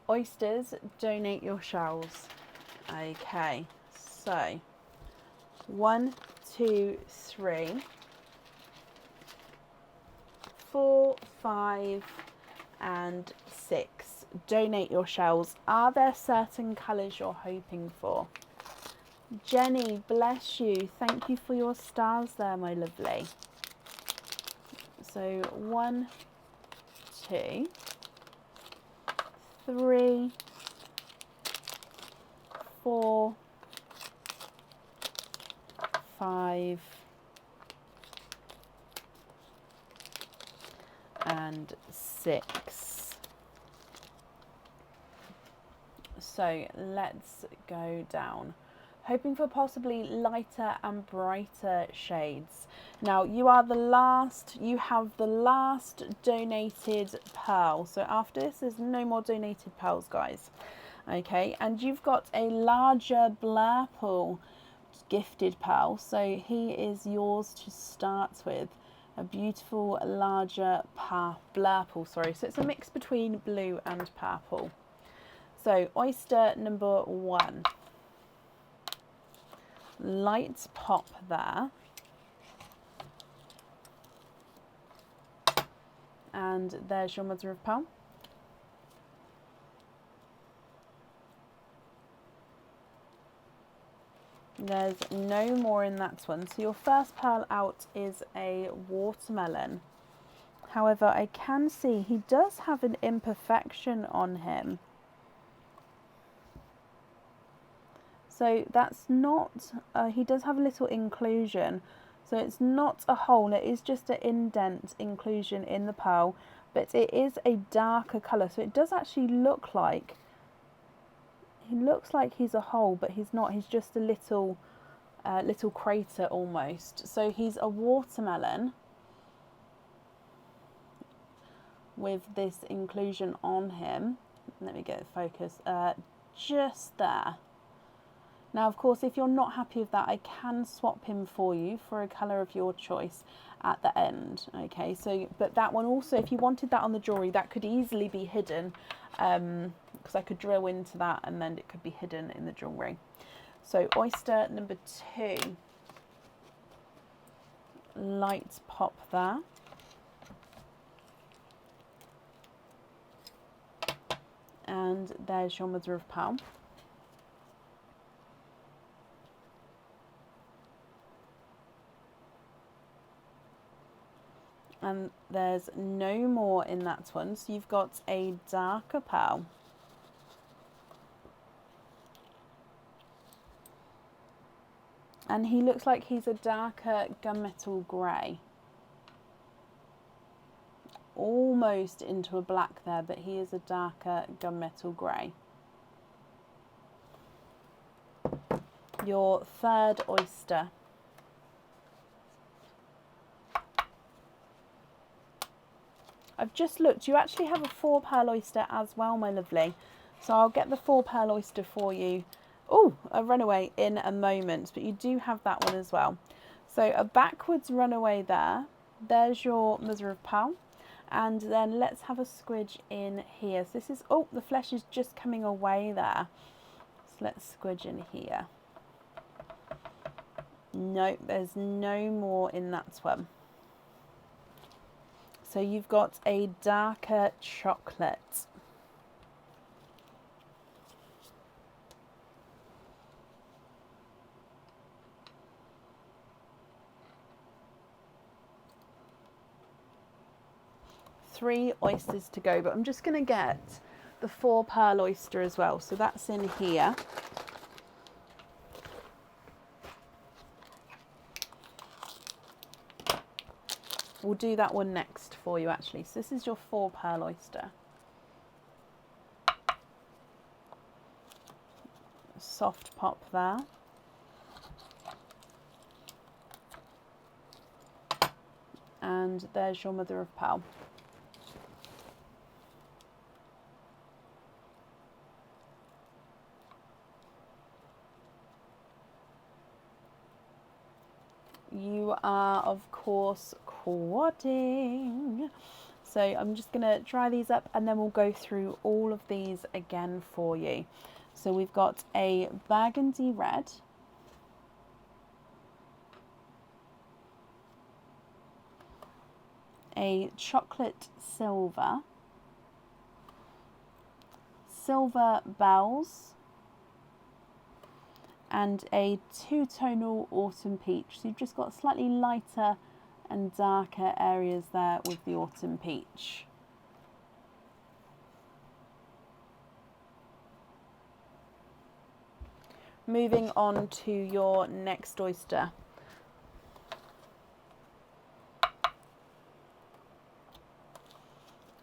Oysters, donate your shells. Okay, so 1, 2, 3, 4, 5 and 6. Donate your shells. Are there certain colours you're hoping for? Jenny, bless you. Thank you for your stars there, my lovely. So 1, 2, 3, 4, 5 and 6. So let's go down. Hoping for possibly lighter and brighter shades. Now you are the last, you have the last donated pearl. So after this, there's no more donated pearls, guys. Okay, and you've got a larger Blurple gifted pearl. So he is yours to start with. A beautiful larger Blurple, sorry. So it's a mix between blue and purple. So oyster number 1. Light pop there. And there's your mother of pearl. There's no more in that one. So your first pearl out is a watermelon. However, I can see he does have an imperfection on him. So that's not, he does have a little inclusion. So it's not a hole, it is just an indent inclusion in the pearl. But it is a darker colour. So it does actually look like, he looks like he's a hole, but he's not. He's just a little crater almost. So he's a watermelon with this inclusion on him. Let me get it focused. Just there. Now, of course, if you're not happy with that, I can swap him for you for a colour of your choice at the end. Okay, so, but that one also, if you wanted that on the jewellery, that could easily be hidden, because I could drill into that and then it could be hidden in the jewellery. So oyster number 2. Light pop there. And there's your mother of pearl. And there's no more in that one. So you've got a darker pearl. And he looks like he's a darker gunmetal grey. Almost into a black there, but he is a darker gunmetal grey. Your third oyster. I've just looked, you actually have a 4 pearl oyster as well, my lovely. So I'll get the 4 pearl oyster for you. Oh, a runaway in a moment, but you do have that one as well. So a backwards runaway there. There's your mother of pearl. And then let's have a squidge in here. So this is, oh, the flesh is just coming away there. So let's squidge in here. Nope, there's no more in that one. So you've got a darker chocolate. Three oysters to go, but I'm just going to get the 4 pearl oyster as well. So that's in here. We'll do that one next for you actually. So this is your 4 pearl oyster. Soft pop there. And there's your mother of pearl. You are, of course, quadding. So I'm just going to dry these up and then we'll go through all of these again for you. So we've got a burgundy red, a chocolate silver, silver bells, and a 2-tonal autumn peach. So you've just got slightly lighter and darker areas there with the autumn peach. Moving on to your next oyster.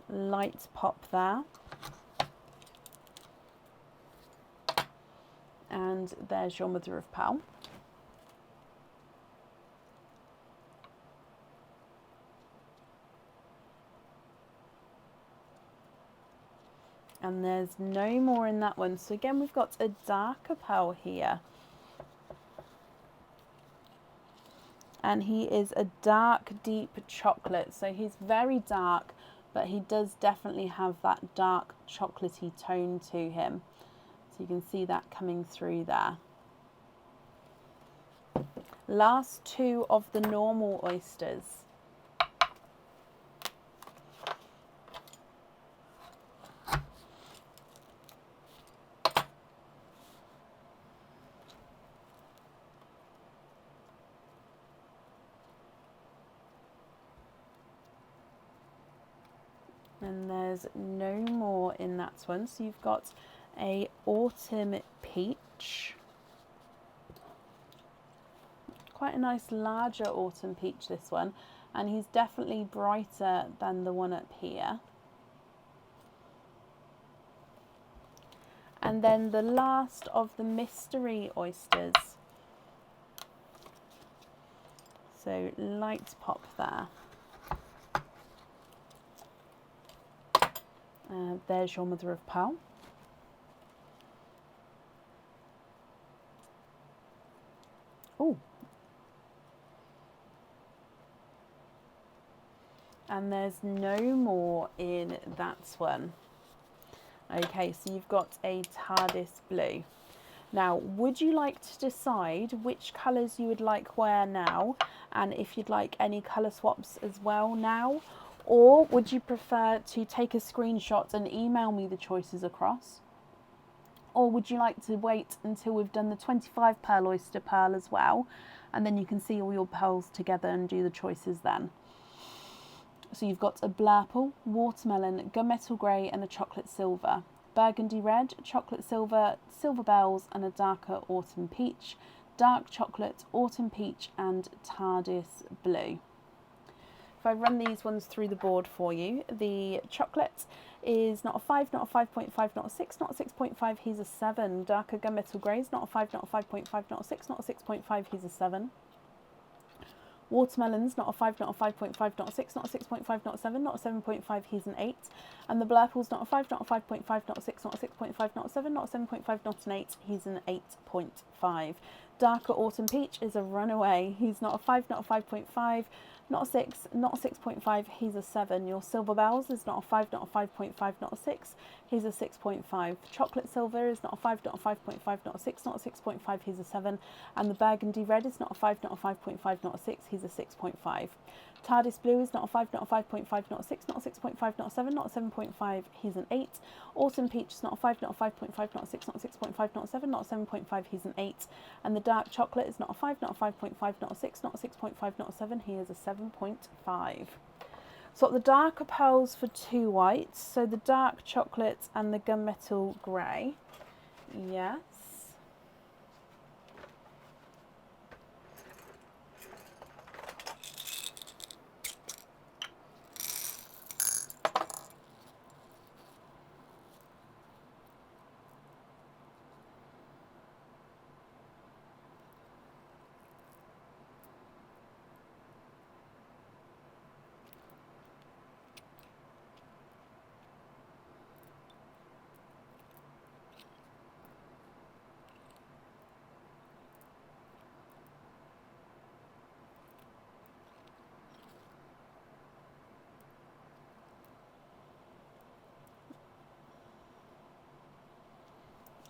Light pop there. And there's your mother of pearl. And there's no more in that one. So again, we've got a darker pearl here. And he is a dark, deep chocolate. So he's very dark, but he does definitely have that dark chocolatey tone to him. So you can see that coming through there. Last two of the normal oysters. And there's no more in that one. So you've got a autumn peach. Quite a nice larger autumn peach, this one. And he's definitely brighter than the one up here. And then the last of the mystery oysters. So light pop there. There's your mother of pearl. Oh. And there's no more in that one. Okay, so you've got a TARDIS blue. Now, would you like to decide which colours you would like wear now, and if you'd like any colour swaps as well now? Or would you prefer to take a screenshot and email me the choices across? Or would you like to wait until we've done the 25 pearl oyster pearl as well, and then you can see all your pearls together and do the choices then? So you've got a blurple, watermelon, gunmetal grey and a chocolate silver, burgundy red, chocolate silver, silver bells and a darker autumn peach, dark chocolate, autumn peach and TARDIS blue. If I run these ones through the board for you, the chocolate is not a 5, not a 5.5, not a 6, not a 6.5, he's a 7. Darker gunmetal grey is not a 5, not a 5.5, not a 6, not a 6.5, he's a 7. Watermelons, not a 5, not a 5.5, not a 6, not a 6.5, not a 7, not a 7.5, he's an 8. And the blurple's not a 5, not a 5.5, not a 6, not a 6.5, not a 7, not a 7.5, not an 8, he's an 8.5. Darker autumn peach is a runaway, he's not a 5, not a 5.5, not a 6, not a 6.5, he's a 7. Your silver bells is not a 5, not a 5.5, not a 6, he's a 6.5. Chocolate silver is not a 5, not a 5.5, not a 6, not a 6.5, he's a 7. And the burgundy red is not a 5, not a 5.5, not a 6, he's a 6.5. TARDIS blue is not a 5, not a 5.5, not a 6, not a 6.5, not a 7, not a 7.5, he's an 8. Autumn peach is not a 5, not a 5.5, not a 6, not a 6.5, not a 7, not a 7.5, he's an 8. And the dark chocolate is not a 5, not a 5.5, not a 6, not a 6.5, not a 7, he is a 7.5. So the darker pearls for 2 whites, so the dark chocolate and the gunmetal grey. Yes.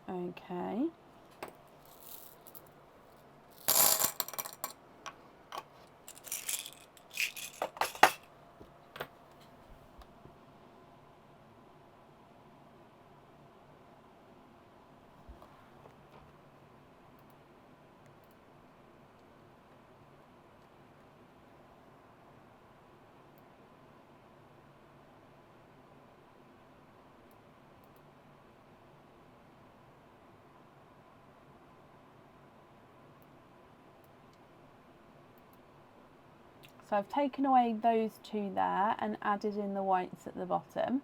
Okay. So I've taken away those 2 there and added in the whites at the bottom.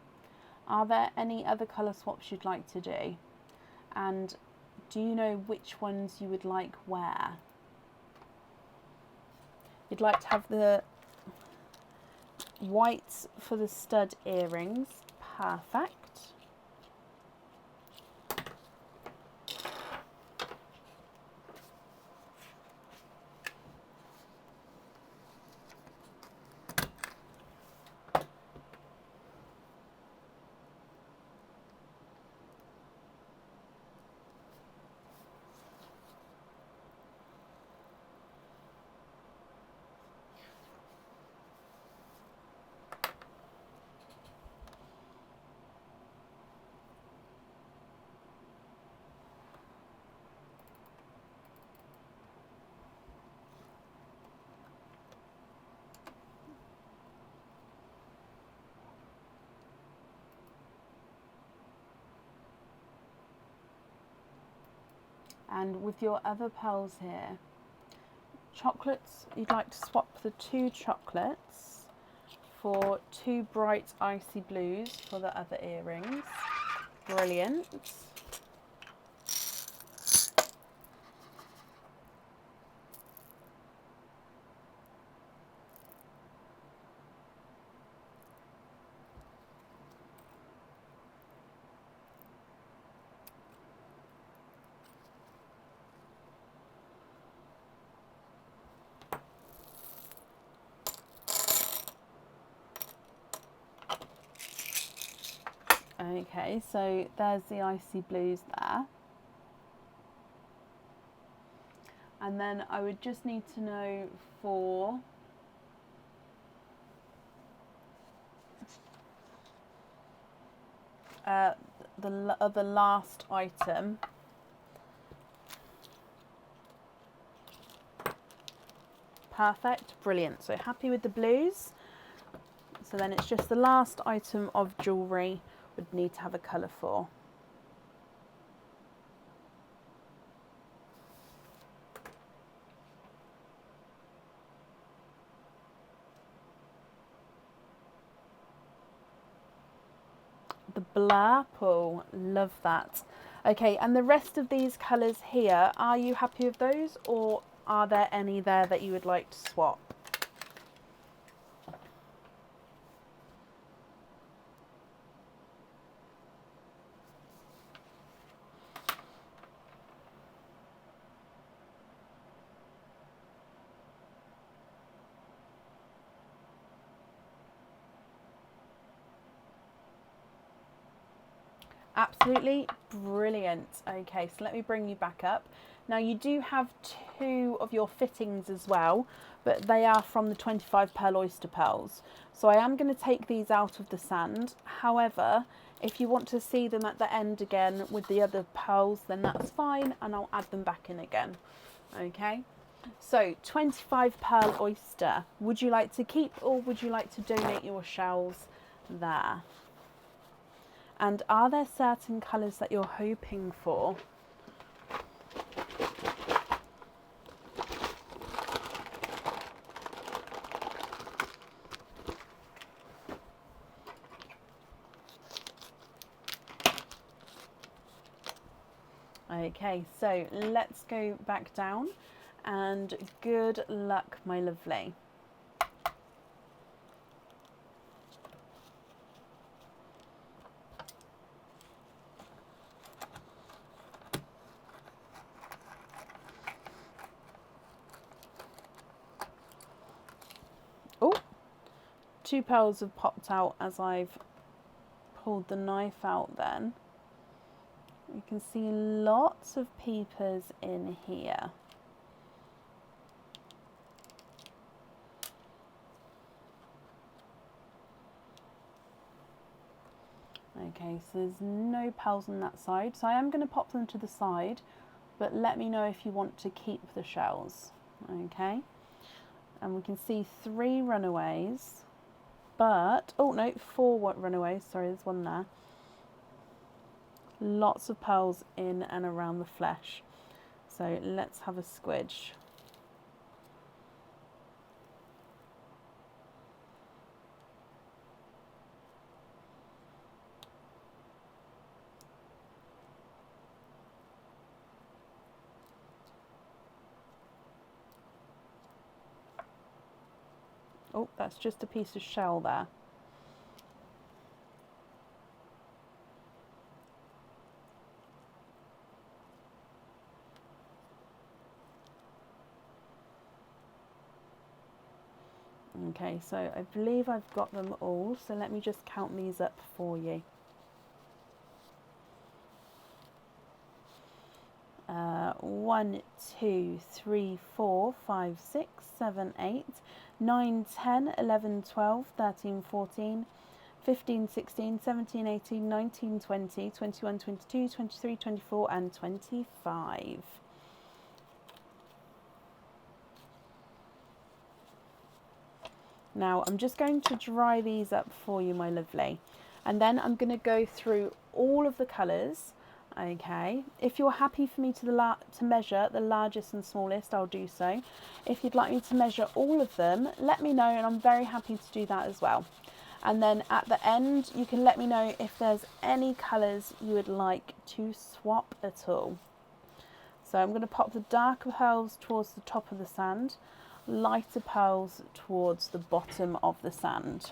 Are there any other colour swaps you'd like to do? And do you know which ones you would like where? You'd like to have the whites for the stud earrings. Perfect. And with your other pearls here, chocolates, you'd like to swap the 2 chocolates for 2 bright icy blues for the other earrings. Brilliant. Okay, so there's the icy blues there. And then I would just need to know for the last item. Perfect, brilliant. So happy with the blues. So then it's just the last item of jewellery would need to have a colour for. The Blurple, love that. Okay, and the rest of these colours here, are you happy with those, or are there any there that you would like to swap? Absolutely brilliant. Okay, so let me bring you back up. Now you do have 2 of your fittings as well, but they are from the 25 pearl oyster pearls. So I am going to take these out of the sand. However, if you want to see them at the end again with the other pearls, then that's fine, and I'll add them back in again. Okay, so 25 pearl oyster. Would you like to keep, or would you like to donate your shells there? And are there certain colours that you're hoping for? Okay, so let's go back down, and good luck, my lovely. Oh, 2 pearls have popped out as I've pulled the knife out then. You can see lots of peepers in here. Okay, so there's no pearls on that side, so I am going to pop them to the side, but let me know if you want to keep the shells. Okay, and we can see 3 runaways, but oh no, 4 runaways, sorry, there's 1 there. Lots of pearls in and around the flesh, so let's have a squidge. Oh, that's just a piece of shell there. Okay, so I believe I've got them all, so let me just count these up for you. 1, 2, 3, 4, 5, 6, 7, 8, 9, 10, 11, 12, 13, 14, 15, 16, 17, 18, 19, 20, 21, 22, 23, 24 and 25. Now I'm just going to dry these up for you, my lovely, and then I'm going to go through all of the colours Okay, if you're happy for me to measure the largest and smallest, I'll do so. If you'd like me to measure all of them, let me know, and I'm very happy to do that as well. And then at the end, you can let me know if there's any colours you would like to swap at all. So I'm going to pop the darker pearls towards the top of the sand, lighter pearls towards the bottom of the sand.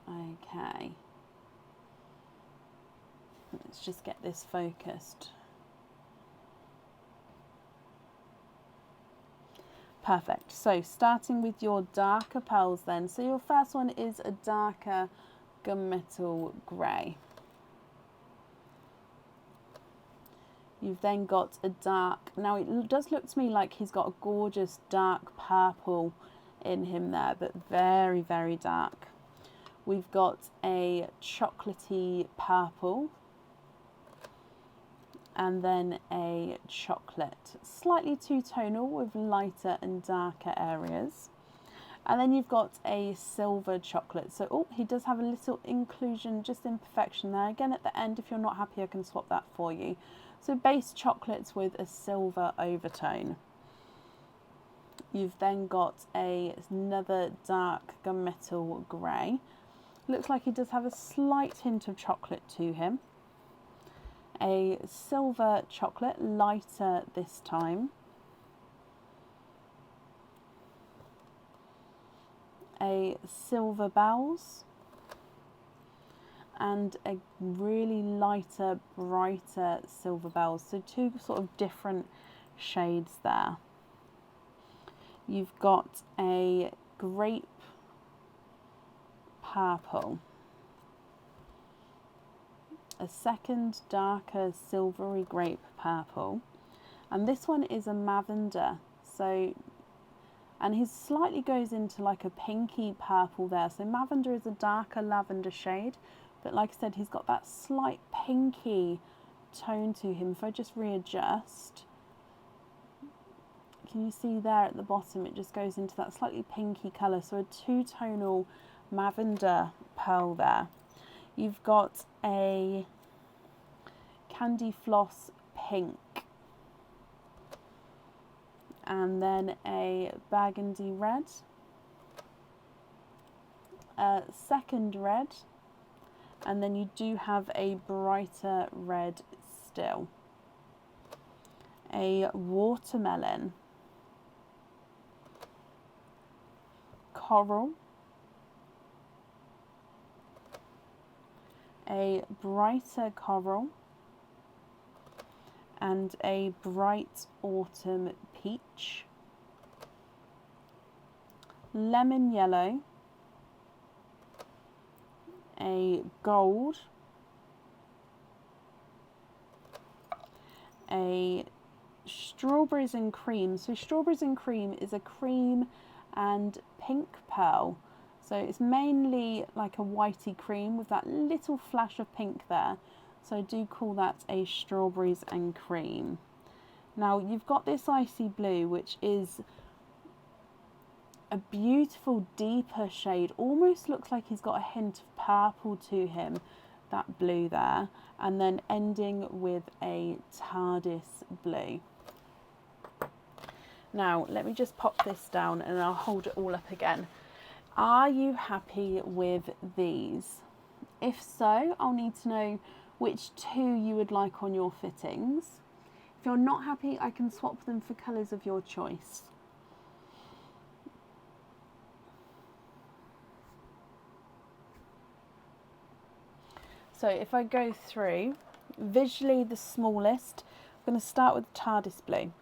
Okay, let's just get this focused. Perfect. So starting with your darker pearls then. So your first one is a darker gunmetal grey. You've then got a dark, now it does look to me like he's got a gorgeous dark purple in him there, but very, very dark. We've got a chocolatey purple, and then a chocolate, slightly two-tonal with lighter and darker areas. And then you've got a silver chocolate. So, oh, he does have a little inclusion, just imperfection there. Again, at the end, if you're not happy, I can swap that for you. So base chocolates with a silver overtone. You've then got another dark gunmetal grey. Looks like he does have a slight hint of chocolate to him. A silver chocolate, lighter this time. A silver bells. And a really lighter, brighter silver bells. So two sort of different shades there. You've got a grape purple. A second darker silvery grape purple, and this one is a lavender, so, and he slightly goes into like a pinky purple there. So lavender is a darker lavender shade, but like I said, he's got that slight pinky tone to him. If I just readjust, can you see there at the bottom, it just goes into that slightly pinky colour, so a two-tonal lavender pearl there. You've got a candy floss pink, and then a burgundy red, a second red, and then you do have a brighter red still, a watermelon, coral, a brighter coral, and a bright autumn peach, lemon yellow, a gold, a strawberries and cream. So strawberries and cream is a cream and pink pearl. So it's mainly like a whitey cream with that little flash of pink there. So I do call that a strawberries and cream. Now you've got this icy blue, which is a beautiful deeper shade. Almost looks like he's got a hint of purple to him, that blue there. And then ending with a TARDIS blue. Now let me just pop this down and I'll hold it all up again. Are you happy with these? If so, I'll need to know which two you would like on your fittings. If you're not happy, I can swap them for colours of your choice. So if I go through, visually the smallest, I'm going to start with the TARDIS blue.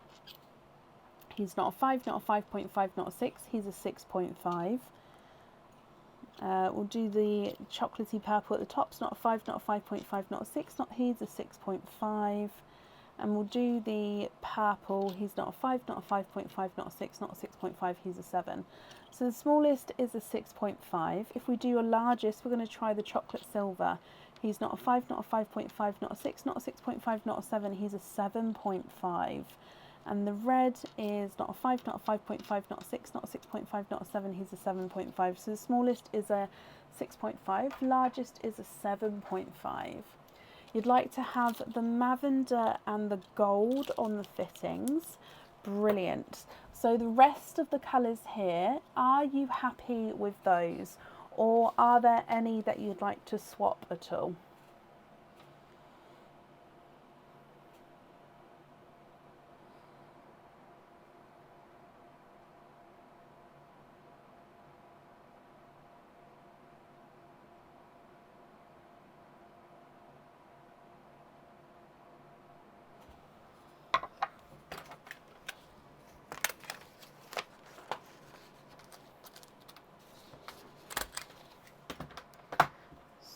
He's not a 5, not a 5.5, not a 6, he's a 6.5. We'll do the chocolatey purple at the top. It's not a 5, not a 5.5, not a 6, not he's a 6.5. And we'll do the purple. He's not a 5, not a 5.5, not a 6, not a 6.5, he's a 7. So the smallest is a 6.5. If we do a largest, we're going to try the chocolate silver. He's not a 5, not a 5.5, not a 6, not a 6.5, not a 7, he's a 7.5. And the red is not a 5, not a 5.5, not a 6, not a 6.5, not a 7. He's a 7.5. So the smallest is a 6.5, largest is a 7.5. You'd like to have the lavender and the gold on the fittings. Brilliant. So the rest of the colours here, are you happy with those? Or are there any that you'd like to swap at all?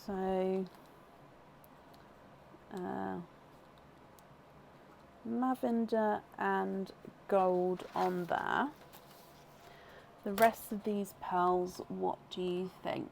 So, lavender and gold on there. The rest of these pearls, what do you think?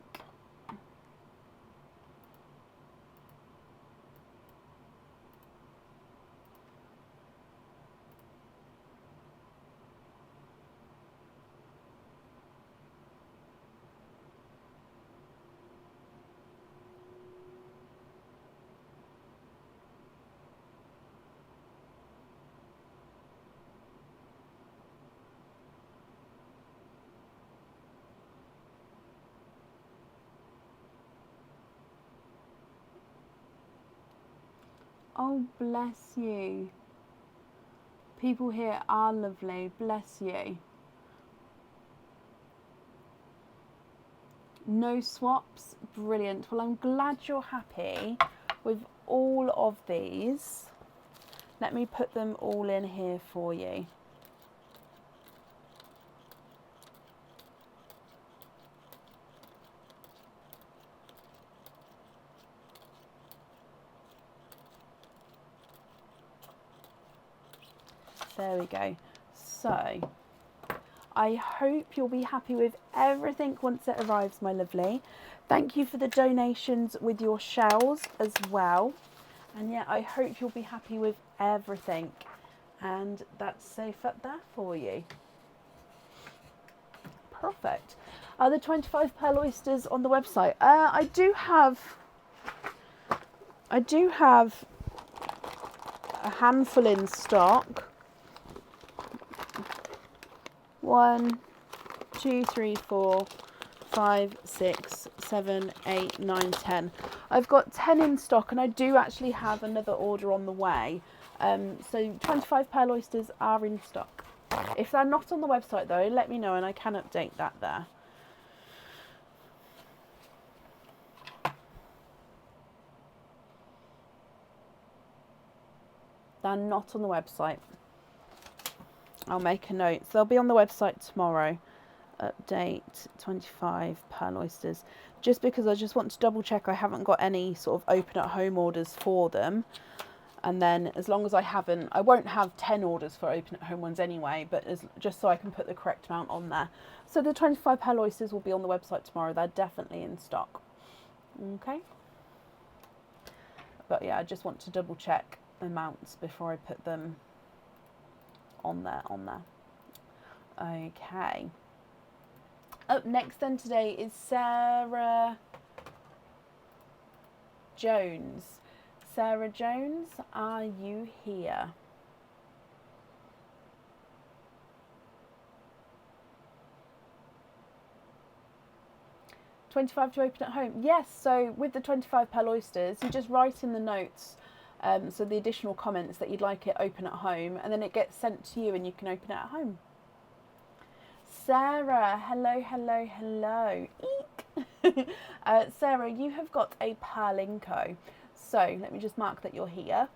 Oh, bless you. People here are lovely. Bless you. No swaps. Brilliant. Well, I'm glad you're happy with all of these. Let me put them all in here for you. There we go. So, I hope you'll be happy with everything once it arrives, my lovely. Thank you for the donations with your shells as well. And yeah, I hope you'll be happy with everything. And that's safe up there for you. Perfect. Are the 25 pearl oysters on the website? I do have a handful in stock. 1, 2, 3, 4, 5, 6, 7, 8, 9, 10. I've got 10 in stock, and I do actually have another order on the way. So 25 pearl oysters are in stock. If they're not on the website though, let me know and I can update that there. They're not on the website. I'll make a note. So they'll be on the website tomorrow. Update 25 pearl oysters. Just because I just want to double check I haven't got any sort of open at home orders for them. And then as long as I haven't, I won't have 10 orders for open at home ones anyway, but just so I can put the correct amount on there. So the 25 pearl oysters will be on the website tomorrow. They're definitely in stock. Okay. But yeah, I just want to double check amounts before I put them on there. Okay. Up next then today is Sarah Jones. Sarah Jones, are you here? $25 to open at home. Yes, so with the 25 pearl oysters, you just write in the notes, so the additional comments that you'd like it open at home, and then it gets sent to you and you can open it at home. Sarah, hello. Eek. Sarah, you have got a Perlinco. So let me just mark that you're here.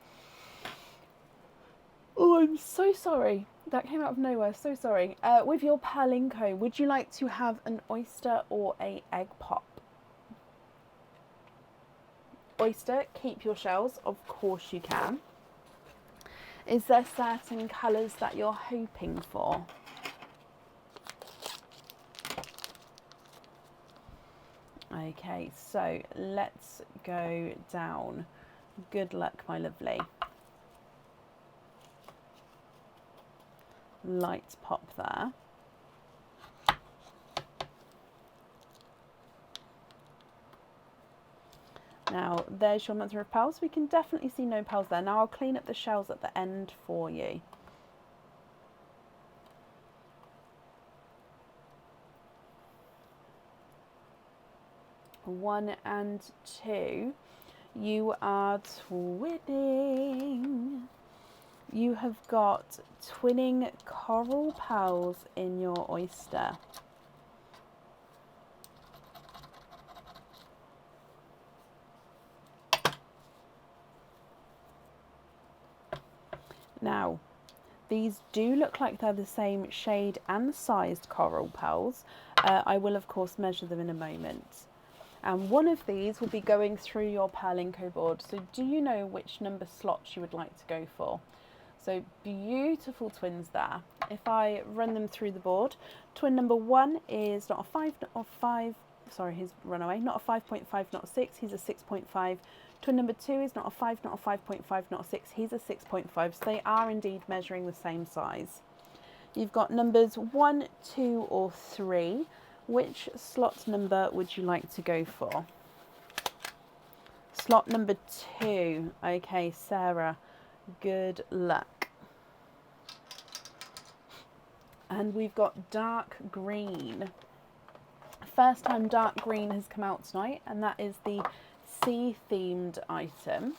Oh, I'm so sorry. That came out of nowhere. So sorry. With your Perlinco, would you like to have an oyster or a egg pop? Oyster, keep your shells. Of course you can. Is there certain colours that you're hoping for? Okay, so let's go down. Good luck, my lovely. light pop there. Now there's your mother of pearls. We can definitely see no pearls there. Now I'll clean up the shells at the end for you. One and two, you are twinning. You have got twinning coral pearls in your oyster. Now, these do look like they're the same shade and sized coral pearls. I will of course measure them in a moment. And one of these will be going through your Perlinco board. So do you know which number slots you would like to go for? So beautiful twins there. If I run them through the board, twin number 1 is not a 5, not a 5, sorry, he's run away, not a 5.5, not a 6, he's a 6.5. Twin number 2 is not a 5, not a 5.5, not a 6, he's a 6.5. So they are indeed measuring the same size. You've got numbers 1, 2 or 3. Which slot number would you like to go for? Slot number 2. Okay, Sarah, good luck. And we've got dark green. First time dark green has come out tonight, and that is the sea themed item.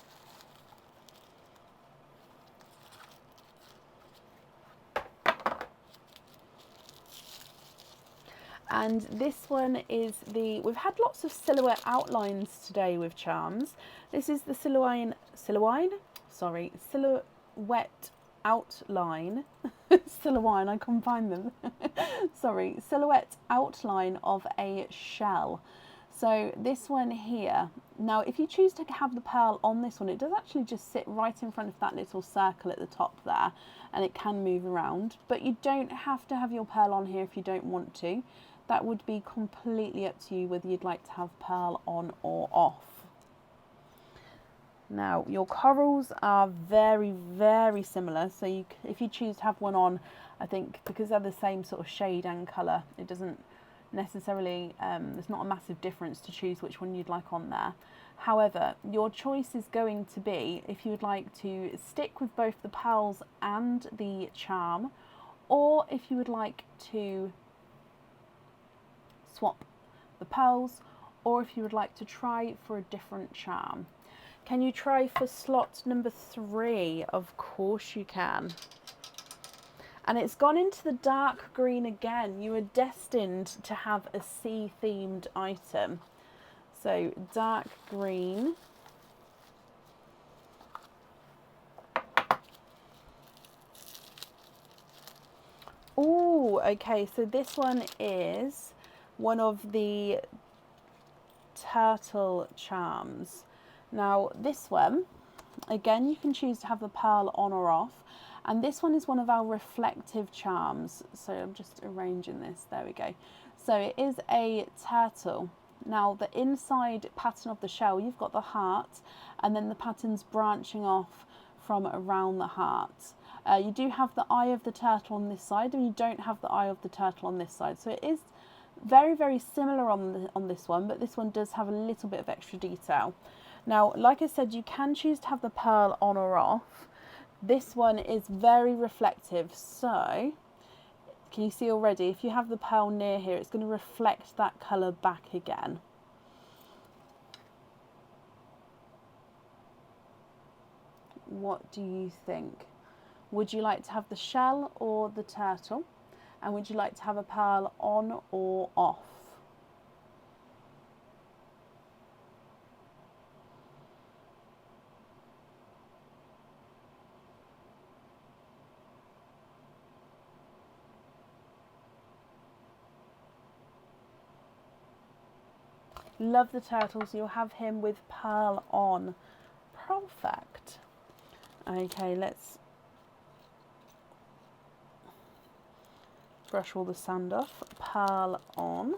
And this one is we've had lots of silhouette outlines today with charms. This is the silhouette outline, silhouette, I can't find them, sorry, silhouette outline of a shell. So this one here, now if you choose to have the pearl on this one, it does actually just sit right in front of that little circle at the top there, and it can move around, but you don't have to have your pearl on here if you don't want to. That would be completely up to you whether you'd like to have pearl on or off. Now your corals are very, very similar, so if you choose to have one on, I think because they're the same sort of shade and colour, it doesn't necessarily, there's not a massive difference to choose which one you'd like on there. However, your choice is going to be if you would like to stick with both the pearls and the charm, or if you would like to swap the pearls, or if you would like to try for a different charm. Can you try for slot number 3? Of course you can. And it's gone into the dark green again. You are destined to have a sea themed item. So dark green. Oh, okay, so this one is one of the turtle charms. Now this one, again, you can choose to have the pearl on or off, and this one is one of our reflective charms. So I'm just arranging this, there we go. So it is a turtle. Now the inside pattern of the shell, you've got the heart, and then the pattern's branching off from around the heart. You do have the eye of the turtle on this side, and you don't have the eye of the turtle on this side. So it is very, very similar on this one, but this one does have a little bit of extra detail. Now, like I said, you can choose to have the pearl on or off. This one is very reflective, so can you see already, if you have the pearl near here, it's going to reflect that colour back again. What do you think? Would you like to have the shell or the turtle? And would you like to have a pearl on or off? Love the turtles. You'll have him with pearl on. Perfect. Okay, let's brush all the sand off. Pearl on.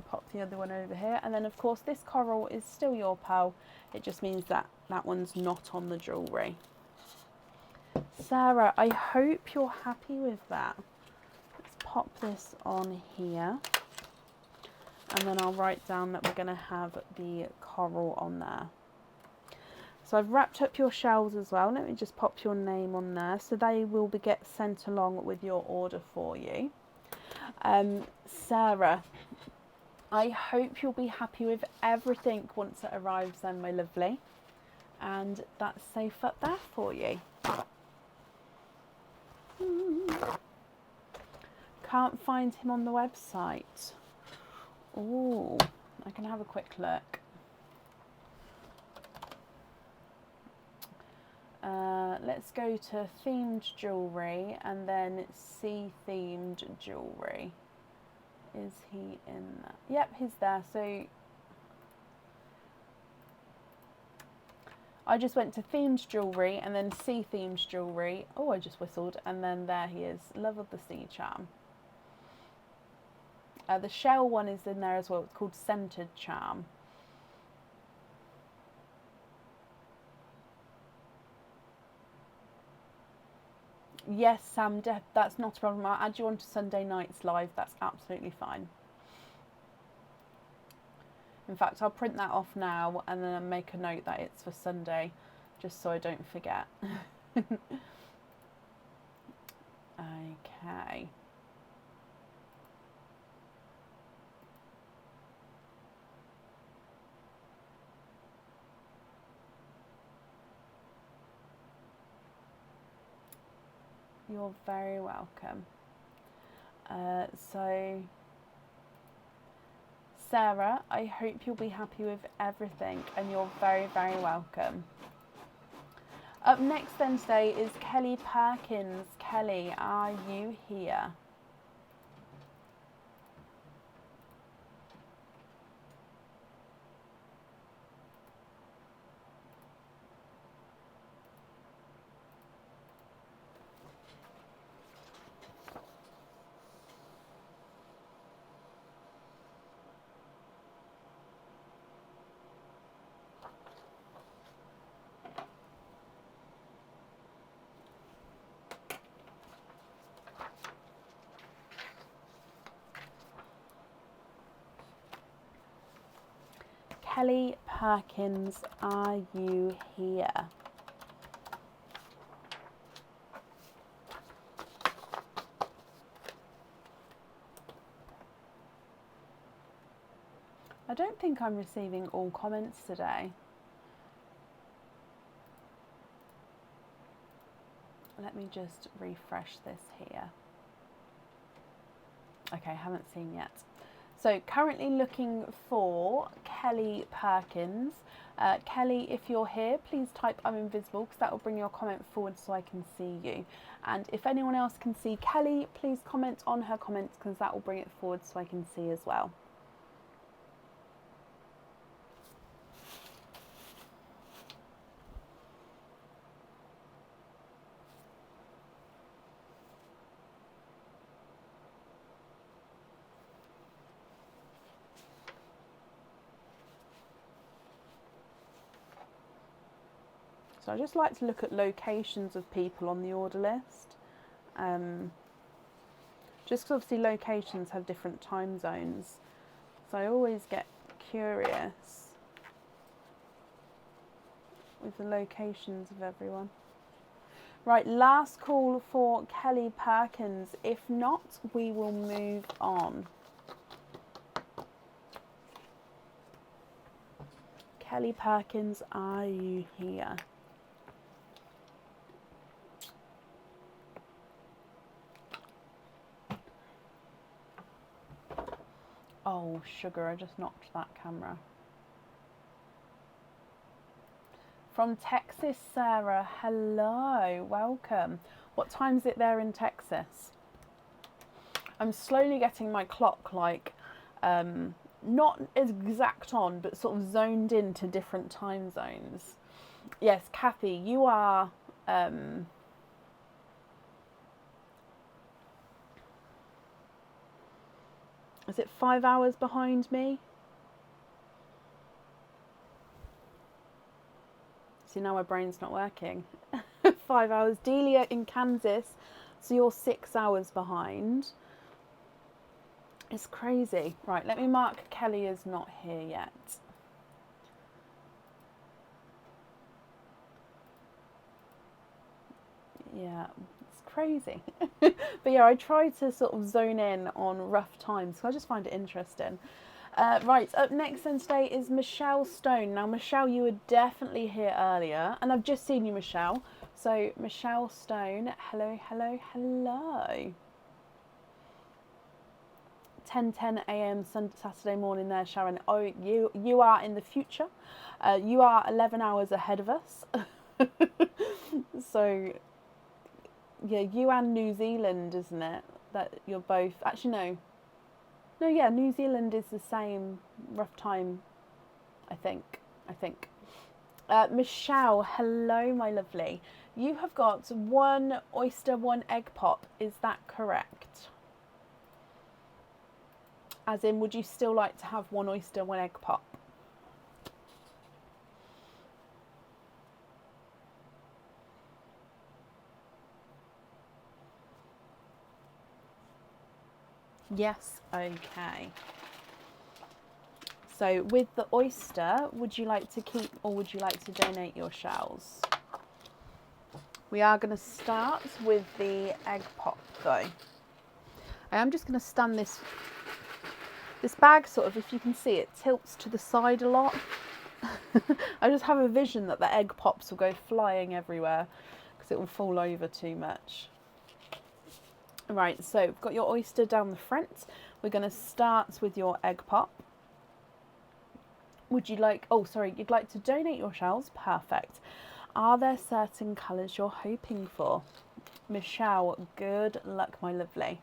Pop the other one over here, and then of course this coral is still your pearl. It just means that That one's not on the jewellery. Sarah, I hope you're happy with that. Let's pop this on here. And then I'll write down that we're going to have the coral on there. So I've wrapped up your shells as well. Let me just pop your name on there. So they will get sent along with your order for you. Sarah, I hope you'll be happy with everything once it arrives then, my lovely. And that's safe up there for you. Can't find him on the website. Oh, I can have a quick look. Let's go to themed jewellery and then sea themed jewellery. Is he in there? Yep, he's there. So I just went to themed jewellery and then sea themed jewellery. Oh, I just whistled, and then there he is. Love of the Sea charm. The shell one is in there as well. It's called Scented Charm. Yes, Sam, that's not a problem. I'll add you on to Sunday night's live. That's absolutely fine. In fact, I'll print that off now and then I'll make a note that it's for Sunday, just so I don't forget. Okay. You're very welcome. So, Sarah, I hope you'll be happy with everything, and you're very, very welcome. Up next then today is Kelly Perkins. Kelly, are you here? Kelly Perkins, are you here? I don't think I'm receiving all comments today. Let me just refresh this here. Okay, haven't seen yet. So currently looking for Kelly Perkins. Kelly, if you're here, please type I'm invisible, because that will bring your comment forward so I can see you. And if anyone else can see Kelly, please comment on her comments, because that will bring it forward so I can see as well. So I just like to look at locations of people on the order list. Just because obviously locations have different time zones. So I always get curious with the locations of everyone. Right, last call for Kelly Perkins. If not, we will move on. Kelly Perkins, are you here? Oh, sugar, I just knocked that camera. From Texas, Sarah, hello, welcome. What time is it there in Texas? I'm slowly getting my clock, like, not exact on, but sort of zoned into different time zones. Yes, Kathy, you are... is it 5 hours behind me? See, now my brain's not working. 5 hours. Delia in Kansas, so you're 6 hours behind. It's crazy. Right, let me mark Kelly as not here yet. Yeah, it's crazy. But yeah, I try to sort of zone in on rough times because I just find it interesting. Right, up next then today is Michelle Stone. Now, Michelle, you were definitely here earlier, and I've just seen you, Michelle. So, Michelle Stone, hello, hello, hello. 10:10 a.m. Saturday morning there, Sharon. Oh, you are in the future. You are 11 hours ahead of us. So, yeah, you and New Zealand, isn't it? That you're both... Actually, no. No, yeah, New Zealand is the same rough time, I think. Michelle, hello, my lovely. You have got 1 oyster, 1 egg pop. Is that correct? As in, would you still like to have 1 oyster, 1 egg pop? Yes, okay. So with the oyster, would you like to keep or would you like to donate your shells? We are going to start with the egg pop though. I am just going to stand this bag sort of, if you can see, it tilts to the side a lot. I just have a vision that the egg pops will go flying everywhere because it will fall over too much. Right, so we've got your oyster down the front. We're going to start with your egg pop. Would you like, oh sorry, you'd like to donate your shells? Perfect. Are there certain colours you're hoping for? Michelle, good luck, my lovely.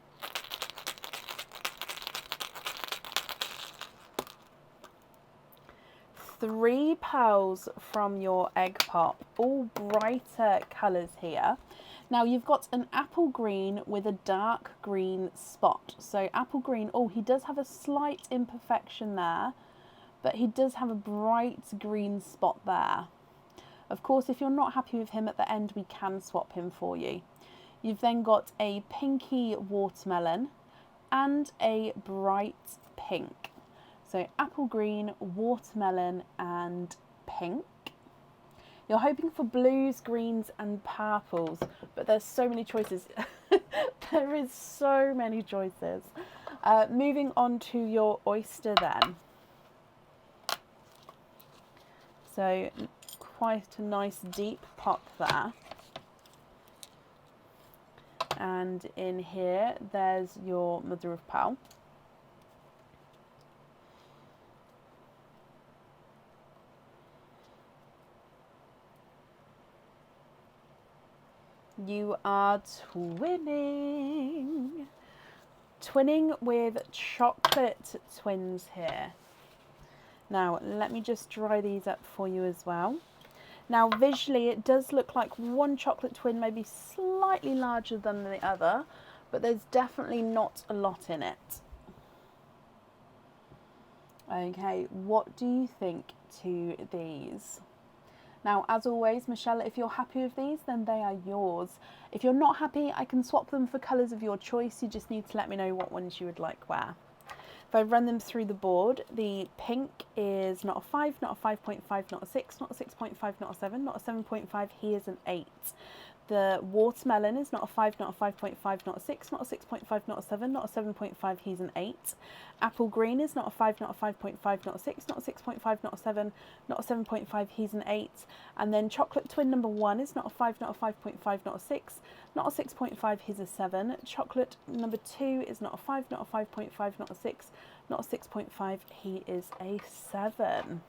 Three pearls from your egg pop, all brighter colours here. Now you've got an apple green with a dark green spot. So apple green, oh, he does have a slight imperfection there, but he does have a bright green spot there. Of course, if you're not happy with him at the end, we can swap him for you. You've then got a pinky watermelon and a bright pink. So apple green, watermelon and pink. You're hoping for blues, greens and purples, but there's so many choices. There is so many choices. Moving on to your oyster then. So quite a nice deep pop there. And in here, there's your mother of pearl. You are twinning. Twinning with chocolate twins here. Now, let me just dry these up for you as well. Now, visually, it does look like one chocolate twin may be slightly larger than the other, but there's definitely not a lot in it. Okay, what do you think to these? Now, as always, Michelle, if you're happy with these, then they are yours. If you're not happy, I can swap them for colours of your choice. You just need to let me know what ones you would like where. If I run them through the board, the pink is not a 5, not a 5.5, not a 6, not a 6.5, not a 7, not a 7.5, he is an 8. The watermelon is not a 5, not a 5.5, not a 6, not a 6.5, not a 7, not a 7.5, he's an 8. Apple green is not a 5, not a 5.5, not a 6, not a 6.5, not a 7, not a 7.5, he's an 8. And then chocolate twin number 1 is not a 5, not a 5.5, not a 6, not a 6.5, he's a 7. Chocolate number 2 is not a 5, not a 5.5, not a 6, not a 6.5, he is a 7.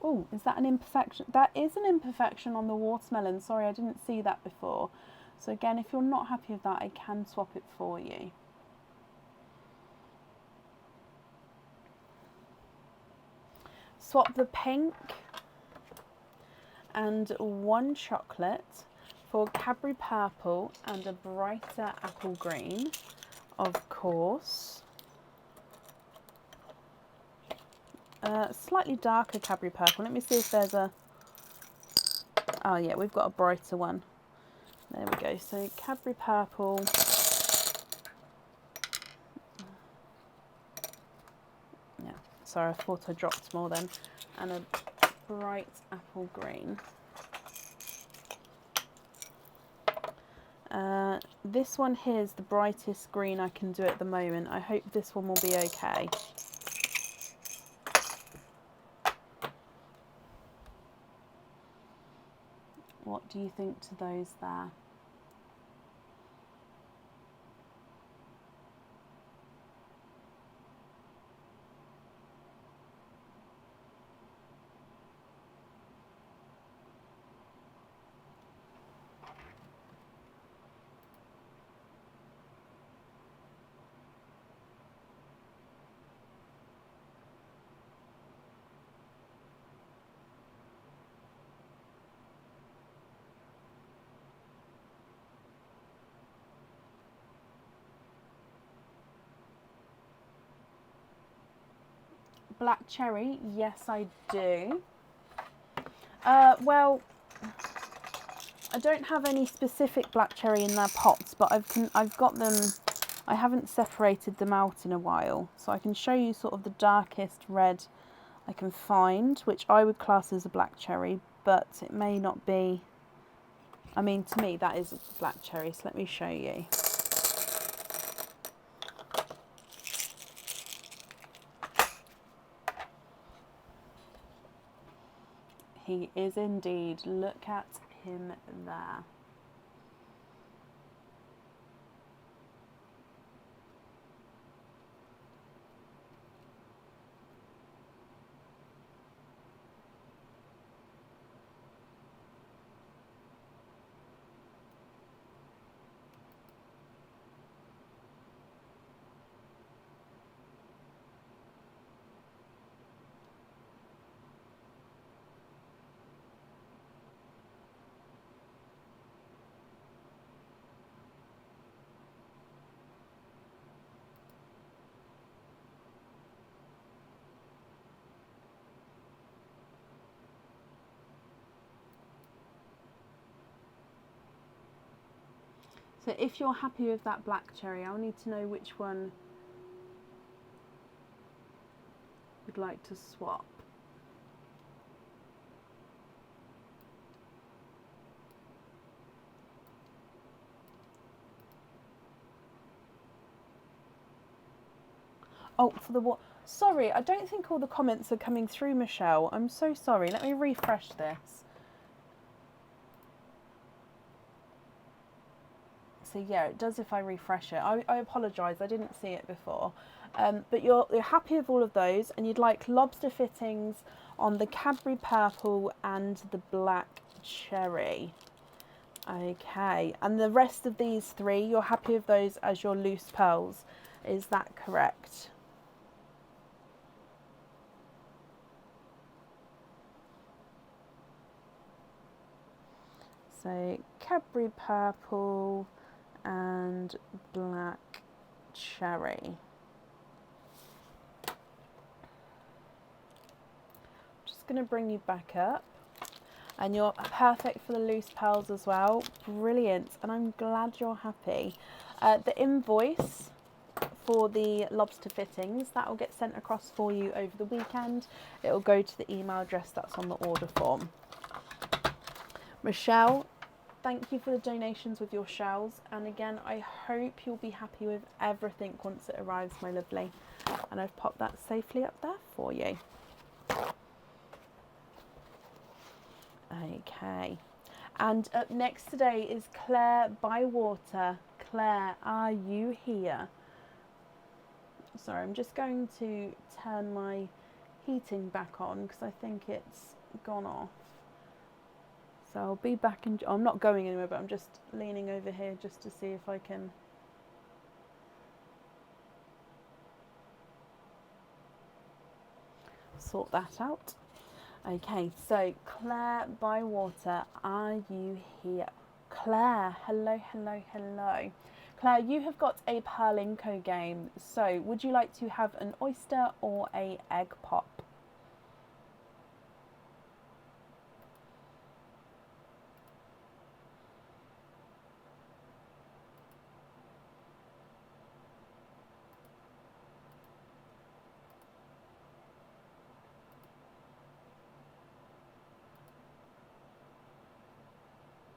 Oh, is that an imperfection? That is an imperfection on the watermelon. Sorry, I didn't see that before. So again, if you're not happy with that, I can swap it for you. Swap the pink and one chocolate for Cadbury purple and a brighter apple green. of course, slightly darker Cadbury purple. Let me see if there's a, oh yeah, we've got a brighter one. There we go. So Cadbury purple. Yeah, sorry, I thought I dropped more then. And a bright apple green. This one here is the brightest green I can do at the moment. I hope this one will be okay. What do you think to those there? Black cherry, yes I do. Well, I don't have any specific black cherry in their pots, but I've got them, I haven't separated them out in a while. So I can show you sort of the darkest red I can find, which I would class as a black cherry, but it may not be. I mean, to me that is a black cherry, so let me show you. He is indeed. Look at him there. So if you're happy with that black cherry, I'll need to know which one you'd like to swap. Oh, for the what? Sorry, I don't think all the comments are coming through, Michelle. I'm so sorry. Let me refresh this. So yeah, it does if I refresh it. I apologise, I didn't see it before. But you're happy with all of those, and you'd like lobster fittings on the Cadbury purple and the black cherry. Okay, and the rest of these three, you're happy with those as your loose pearls. Is that correct? So Cadbury purple and black cherry. Just going to bring you back up, and you're perfect for the loose pearls as well. Brilliant, and I'm glad you're happy. The invoice for the lobster fittings, that will get sent across for you over the weekend. It will go to the email address that's on the order form. Michelle, thank you for the donations with your shells, and again I hope you'll be happy with everything once it arrives, my lovely, and I've popped that safely up there for you. Okay, and up next today is Claire Bywater. Claire, are you here? Sorry, I'm just going to turn my heating back on because I think it's gone off. So I'll be back in, I'm not going anywhere, but I'm just leaning over here just to see if I can sort that out. Okay, so Claire Bywater, are you here? Claire, hello, hello, hello. Claire, you have got a Perlinko game. So would you like to have an oyster or a egg pop?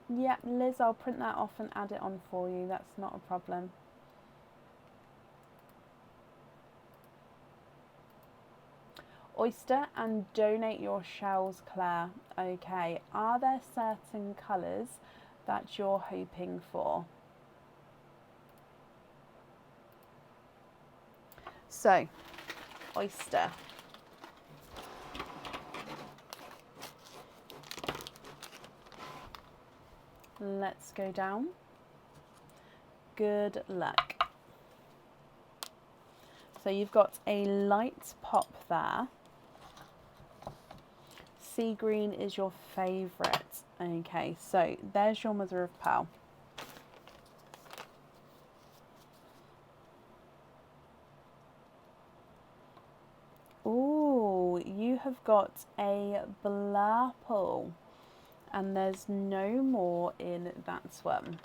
Yeah, Liz, I'll print that off and add it on for you. That's not a problem. Oyster and donate your shells, Claire. Okay, are there certain colours that you're hoping for? So, oyster. Let's go down. Good luck. So you've got a light pop there. Sea green is your favourite. Okay, so there's your mother of pearl. Ooh, you have got a blurple. And there's no more in that one.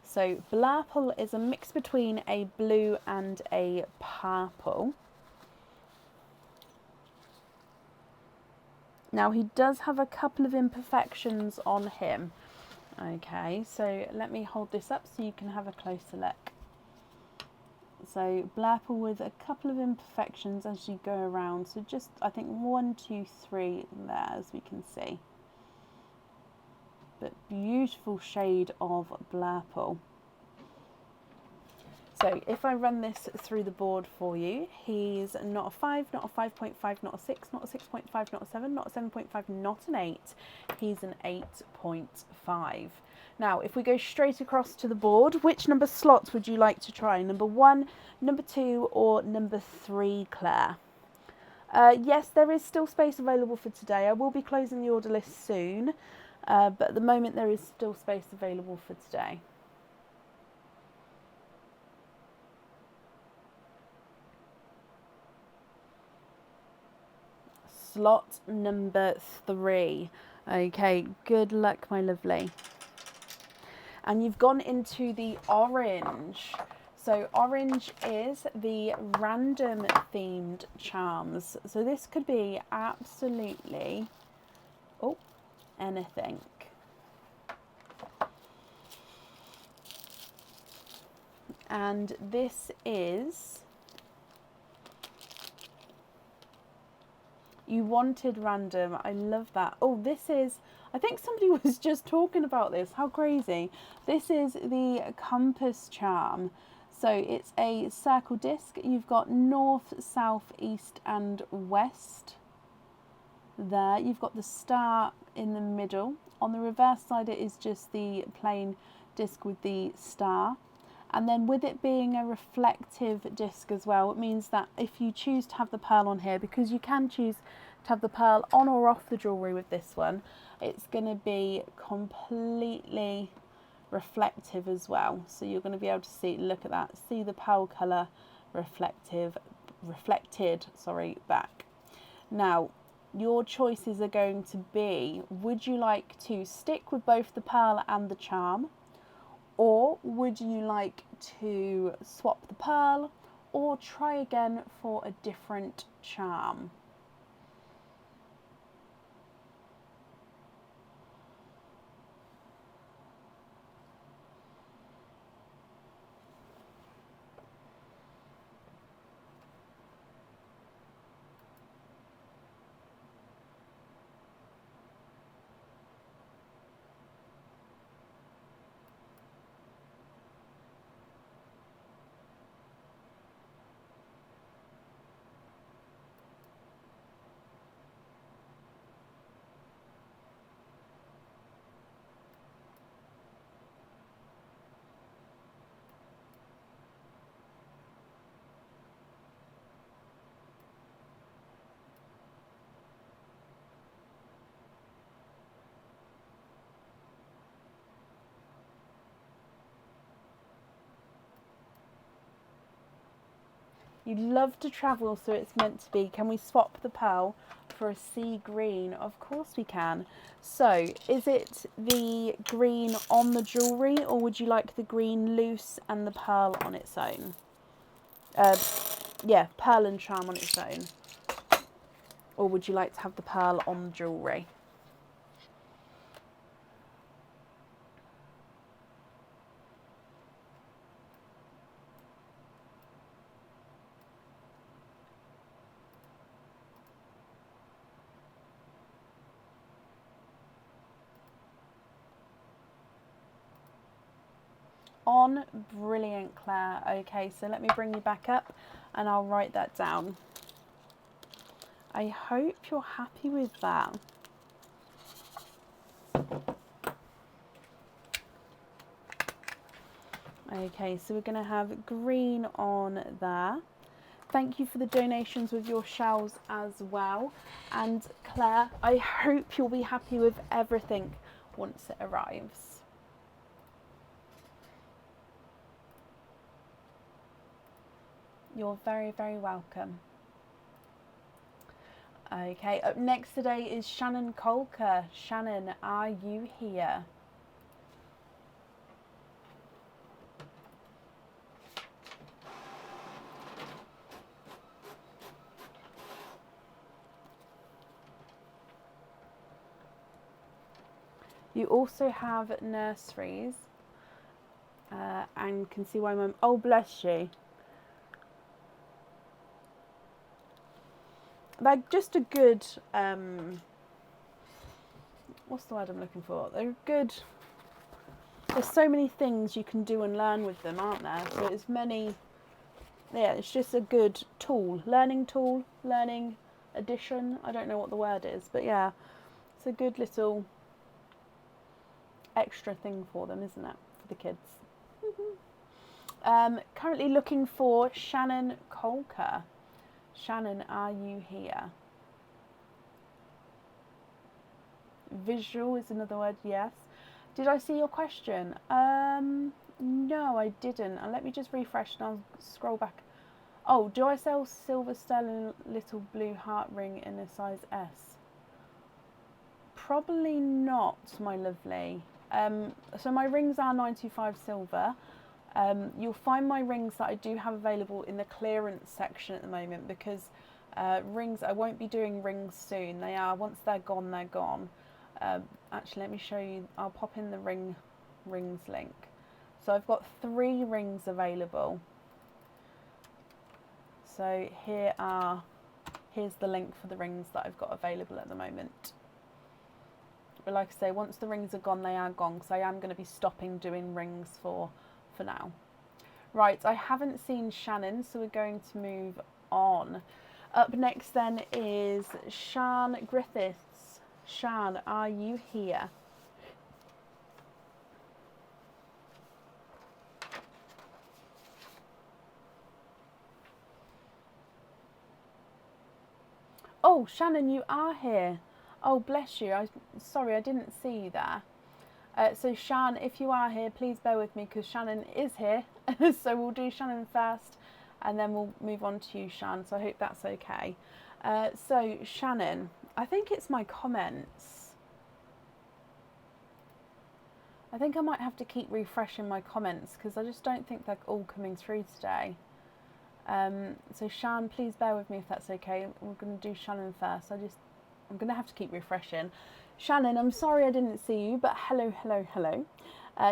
So blurple is a mix between a blue and a purple. Now he does have a couple of imperfections on him. Okay, so let me hold this up so you can have a closer look. So blurple with a couple of imperfections as you go around. So just, I think 1, 2, 3 there, as we can see. But beautiful shade of blurple. So if I run this through the board for you, he's not a 5, not a 5.5, not a 6, not a 6.5, not a 7, not a 7.5, not an 8. He's an 8.5. Now, if we go straight across to the board, which number slots would you like to try? Number 1, number 2, or number 3, Claire? Yes, there is still space available for today. I will be closing the order list soon, but at the moment there is still space available for today. Slot number 3. Okay, good luck, my lovely. And you've gone into the orange. So orange is the random themed charms. So this could be absolutely, anything. And this is, you wanted random. I love that. Oh, this is, I think somebody was just talking about this. How crazy. This is the compass charm. So it's a circle disc. You've got north, south, east and west there. You've got the star in the middle. On the reverse side it is just the plain disc with the star. And then with it being a reflective disc as well, it means that if you choose to have the pearl on here, because you can choose to have the pearl on or off the jewellery with this one, it's going to be completely reflective as well. So you're going to be able to see, look at that, see the pearl colour reflected back. Now, your choices are going to be, would you like to stick with both the pearl and the charm? Or would you like to swap the pearl or try again for a different charm? You'd love to travel, so it's meant to be. Can we swap the pearl for a sea green? Of course we can. So, is it the green on the jewellery, or would you like the green loose and the pearl on its own? Yeah, pearl and charm on its own. Or would you like to have the pearl on the jewellery? On. Brilliant, Claire. Okay, so let me bring you back up and I'll write that down. I hope you're happy with that. Okay, so we're going to have green on there. Thank you for the donations with your shells as well. And Claire, I hope you'll be happy with everything once it arrives. You're very, very welcome. Okay, up next today is Shannon Colker. Shannon, are you here? You also have nurseries and can see why Mum. Oh, bless you. They're just a good, what's the word I'm looking for? They're good. There's so many things you can do and learn with them, aren't there? So it's many, yeah, it's just a good tool, learning addition. I don't know what the word is, but yeah, it's a good little extra thing for them, isn't it, for the kids? Currently looking for Shannon Colker. Shannon, are you here? Visual is another word, yes. Did I see your question? No, I didn't. And let me just refresh and I'll scroll back. Oh, do I sell silver sterling little blue heart ring in a size S? Probably not, my lovely. So my rings are 925 silver. You'll find my rings that I do have available in the clearance section at the moment because rings, I won't be doing rings soon. They are, once they're gone, they're gone. Actually, let me show you. I'll pop in the rings link. So I've got 3 rings available. So here's the link for the rings that I've got available at the moment. But like I say, once the rings are gone, they are gone, because I am going to be stopping doing rings for now. Right, I haven't seen Shannon, so we're going to move on. Up next then is Sian Griffiths. Sian, are you here? Oh, Shannon, you are here. Oh, bless you. Sorry, I didn't see you there. So Shan, if you are here, please bear with me because Shannon is here. So we'll do Shannon first and then we'll move on to you, Shan. So I hope that's okay. So Shannon, I think it's my comments. I think I might have to keep refreshing my comments because I just don't think they're all coming through today. So Shan, please bear with me if that's okay. We're going to do Shannon first. I'm going to have to keep refreshing. Shannon, I'm sorry I didn't see you, but hello, hello, hello.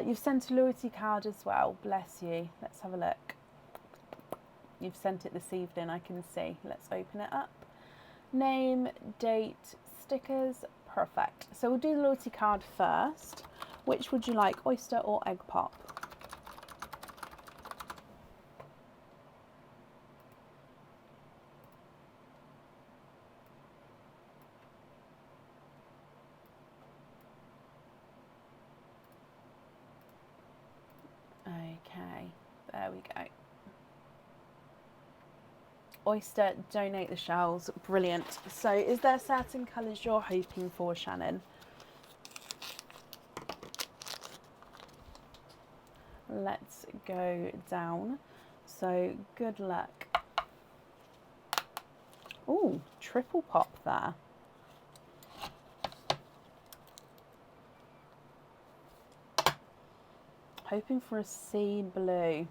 You've sent a loyalty card as well. Bless you. Let's have a look. You've sent it this evening, I can see. Let's open it up. Name, date, stickers. Perfect. So we'll do the loyalty card first. Which would you like, oyster or egg pop? Okay, there we go. Oyster, donate the shells. Brilliant. So is there certain colours you're hoping for, Shannon? Let's go down. So good luck. Oh, triple pop there. Hoping for a sea blue.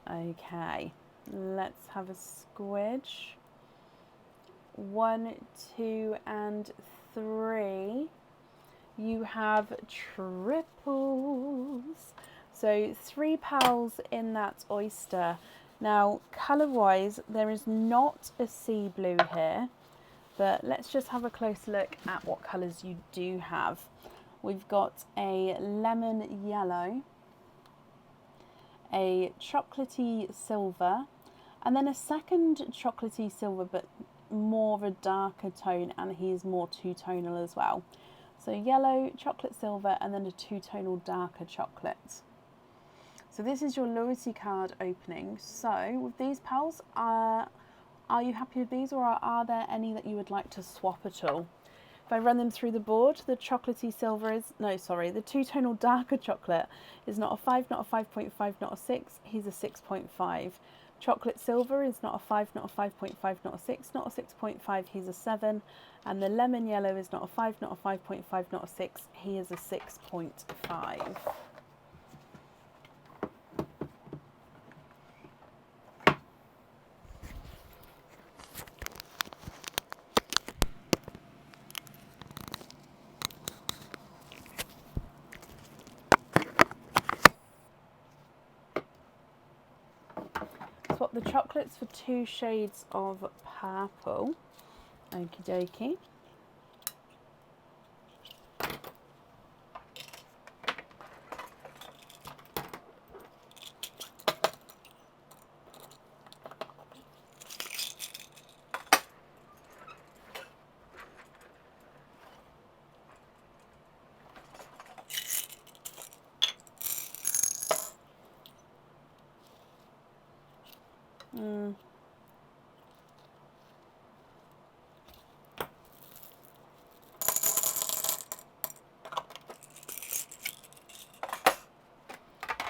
Okay, let's have a squidge. 1, 2, and 3. You have triples. So 3 pals in that oyster. Now, colour-wise, there is not a sea blue here, but let's just have a close look at what colours you do have. We've got a lemon yellow, a chocolatey silver, and then a second chocolatey silver, but more of a darker tone, and he is more two-tonal as well. So yellow, chocolate silver, and then a two-tonal darker chocolate. So this is your loyalty card opening. So with these pals, are you happy with these, or are there any that you would like to swap at all? If I run them through the board, the chocolatey silver is, no, sorry, the two-tonal darker chocolate is not a 5, not a 5.5, not a 6. He's a 6.5. Chocolate silver is not a 5, not a 5.5, not a 6, not a 6.5, he's a 7. And the lemon yellow is not a 5, not a 5.5, not a 6, he is a 6.5. Swap the chocolates for 2 shades of purple. Okie dokie.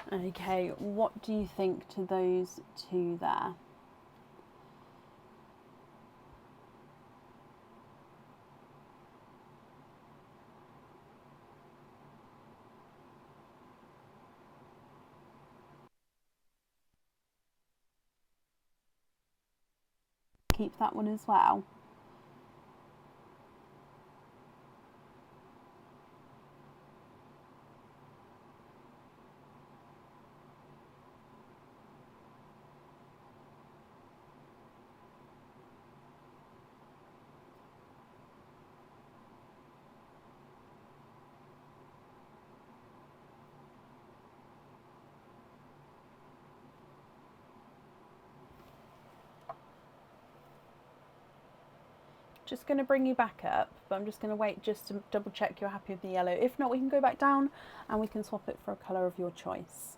Okay, what do you think to those 2 there? Keep that one as well. Just going to bring you back up, but I'm just going to wait just to double check you're happy with the yellow. If not, we can go back down and we can swap it for a colour of your choice.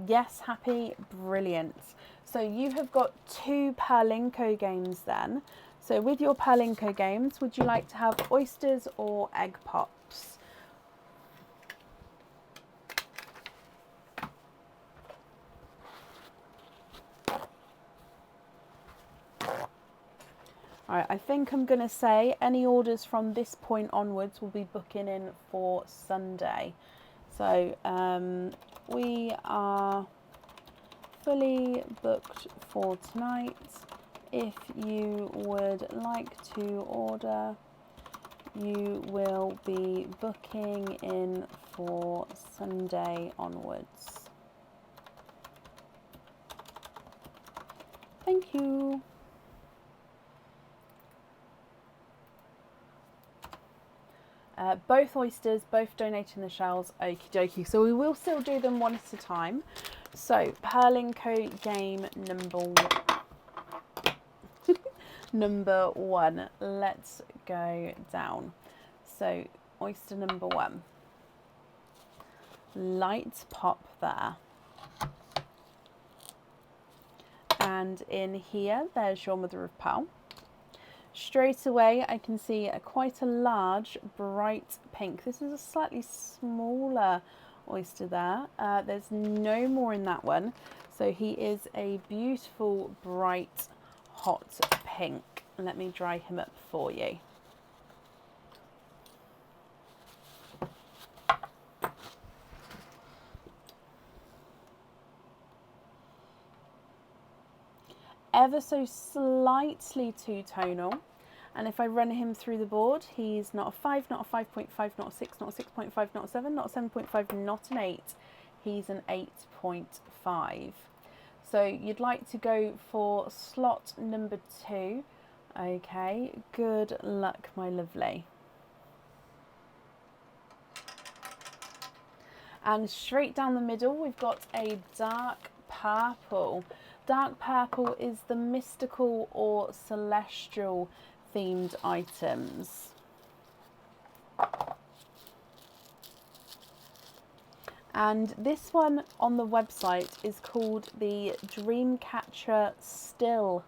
Yes, happy, brilliant. So you have got 2 Perlinko games then. So with your Perlinko games, would you like to have oysters or egg pops? Alright, I think I'm going to say any orders from this point onwards will be booking in for Sunday. So we are fully booked for tonight. If you would like to order, you will be booking in for Sunday onwards. Thank you. Both oysters, both donating the shells, okie dokie. So we will still do them one at a time. So Perlinko game number one. Let's go down. So oyster number 1. Light pop there. And in here, there's your mother of pearl. Straight away I can see quite a large bright pink. This is a slightly smaller oyster there. There's no more in that one. So he is a beautiful bright hot pink. Let me dry him up for you. Ever so slightly two-tonal, and if I run him through the board, he's not a 5, not a 5.5, not a 6, not a 6.5, not a 7, not a 7.5, not an 8. He's an 8.5. So you'd like to go for slot number 2. Okay, good luck, my lovely. And straight down the middle, we've got a dark purple. Dark purple is the mystical or celestial themed items. And this one on the website is called the Dreamcatcher Still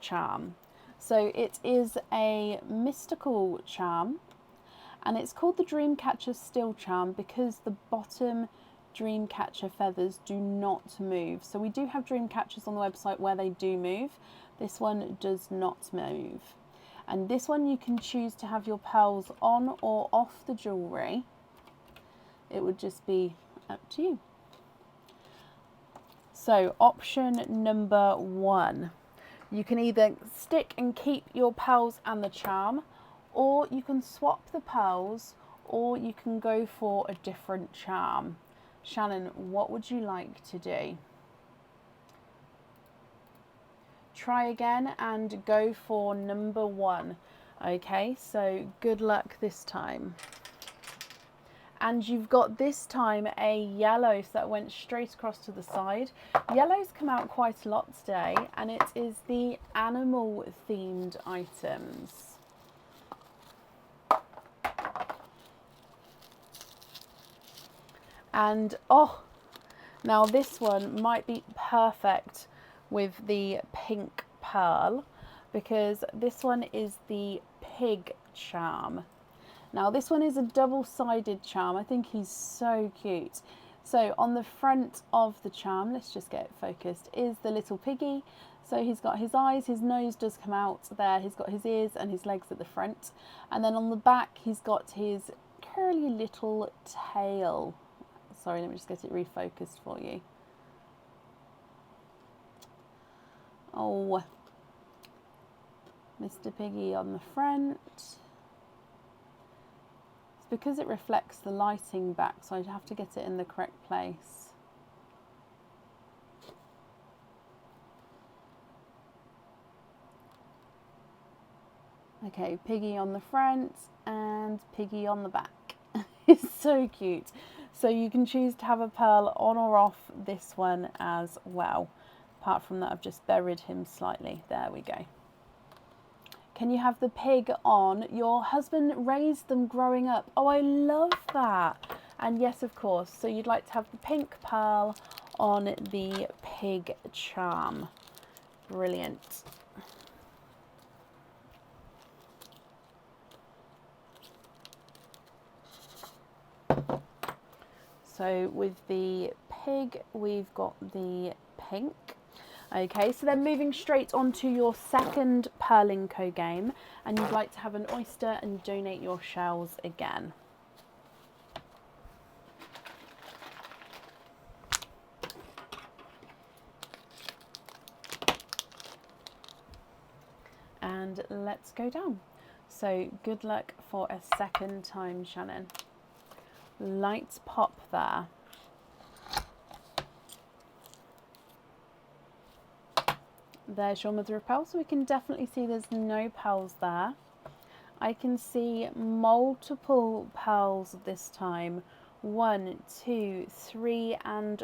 charm. So it is a mystical charm, and it's called the Dreamcatcher Still charm because the bottom Dreamcatcher feathers do not move. So we do have Dreamcatchers on the website where they do move. This one does not move. And this one you can choose to have your pearls on or off the jewellery. It would just be up to you. So option number 1. You can either stick and keep your pearls and the charm, or you can swap the pearls, or you can go for a different charm. Shannon, what would you like to do? Try again and go for number 1. Okay, so good luck this time. And you've got this time a yellow, so that went straight across to the side. Yellows come out quite a lot today, and it is the animal themed items. And oh, now this one might be perfect with the pink pearl, because this one is the pig charm. Now this one is a double-sided charm. I think he's so cute. So on the front of the charm, let's just get it focused, is the little piggy. So he's got his eyes, his nose does come out there, he's got his ears and his legs at the front. And then on the back, he's got his curly little tail. Sorry, let me just get it refocused for you. Oh, Mr. Piggy on the front. It's because it reflects the lighting back, so I'd have to get it in the correct place. Okay, Piggy on the front and Piggy on the back. It's so cute. So you can choose to have a pearl on or off this one as well. Apart from that, I've just buried him slightly. There we go. Can you have the pig on? Your husband raised them growing up. Oh, I love that. And yes, of course. So you'd like to have the pink pearl on the pig charm. Brilliant. So with the pig, we've got the pink. Okay, so then moving straight on to your second Purlinko game, and you'd like to have an oyster and donate your shells again. And let's go down. So good luck for a second time, Shannon. Light pop there. There's your mother of pearl, so we can definitely see there's no pearls there. I can see multiple pearls this time. 1, 2, 3 and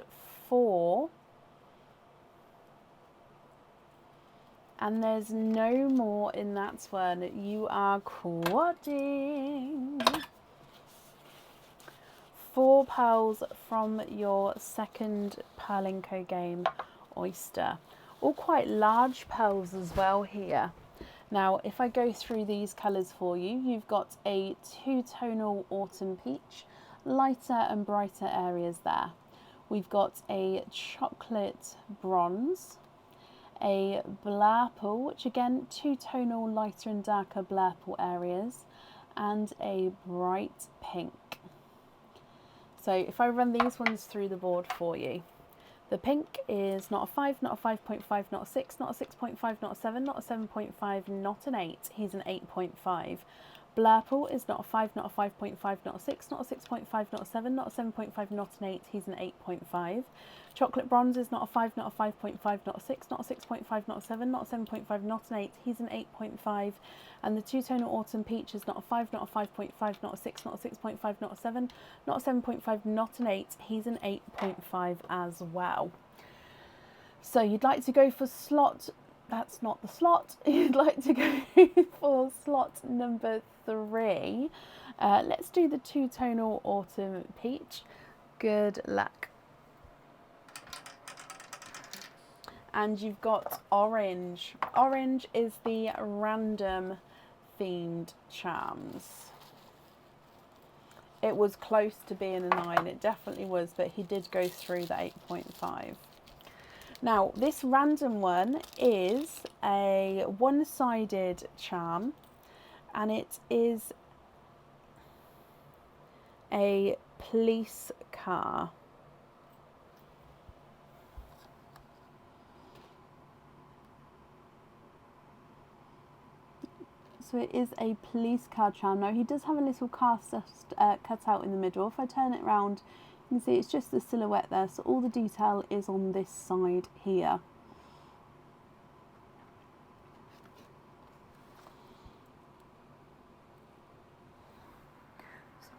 4. And there's no more in that one. You are quadding. 4 pearls from your second Purlinko game, Oyster. All quite large pearls as well here. Now, if I go through these colours for you, you've got a two-tonal autumn peach, lighter and brighter areas there. We've got a chocolate bronze, a blurple, which again, two-tonal lighter and darker blurple areas, and a bright pink. So if I run these ones through the board for you, the pink is not a 5, not a 5.5, not a 6, not a 6.5, not a 7, not a 7.5, not an 8. He's an 8.5. Blurple is not a 5, not a 5.5, not a 6, not a 6.5, not a 7, not a 7.5, not an 8. He's an 8.5. Chocolate bronze is not a 5, not a 5.5, not a 6, not a 6.5, not a 7, not a 7.5, not an 8. He's an 8.5. And the two-tonal autumn peach is not a 5, not a 5.5, not a 6, not a 6.5, not a 7, not a 7.5, not an 8. He's an 8.5 as well. So you'd like to go for slot, that's not the slot, you'd like to go for slot number 3. Let's do the two-tonal autumn peach. Good luck. And you've got orange. Orange is the random themed charms. It was close to being a 9, it definitely was, but he did go through the 8.5. Now, this random one is a one-sided charm, and it is a police car. So it is a police car charm. Now he does have a little car cut out in the middle. If I turn it around, you can see it's just the silhouette there. So all the detail is on this side here.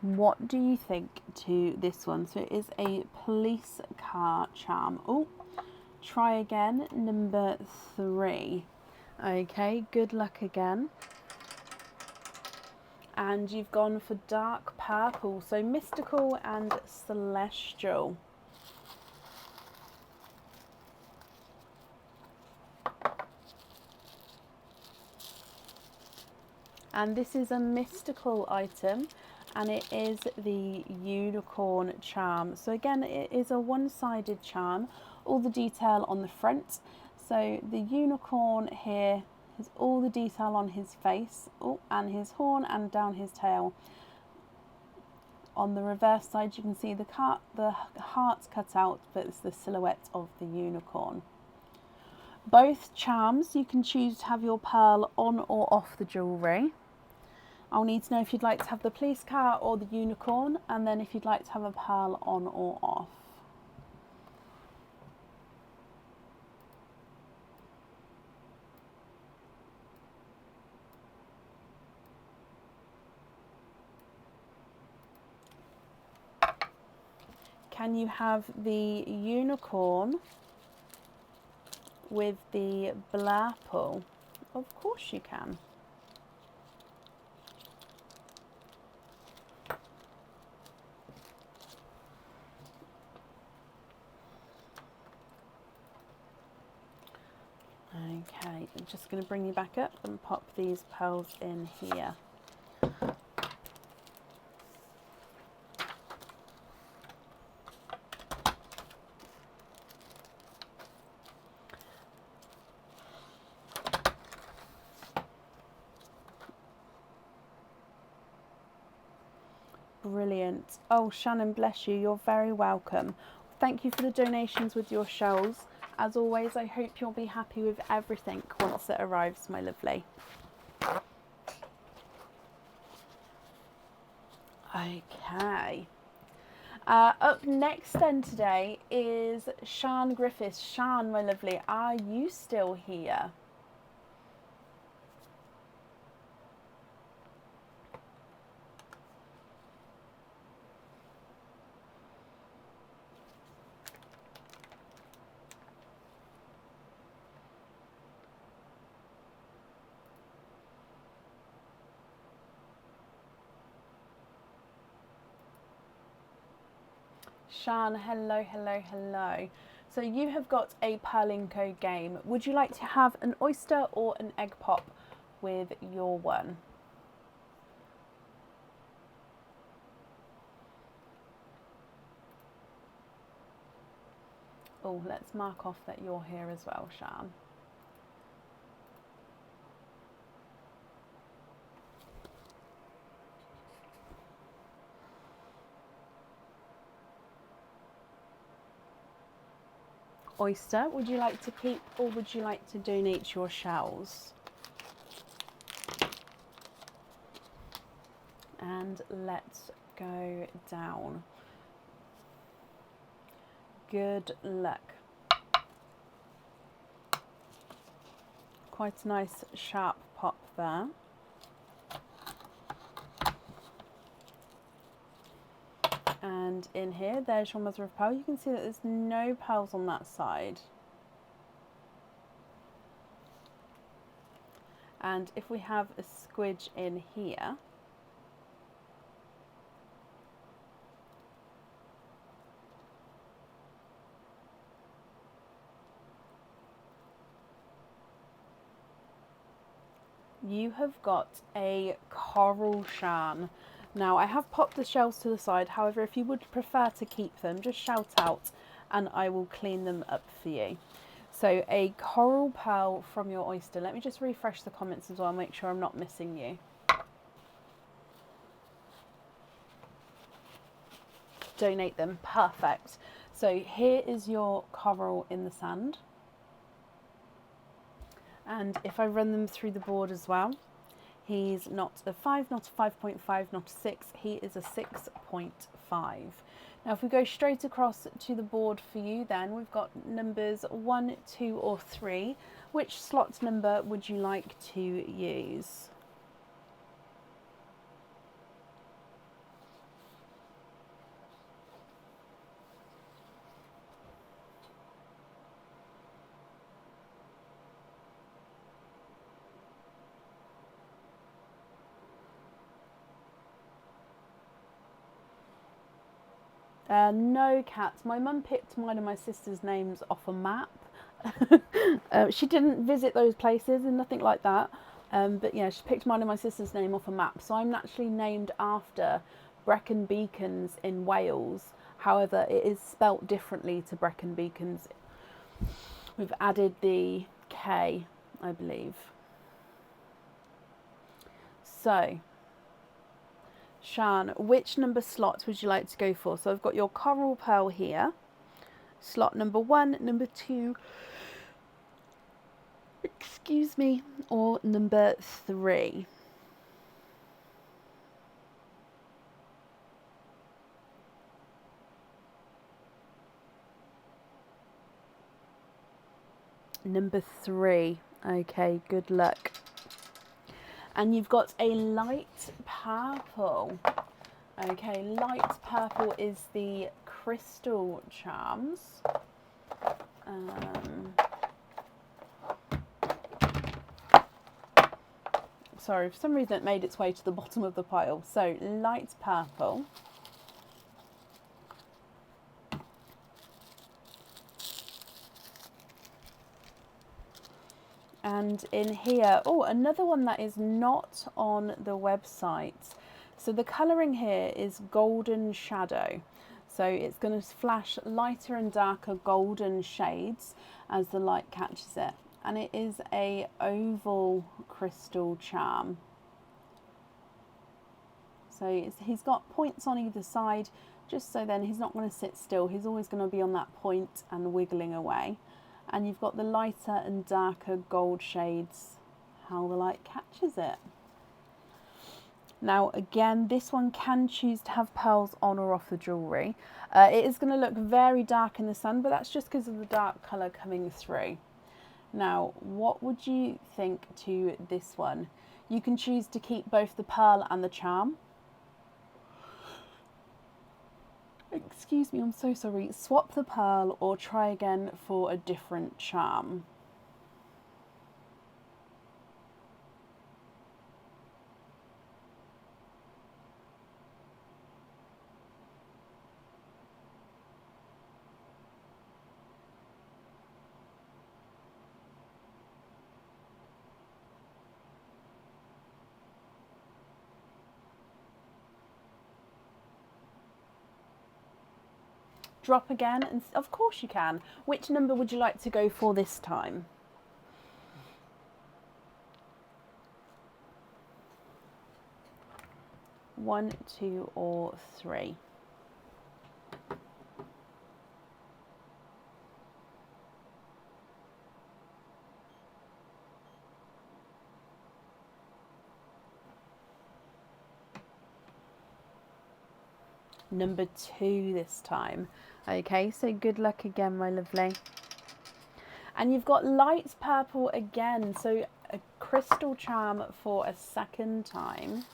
What do you think to this one? So it is a police car charm. Oh, try again, number 3. Okay, good luck again. And you've gone for dark purple, so mystical and celestial. And this is a mystical item, and it is the unicorn charm. So again, it is a one-sided charm, all the detail on the front. So the unicorn here has all the detail on his face, and his horn and down his tail. On the reverse side, you can see the heart's cut out, but it's the silhouette of the unicorn. Both charms, you can choose to have your pearl on or off the jewellery. I'll need to know if you'd like to have the police car or the unicorn, and then if you'd like to have a pearl on or off. Can you have the unicorn with the blurple? Of course you can. Okay, I'm just going to bring you back up and pop these pearls in here. Brilliant. Oh, Shannon, bless you. You're very welcome. Thank you for the donations with your shells. As always, I hope you'll be happy with everything once it arrives, my lovely. Okay. Up next then today is Sian Griffiths. Sian, my lovely, are you still here? Sian, hello, hello, hello. So you have got a Perlinco game. Would you like to have an oyster or an egg pop with your one. Oh, let's mark off that you're here as well, Shan. Oyster, would you like to keep or would you like to donate your shells? And let's go down. Good luck. Quite a nice sharp pop there. And in here, there's your mother of pearl. You can see that there's no pearls on that side. And if we have a squidge in here, you have got a coral Shan. Now I have popped the shells to the side, however if you would prefer to keep them, just shout out and I will clean them up for you. So a coral pearl from your oyster. Let me just refresh the comments as well, make sure I'm not missing you. Donate them, perfect. So here is your coral in the sand. And if I run them through the board as well, he's not a 5, not a 5.5, not a 6, he is a 6.5. Now if we go straight across to the board for you then, we've got numbers 1, 2 or 3. Which slot number would you like to use? No, cats. My mum picked mine and my sister's names off a map. She didn't visit those places and nothing like that. But yeah, she picked mine and my sister's name off a map. So I'm naturally named after Brecon Beacons in Wales. However, it is spelt differently to Brecon Beacons. We've added the K, I believe. So, Shan, which number slots would you like to go for? So I've got your coral pearl here. Slot number 1, number 2, excuse me, or number 3. Number 3. Okay, good luck. And you've got a light purple. Okay, light purple is the crystal charms. Sorry, for some reason it made its way to the bottom of the pile. So light purple. And in here, oh, another one that is not on the website. So the colouring here is golden shadow. So it's going to flash lighter and darker golden shades as the light catches it. And it is a oval crystal charm. So he's got points on either side, just so then he's not going to sit still. He's always going to be on that point and wiggling away. And you've got the lighter and darker gold shades, how the light catches it. Now again, this one can choose to have pearls on or off the jewellery. It is going to look very dark in the sun, but that's just because of the dark colour coming through. Now, what would you think to this one? You can choose to keep both the pearl and the charm. Excuse me, I'm so sorry. Swap the pearl or try again for a different charm. drop again, and of course you can. Which number would you like to go for this time? One, two, or three? Number two this time. Okay, so good luck again, my lovely. And you've got light purple again, so a crystal charm for a second time.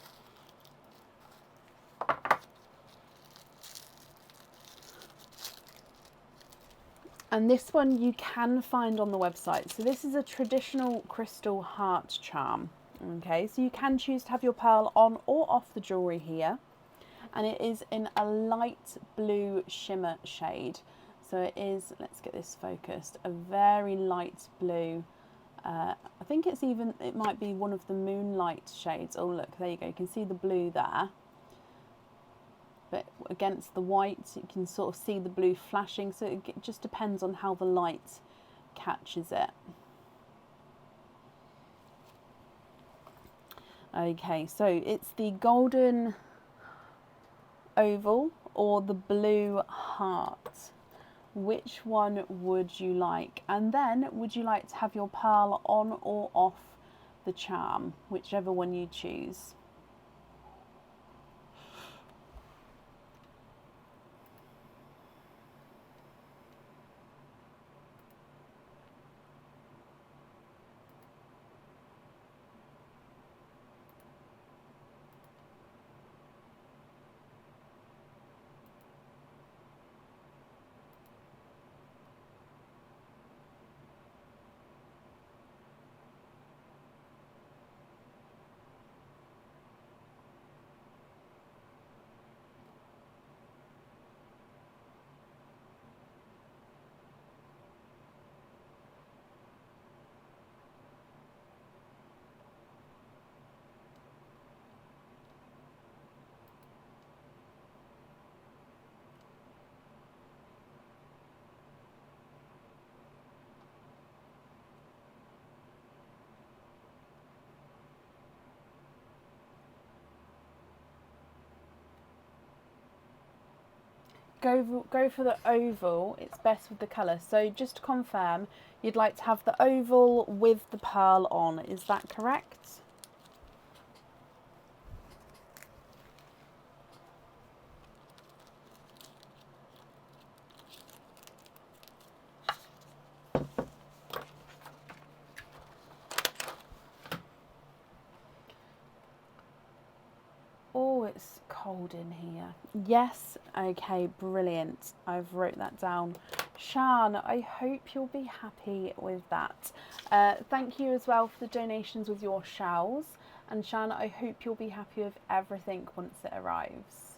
And this one you can find on the website. So this is a traditional crystal heart charm. Okay, so you can choose to have your pearl on or off the jewellery here. And it is in a light blue shimmer shade. So it is, let's get this focused, a very light blue. I think it might be one of the moonlight shades. Oh look, there you go, you can see the blue there. But against the white, you can sort of see the blue flashing. So it just depends on how the light catches it. Okay, so it's the golden oval or the blue heart. Which one would you like? And then would you like to have your pearl on or off the charm? Whichever one you choose. Go for the oval, it's best with the colour. So just to confirm, you'd like to have the oval with the pearl on, is that correct? Oh, it's cold in here. Yes, okay, brilliant. I've wrote that down. Shan, I hope you'll be happy with that. Thank you as well for the donations with your shells. And Shan, I hope you'll be happy with everything once it arrives.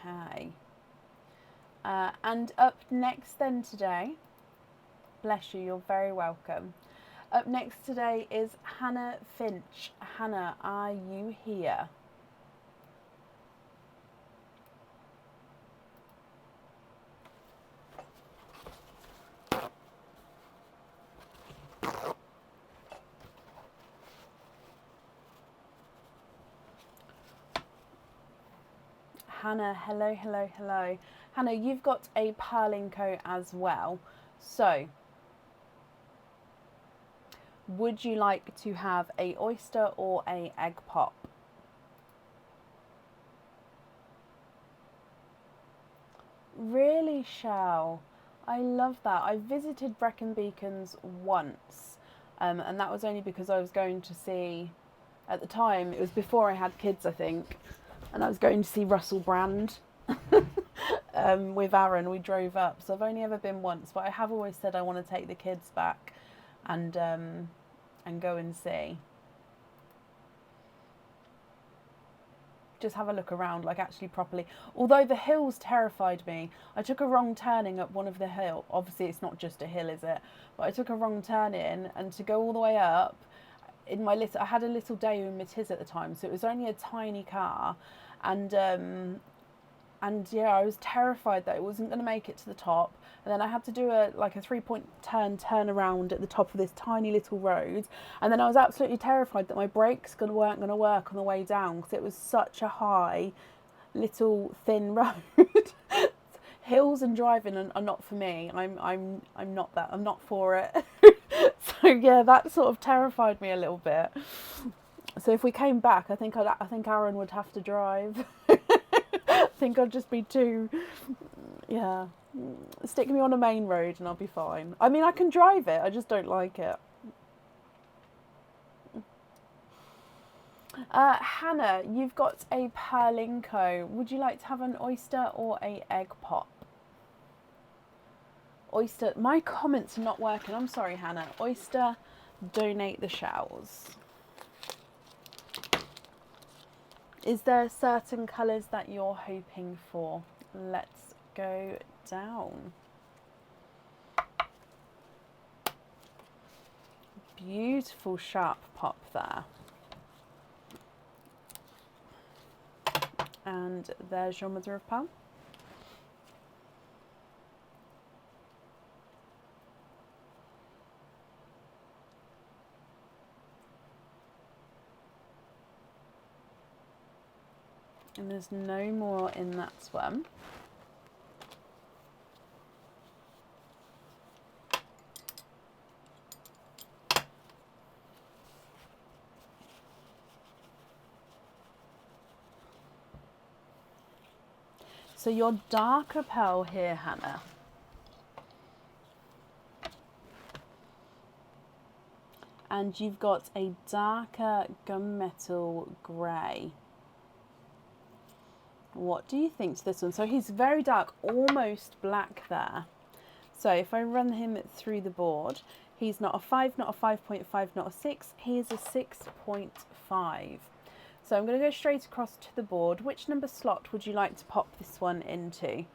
Okay. And up next then today, bless you, you're very welcome. Up next today is Hannah Finch. Hannah, are you here? Hannah, hello, hello, hello. Hannah, you've got a Pearling Co as well. So, would you like to have a oyster or a egg pop? Really, Shell? I love that. I visited Brecon Beacons once, and that was only because I was going to see, at the time, it was before I had kids, I think, and I was going to see Russell Brand with Aaron. We drove up, so I've only ever been once, but I have always said I want to take the kids back and go and see. just have a look around, like actually properly. Although the hills terrified me. I took a wrong turning up one of the hill. Obviously it's not just a hill, is it? But I took a wrong turn in, and to go all the way up, I had a little Daewoo Matiz at the time, so it was only a tiny car, and yeah, I was terrified that it wasn't going to make it to the top. And then I had to do a 3-point turn around at the top of this tiny little road. And then I was absolutely terrified that my brakes weren't going to work on the way down, because it was such a high, little thin road. Hills and driving are not for me. I'm not for it. So yeah, that sort of terrified me a little bit. So if we came back, I think Aaron would have to drive. I think I'd just be too, yeah. Stick me on a main road and I'll be fine. I mean, I can drive it, I just don't like it. Hannah, you've got a Perlinko. Would you like to have an oyster or a egg pop? Oyster. My comments are not working. I'm sorry, Hannah. Oyster, donate the shells. Is there certain colours that you're hoping for? Let's go down. Beautiful sharp pop there. And there's your mother of pearl. And there's no more in that one. So your darker pearl here, Hannah. And you've got a darker gunmetal grey. What do you think to this one? So he's very dark, almost black there. So if I run him through the board, he's not a 5, not a 5.5, not a 6. He is a 6.5. So I'm going to go straight across to the board. Which number slot would you like to pop this one into?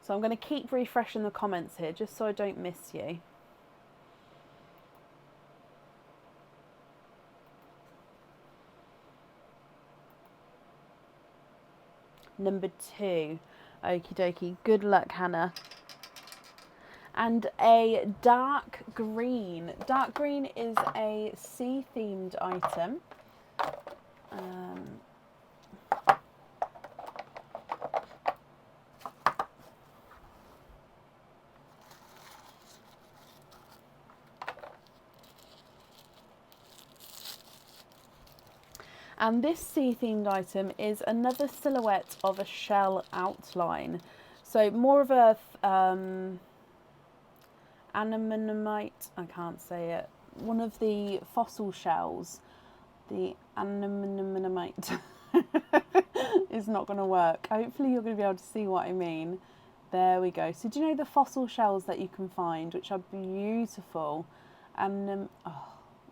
So I'm going to keep refreshing the comments here, just so I don't miss you. Number 2. Okie dokie. Good luck, Hannah. And a dark green. Dark green is a sea-themed item. And this sea-themed item is another silhouette of a shell outline. So more of a anemonemite, I can't say it, one of the fossil shells. The anemonemite is not going to work. Hopefully you're going to be able to see what I mean. There we go. So do you know the fossil shells that you can find, which are beautiful? And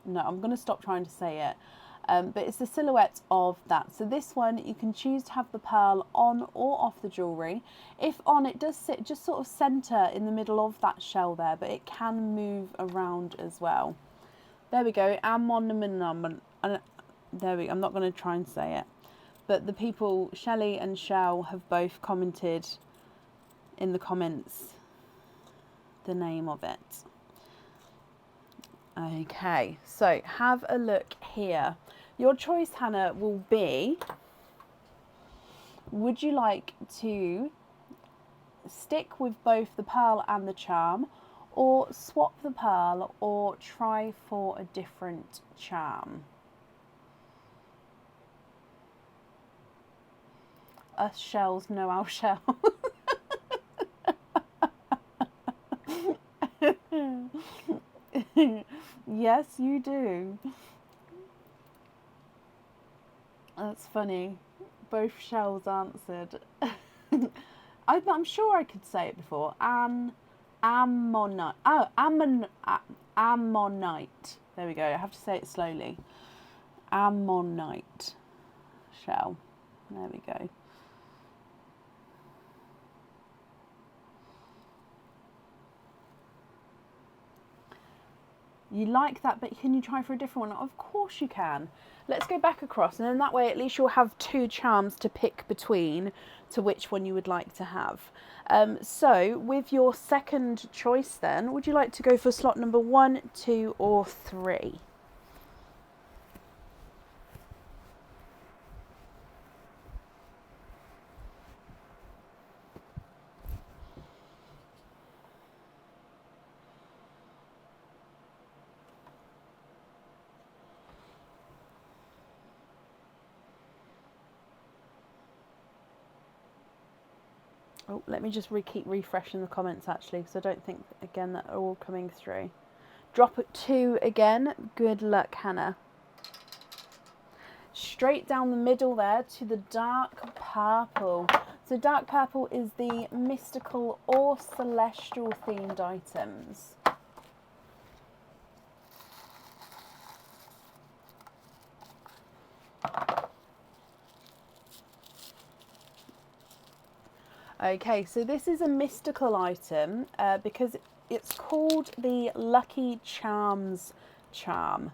no, I'm going to stop trying to say it. But it's the silhouette of that. So this one, you can choose to have the pearl on or off the jewellery. If on, it does sit just sort of centre in the middle of that shell there, but it can move around as well. There we go. There we go. I'm not going to try and say it. But the people, Shelley and Shell, have both commented in the comments the name of it. Okay, so have a look here. Your choice, Hannah, will be, would you like to stick with both the pearl and the charm, or swap the pearl, or try for a different charm? Us shells know our shell. Yes, you do. That's funny. Both shells answered. I'm sure I could say it before. Ammonite. Oh, ammonite. There we go. I have to say it slowly. Ammonite shell. There we go. You like that, but can you try for a different one? Of course you can. Let's go back across, and then that way at least you'll have 2 charms to pick between to which one you would like to have. So with your second choice then, would you like to go for slot number 1, 2 or 3? Oh, let me just keep refreshing the comments actually, because I don't think, again, that are all coming through. Drop at 2 again. Good luck, Hannah. Straight down the middle there to the dark purple. So dark purple is the mystical or celestial themed items. Okay, so this is a mystical item because it's called the Lucky Charms charm.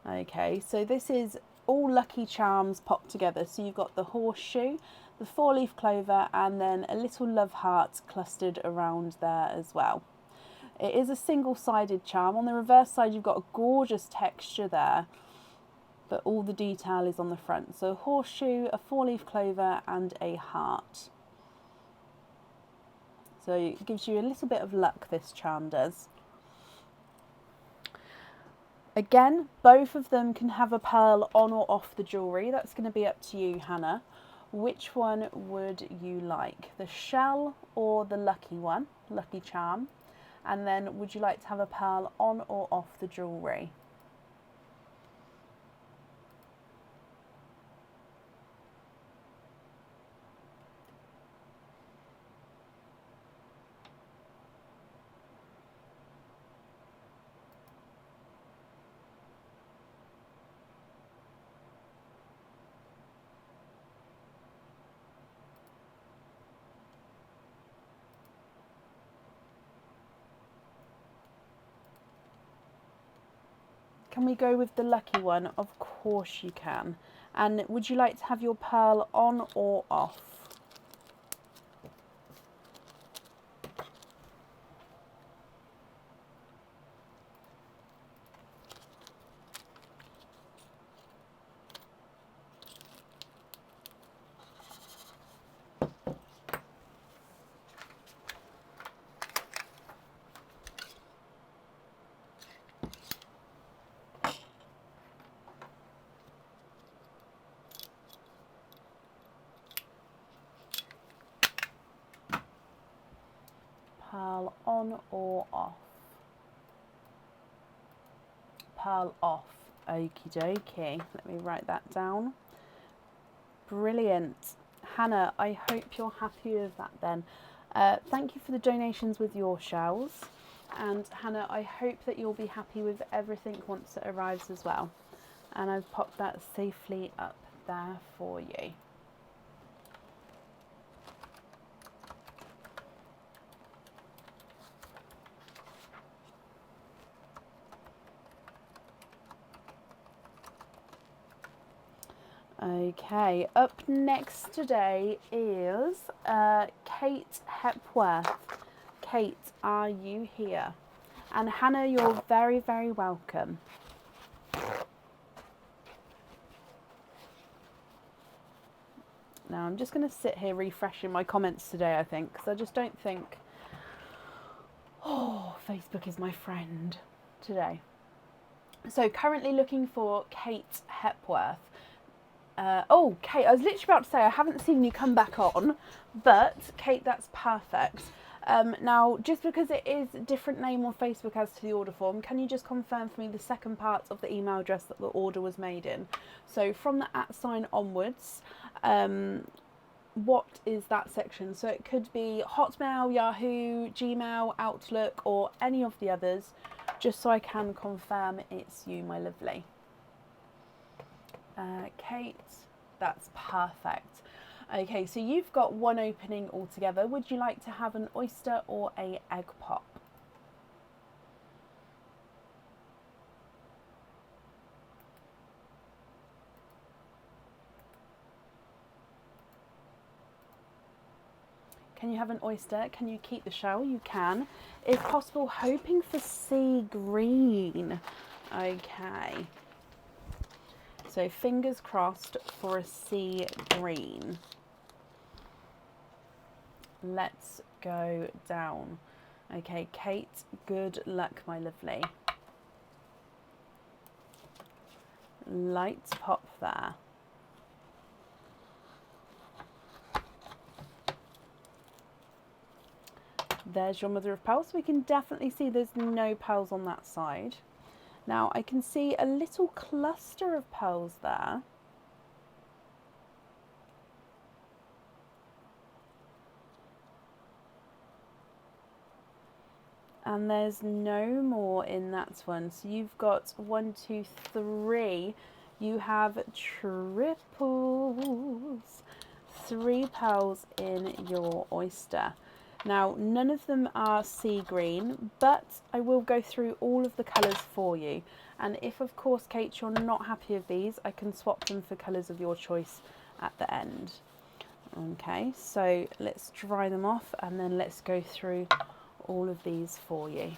Okay, so this is all lucky charms popped together. So you've got the horseshoe, the 4-leaf clover, and then a little love heart clustered around there as well. It is a single-sided charm. On the reverse side, you've got a gorgeous texture there, but all the detail is on the front. So a horseshoe, a 4-leaf clover, and a heart. So it gives you a little bit of luck, this charm does. Again, both of them can have a pearl on or off the jewellery. That's going to be up to you, Hannah. Which one would you like? The shell or the lucky one, lucky charm? And then would you like to have a pearl on or off the jewellery? Can we go with the lucky one? Of course you can. And would you like to have your pearl on or off? Pearl on or off? Pearl off. Okie dokie. Let me write that down. Brilliant. Hannah, I hope you're happy with that then. Thank you for the donations with your shells. And Hannah, I hope that you'll be happy with everything once it arrives as well. And I've popped that safely up there for you. Okay, up next today is Kate Hepworth. Kate, are you here? And Hannah, you're very, very welcome. Now I'm just going to sit here refreshing my comments today, I think, because I just don't think, oh, Facebook is my friend today. So currently looking for Kate Hepworth. Oh, Kate, I was literally about to say I haven't seen you come back on, but Kate, that's perfect. Now, just because it is a different name on Facebook as to the order form, can you just confirm for me the second part of the email address that the order was made in? So from the @ onwards, what is that section? So it could be Hotmail, Yahoo, Gmail, Outlook, or any of the others, just so I can confirm it's you, my lovely. Kate, that's perfect. Okay, so you've got one opening altogether. Would you like to have an oyster or a egg pop? Can you have an oyster? Can you keep the shell? You can. If possible, hoping for sea green. Okay. So fingers crossed for a sea green. Let's go down. Okay, Kate, good luck, my lovely. Lights pop there. There's your mother of pearls. We can definitely see there's no pearls on that side. Now I can see a little cluster of pearls there. And there's no more in that one. So you've got 1, 2, 3. You have triples. 3 pearls in your oyster. Now, none of them are sea green, but I will go through all of the colours for you. And if, of course, Kate, you're not happy with these, I can swap them for colours of your choice at the end. Okay, so let's dry them off and then let's go through all of these for you.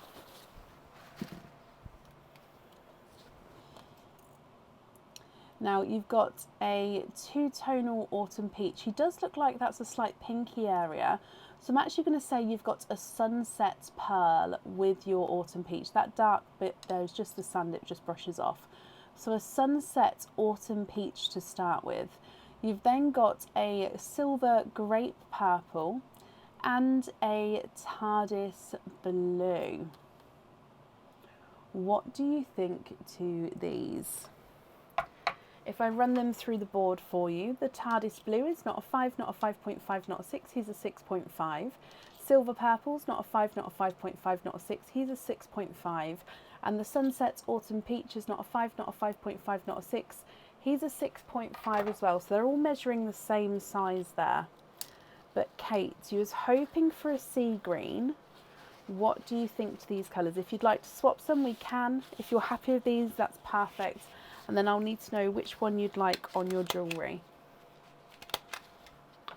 Now you've got a 2-tonal autumn peach. He does look like that's a slight pinky area. So I'm actually going to say you've got a sunset pearl with your autumn peach. That dark bit there is just the sand, it just brushes off. So a sunset autumn peach to start with. You've then got a silver grape purple and a TARDIS blue. What do you think to these? If I run them through the board for you, the TARDIS blue is not a 5, not a 5.5, not a 6, he's a 6.5. Silver purple's not a 5, not a 5.5, not a 6, he's a 6.5. And the sunset autumn peach is not a 5, not a 5.5, not a 6, he's a 6.5 as well. So they're all measuring the same size there. But Kate, you was hoping for a sea green. What do you think to these colours? If you'd like to swap some, we can. If you're happy with these, that's perfect. And then I'll need to know which one you'd like on your jewellery.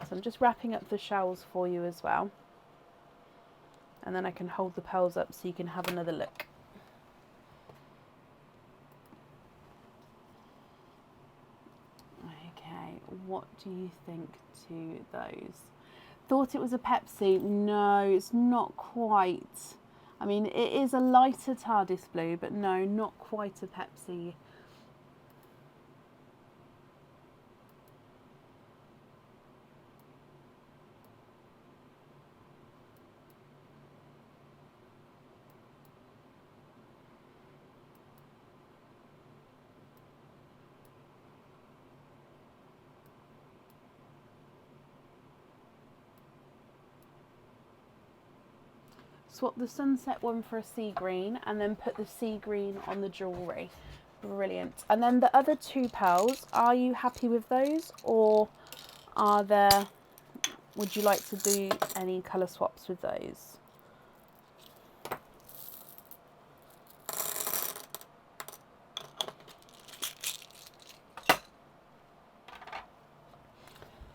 So I'm just wrapping up the shells for you as well. And then I can hold the pearls up so you can have another look. Okay, what do you think to those? Thought it was a Pepsi. No, it's not quite. I mean, it is a lighter TARDIS blue, but no, not quite a Pepsi. Swap the sunset one for a sea green and then put the sea green on the jewellery. Brilliant. And then the other 2 pearls, are you happy with those, or would you like to do any colour swaps with those?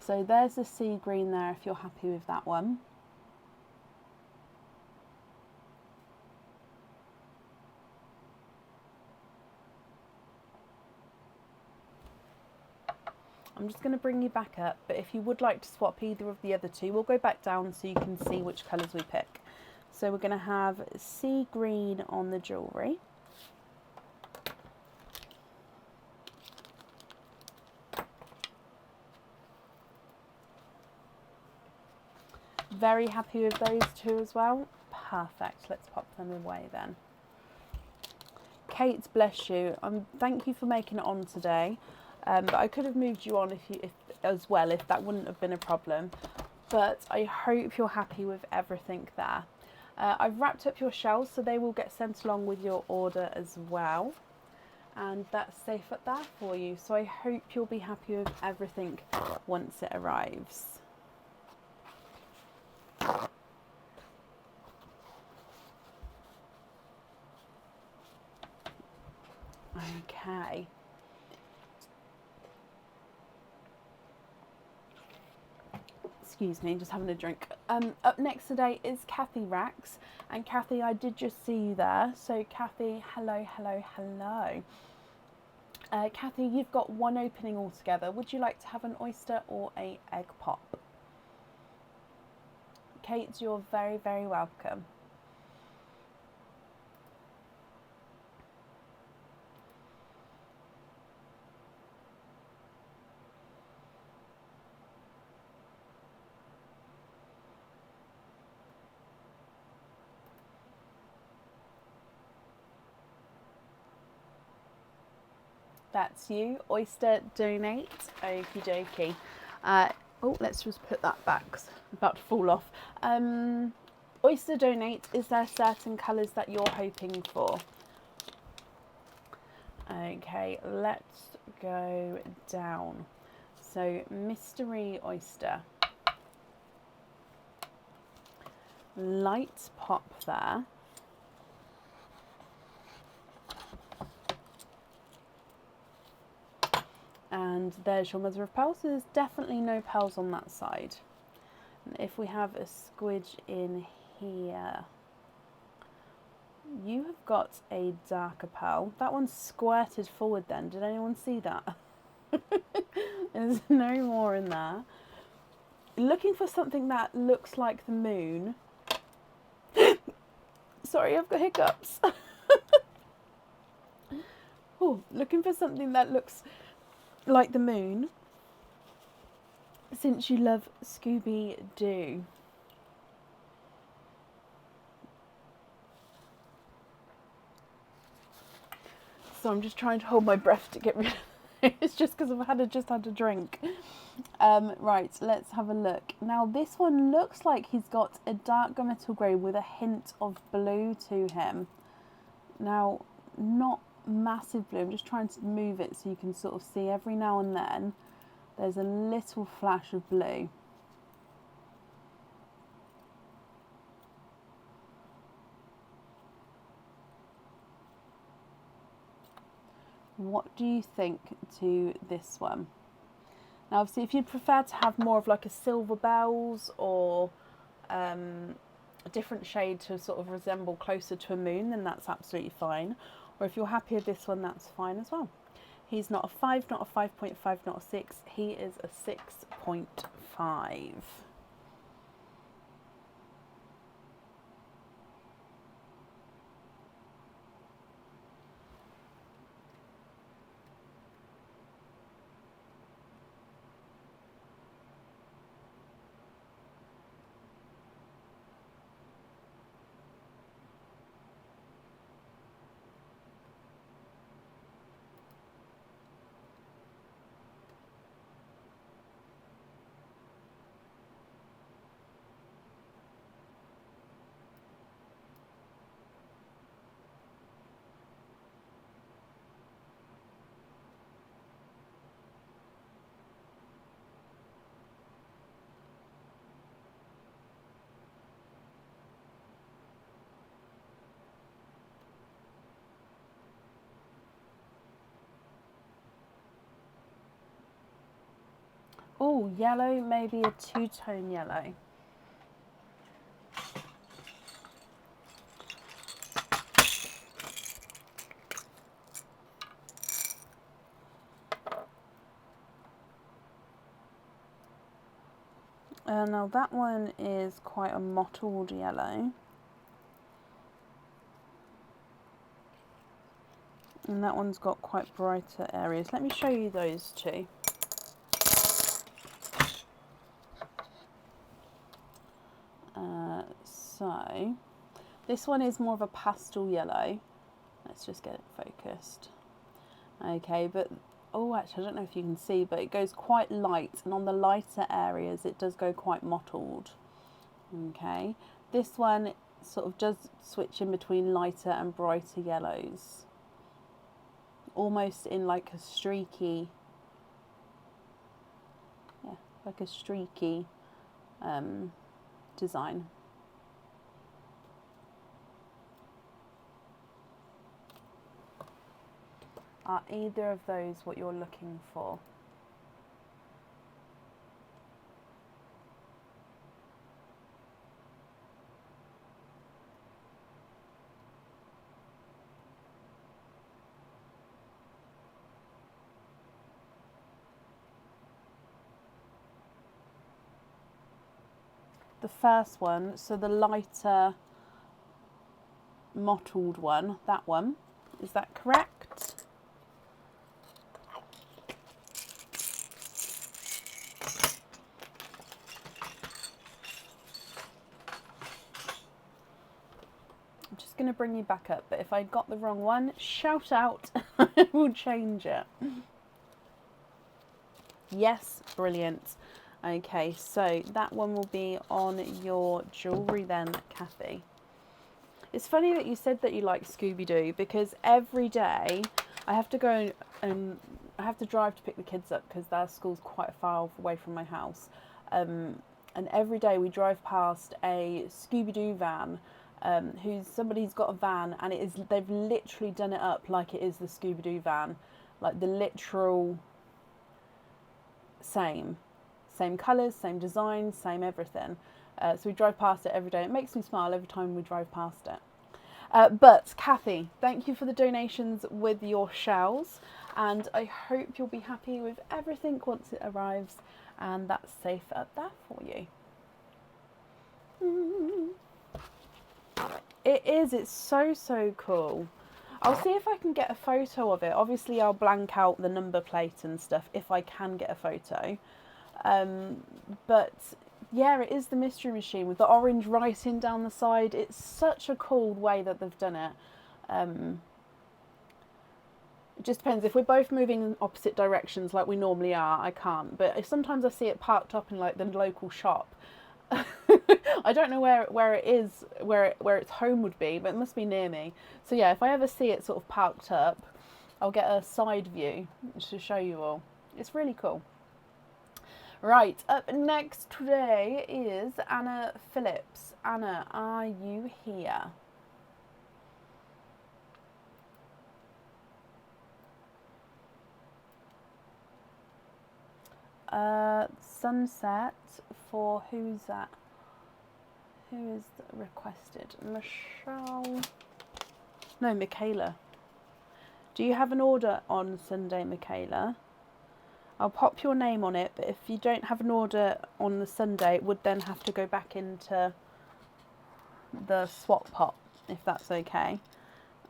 So there's the sea green there if you're happy with that one. I'm just going to bring you back up, but if you would like to swap either of the other 2, we'll go back down so you can see which colours we pick. So we're going to have sea green on the jewellery. Very happy with those 2 as well. Perfect. Let's pop them away then. Kate, bless you. Thank you for making it on today. But I could have moved you on if that wouldn't have been a problem. But I hope you're happy with everything there. I've wrapped up your shells so they will get sent along with your order as well. and that's safe at there for you. So I hope you'll be happy with everything once it arrives. Okay. Excuse me, just having a drink. Up next today is Kathy Rax, and Kathy, I did just see you there. So Kathy, hello, hello, hello. Kathy, you've got one opening altogether. Would you like to have an oyster or a egg pop? Kate, you're very, very welcome. That's you. Oyster donate. Okie dokie. Oh, let's just put that back. It's about to fall off. Oyster donate. Is there certain colours that you're hoping for? Okay, let's go down. So mystery oyster. Light pop there. And there's your mother of pearls. So there's definitely no pearls on that side. And if we have a squidge in here, you have got a darker pearl. That one's squirted forward then. Did anyone see that? There's no more in there. Looking for something that looks like the moon. Sorry, I've got hiccups. Oh, looking for something that looks like the moon, since you love Scooby-Doo. So I'm just trying to hold my breath to get rid of it. It's just because I've just had a drink. Right, let's have a look. Now this one looks like he's got a dark gunmetal grey with a hint of blue to him. Now, not massive blue. I'm just trying to move it so you can sort of see every now and then there's a little flash of blue. What do you think to this one? Now obviously if you'd prefer to have more of like a silver bells or a different shade to sort of resemble closer to a moon, then that's absolutely fine. Or if you're happy with this one, that's fine as well. He's not a 5, not a 5.5, not a 6. He is a 6.5. Oh, yellow, maybe a two-tone yellow. Now that one is quite a mottled yellow. And that one's got quite brighter areas. Let me show you those two. So this one is more of a pastel yellow. Let's just get it focused. Okay, but oh, actually I don't know if you can see, but it goes quite light, and on the lighter areas it does go quite mottled. Okay, this one sort of does switch in between lighter and brighter yellows. almost in like a streaky, yeah, like a streaky design. Are either of those what you're looking for? The first one, so the lighter mottled one, that one, is that correct? I'm just going to bring you back up, but if I got the wrong one, shout out. I will change it. Yes, brilliant. Okay, so that one will be on your jewellery then, Kathy. It's funny that you said that you like Scooby-Doo, because every day I have to go and I have to drive to pick the kids up because their school's quite far away from my house. And every day we drive past a Scooby-Doo van. Somebody's got a van, and they've literally done it up like it is the Scooby-Doo van, like the literal same colours, same designs, same everything. So we drive past it every day. It makes me smile every time we drive past it. But Kathy, thank you for the donations with your shells, and I hope you'll be happy with everything once it arrives, and that's safe up there for you. It is, it's so cool. I'll see if I can get a photo of it. Obviously I'll blank out the number plate and stuff if I can get a photo. But yeah, it is the Mystery Machine with the orange writing down the side. It's such a cool way that they've done it. It just depends. If we're both moving in opposite directions like we normally are, I can't. But sometimes I see it parked up in like the local shop. I don't know where it is, where its home would be, but it must be near me. So yeah, if I ever see it sort of parked up, I'll get a side view to show you all. It's really cool. Right, up next today is Anna Phillips. Anna, are you here? Sunset for who's that? Who is requested? Michelle? No, Michaela. Do you have an order on Sunday, Michaela? I'll pop your name on it, but if you don't have an order on the Sunday, it would then have to go back into the swap pot, if that's okay.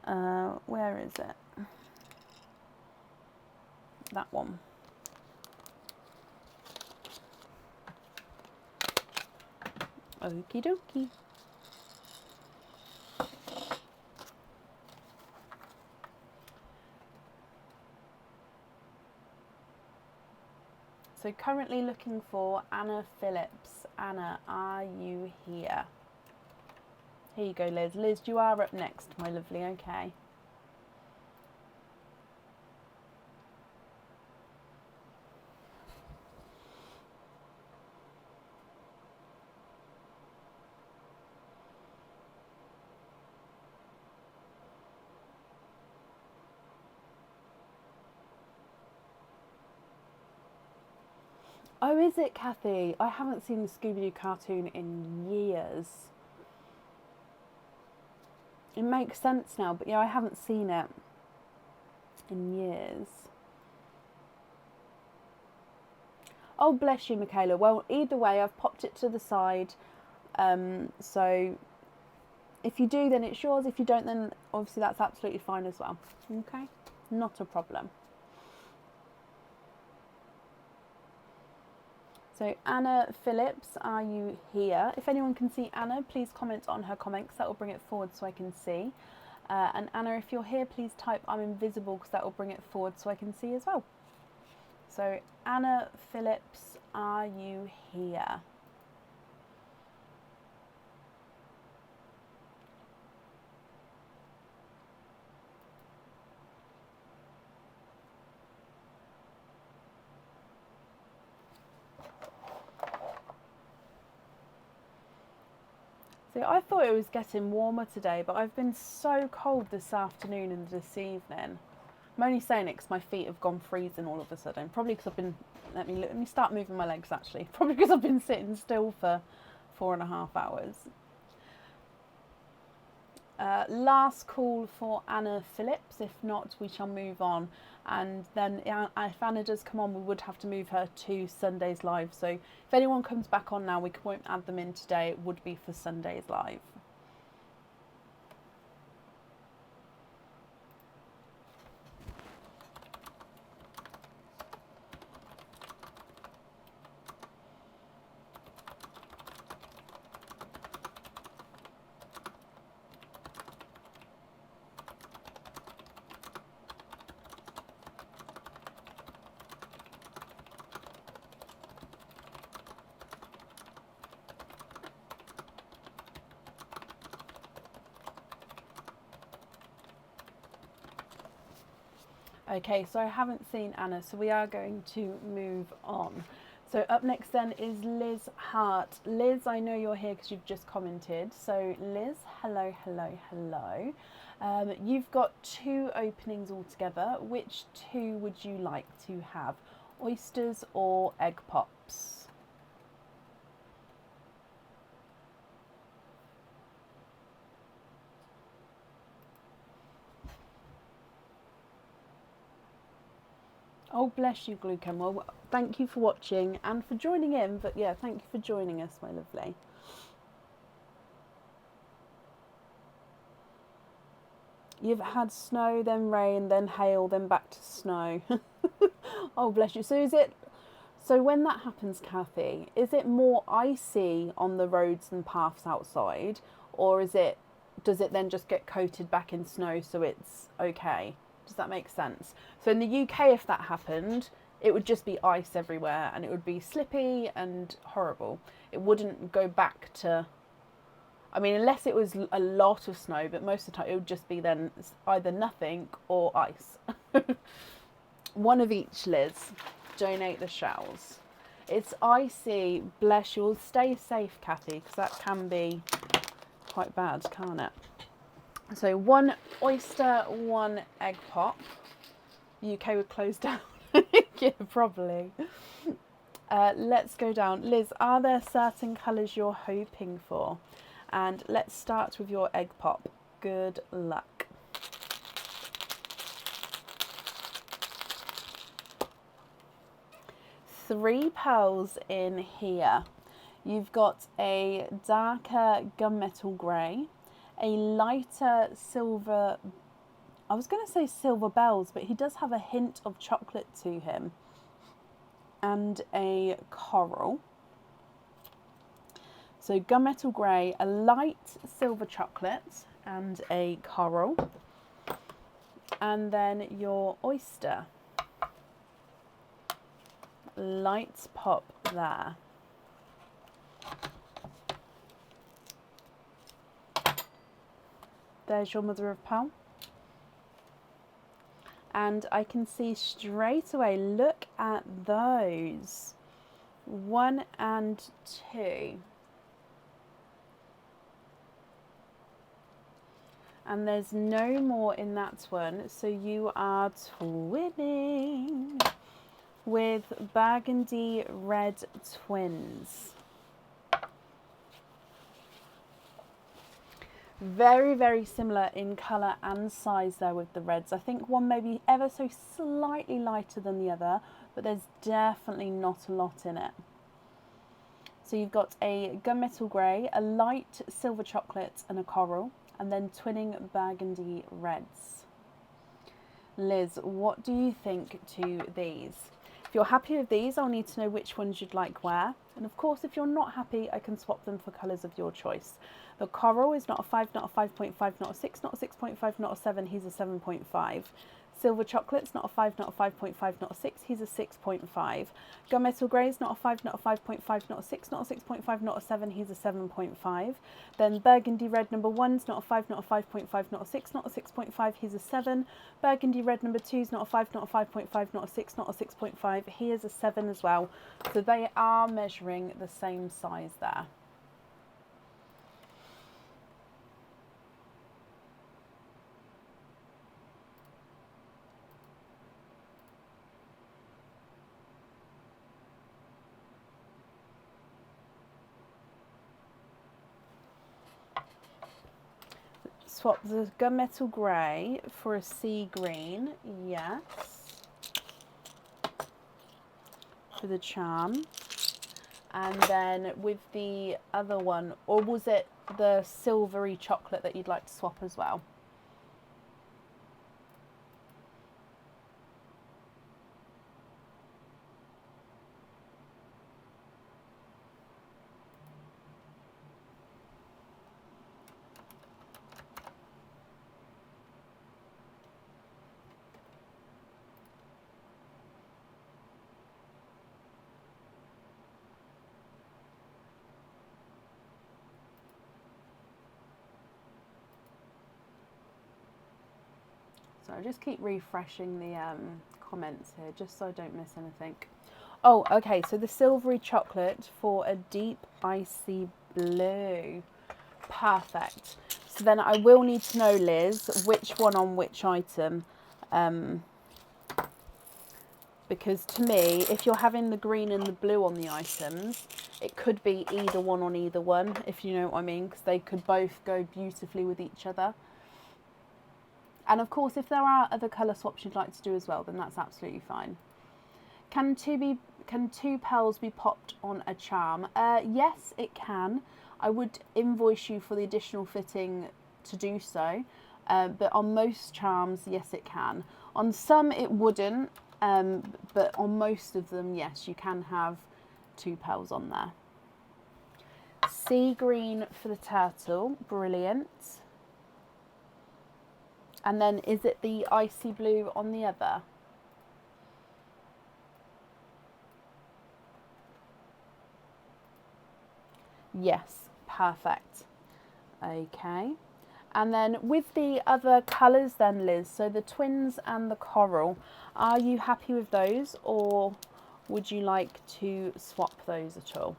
Where is it? That one. Okie dokie. So currently looking for Anna Phillips. Anna, are you here? Here you go, Liz. Liz, you are up next, my lovely, okay. Oh, is it, Kathy? I haven't seen the Scooby-Doo cartoon in years. It makes sense now, but yeah, I haven't seen it in years. Oh, bless you, Michaela. Well, either way, I've popped it to the side. So if you do, then it's yours. If you don't, then obviously that's absolutely fine as well. Okay? Not a problem. So Anna Phillips, are you here? If anyone can see Anna, please comment on her comments. That will bring it forward so I can see. And Anna, if you're here, please type I'm invisible because that will bring it forward so I can see as well. So Anna Phillips, are you here? So I thought it was getting warmer today, but I've been so cold this afternoon and this evening. I'm only saying it because my feet have gone freezing all of a sudden. Probably because I've been, let me start moving my legs actually. Probably because I've been sitting still for 4.5 hours. Last call for Anna Phillips. If not, we shall move on. And then if Anna does come on, we would have to move her to Sunday's Live. So if anyone comes back on now, we won't add them in today. It would be for Sunday's Live. Okay, so I haven't seen Anna, so we are going to move on. So up next then is Liz Hart. Liz, I know you're here because you've just commented. So Liz, hello, hello, hello. You've got 2 openings altogether. Which 2 would you like to have? Oysters or egg pops? Oh, bless you, Glucom. Well, thank you for watching and for joining in. But yeah, thank you for joining us, my lovely. You've had snow, then rain, then hail, then back to snow. Oh, bless you. So when that happens, Kathy, is it more icy on the roads and paths outside, or does it then just get coated back in snow so it's okay? Does that make sense? So in the UK, if that happened, it would just be ice everywhere and it would be slippy and horrible. It wouldn't go back to, I mean, unless it was a lot of snow, but most of the time it would just be then either nothing or ice. One of each, Liz. Donate the shells. It's icy, bless you. Stay safe, Kathy, because that can be quite bad, can't it? So 1 oyster, 1 egg pop. UK would close down. Yeah, probably. Let's go down. Liz, are there certain colours you're hoping for? And let's start with your egg pop. Good luck. Three pearls in here. You've got a darker gunmetal grey, a lighter silver, I was going to say silver bells, but he does have a hint of chocolate to him, and a coral. So gunmetal grey, a light silver chocolate, and a coral. And then your oyster. Light pop there. There's your mother of pearl. And I can see straight away, look at those. 1 and 2. And there's no more in that one, so you are twinning with burgundy red twins. Very, very similar in colour and size there with the reds. I think one may be ever so slightly lighter than the other, but there's definitely not a lot in it. So you've got a gunmetal grey, a light silver chocolate and a coral, and then twinning burgundy reds. Liz, what do you think to these? If you're happy with these, I'll need to know which ones you'd like where. And of course, if you're not happy, I can swap them for colours of your choice. The coral is not a 5, not a 5.5, not a 6, not a 6.5, not a 7, he's a 7.5. Silver chocolate's not a 5, not a 5.5, not a 6, he's a 6.5. Gunmetal grey is not a 5, not a 5.5, not a 6, not a 6.5, not a 7, he's a 7.5. Then burgundy red number 1's not a 5, not a 5.5, not a 6, not a 6.5, he's a 7. Burgundy red number 2's not a 5, not a 5.5, not a 6, not a 6.5, he is a 7 as well. So they are measuring the same size there. swap the gunmetal grey for a sea green. Yes. For the charm. And then with the other one, or was it the silvery chocolate that you'd like to swap as well? So I'll just keep refreshing the comments here, just so I don't miss anything. Oh, okay, so the silvery chocolate for a deep icy blue. Perfect. So then I will need to know, Liz, which one on which item. Because to me, if you're having the green and the blue on the items, it could be either one on either one, if you know what I mean, because they could both go beautifully with each other. And of course, if there are other colour swaps you'd like to do as well, then that's absolutely fine. Can two pearls be popped on a charm? Yes, it can. I would invoice you for the additional fitting to do so. But on most charms, yes, it can. On some, it wouldn't. But on most of them, yes, you can have two pearls on there. Sea green for the turtle. Brilliant. And then is it the icy blue on the other? Yes, perfect. Okay. And then with the other colours then, Liz, so the twins and the coral, are you happy with those, or would you like to swap those at all?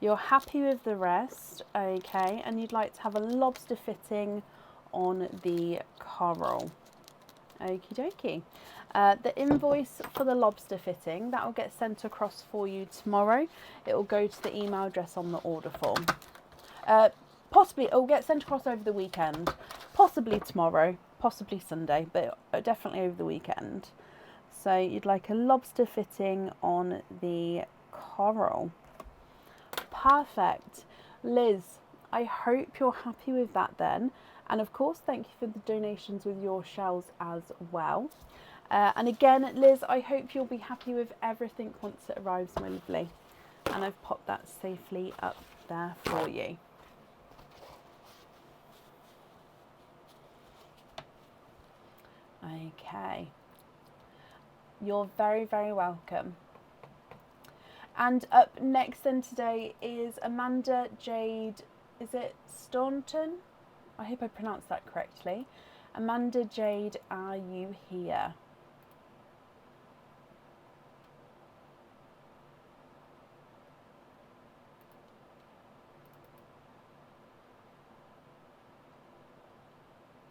You're happy with the rest, okay, and you'd like to have a lobster fitting on the coral. Okie dokie. The invoice for the lobster fitting, that will get sent across for you tomorrow. It will go to the email address on the order form. Possibly it will get sent across over the weekend, possibly tomorrow, possibly Sunday, but definitely over the weekend. So you'd like a lobster fitting on the coral. Perfect. Liz, I hope you're happy with that then. And of course, thank you for the donations with your shells as well. And again, Liz, I hope you'll be happy with everything once it arrives, my lovely. And I've popped that safely up there for you. Okay. You're very, very welcome. And up next then today is Amanda Jade, is it Staunton? I hope I pronounced that correctly. Amanda Jade, are you here?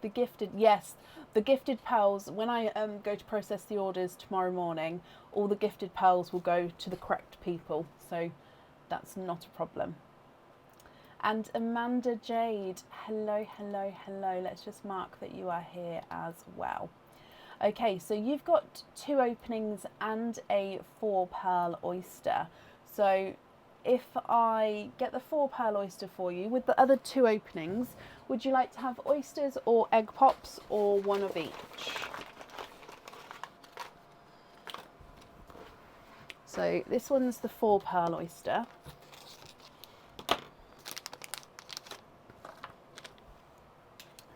The gifted, yes, the gifted pearls, when I go to process the orders tomorrow morning, all the gifted pearls will go to the correct people, so that's not a problem. And Amanda Jade, hello, hello, hello. Let's just mark that you are here as well. Okay, so you've got 2 openings and a 4 pearl oyster. So if I get the 4 pearl oyster for you with the other 2 openings, would you like to have oysters or egg pops or one of each? So this one's the 4 pearl oyster.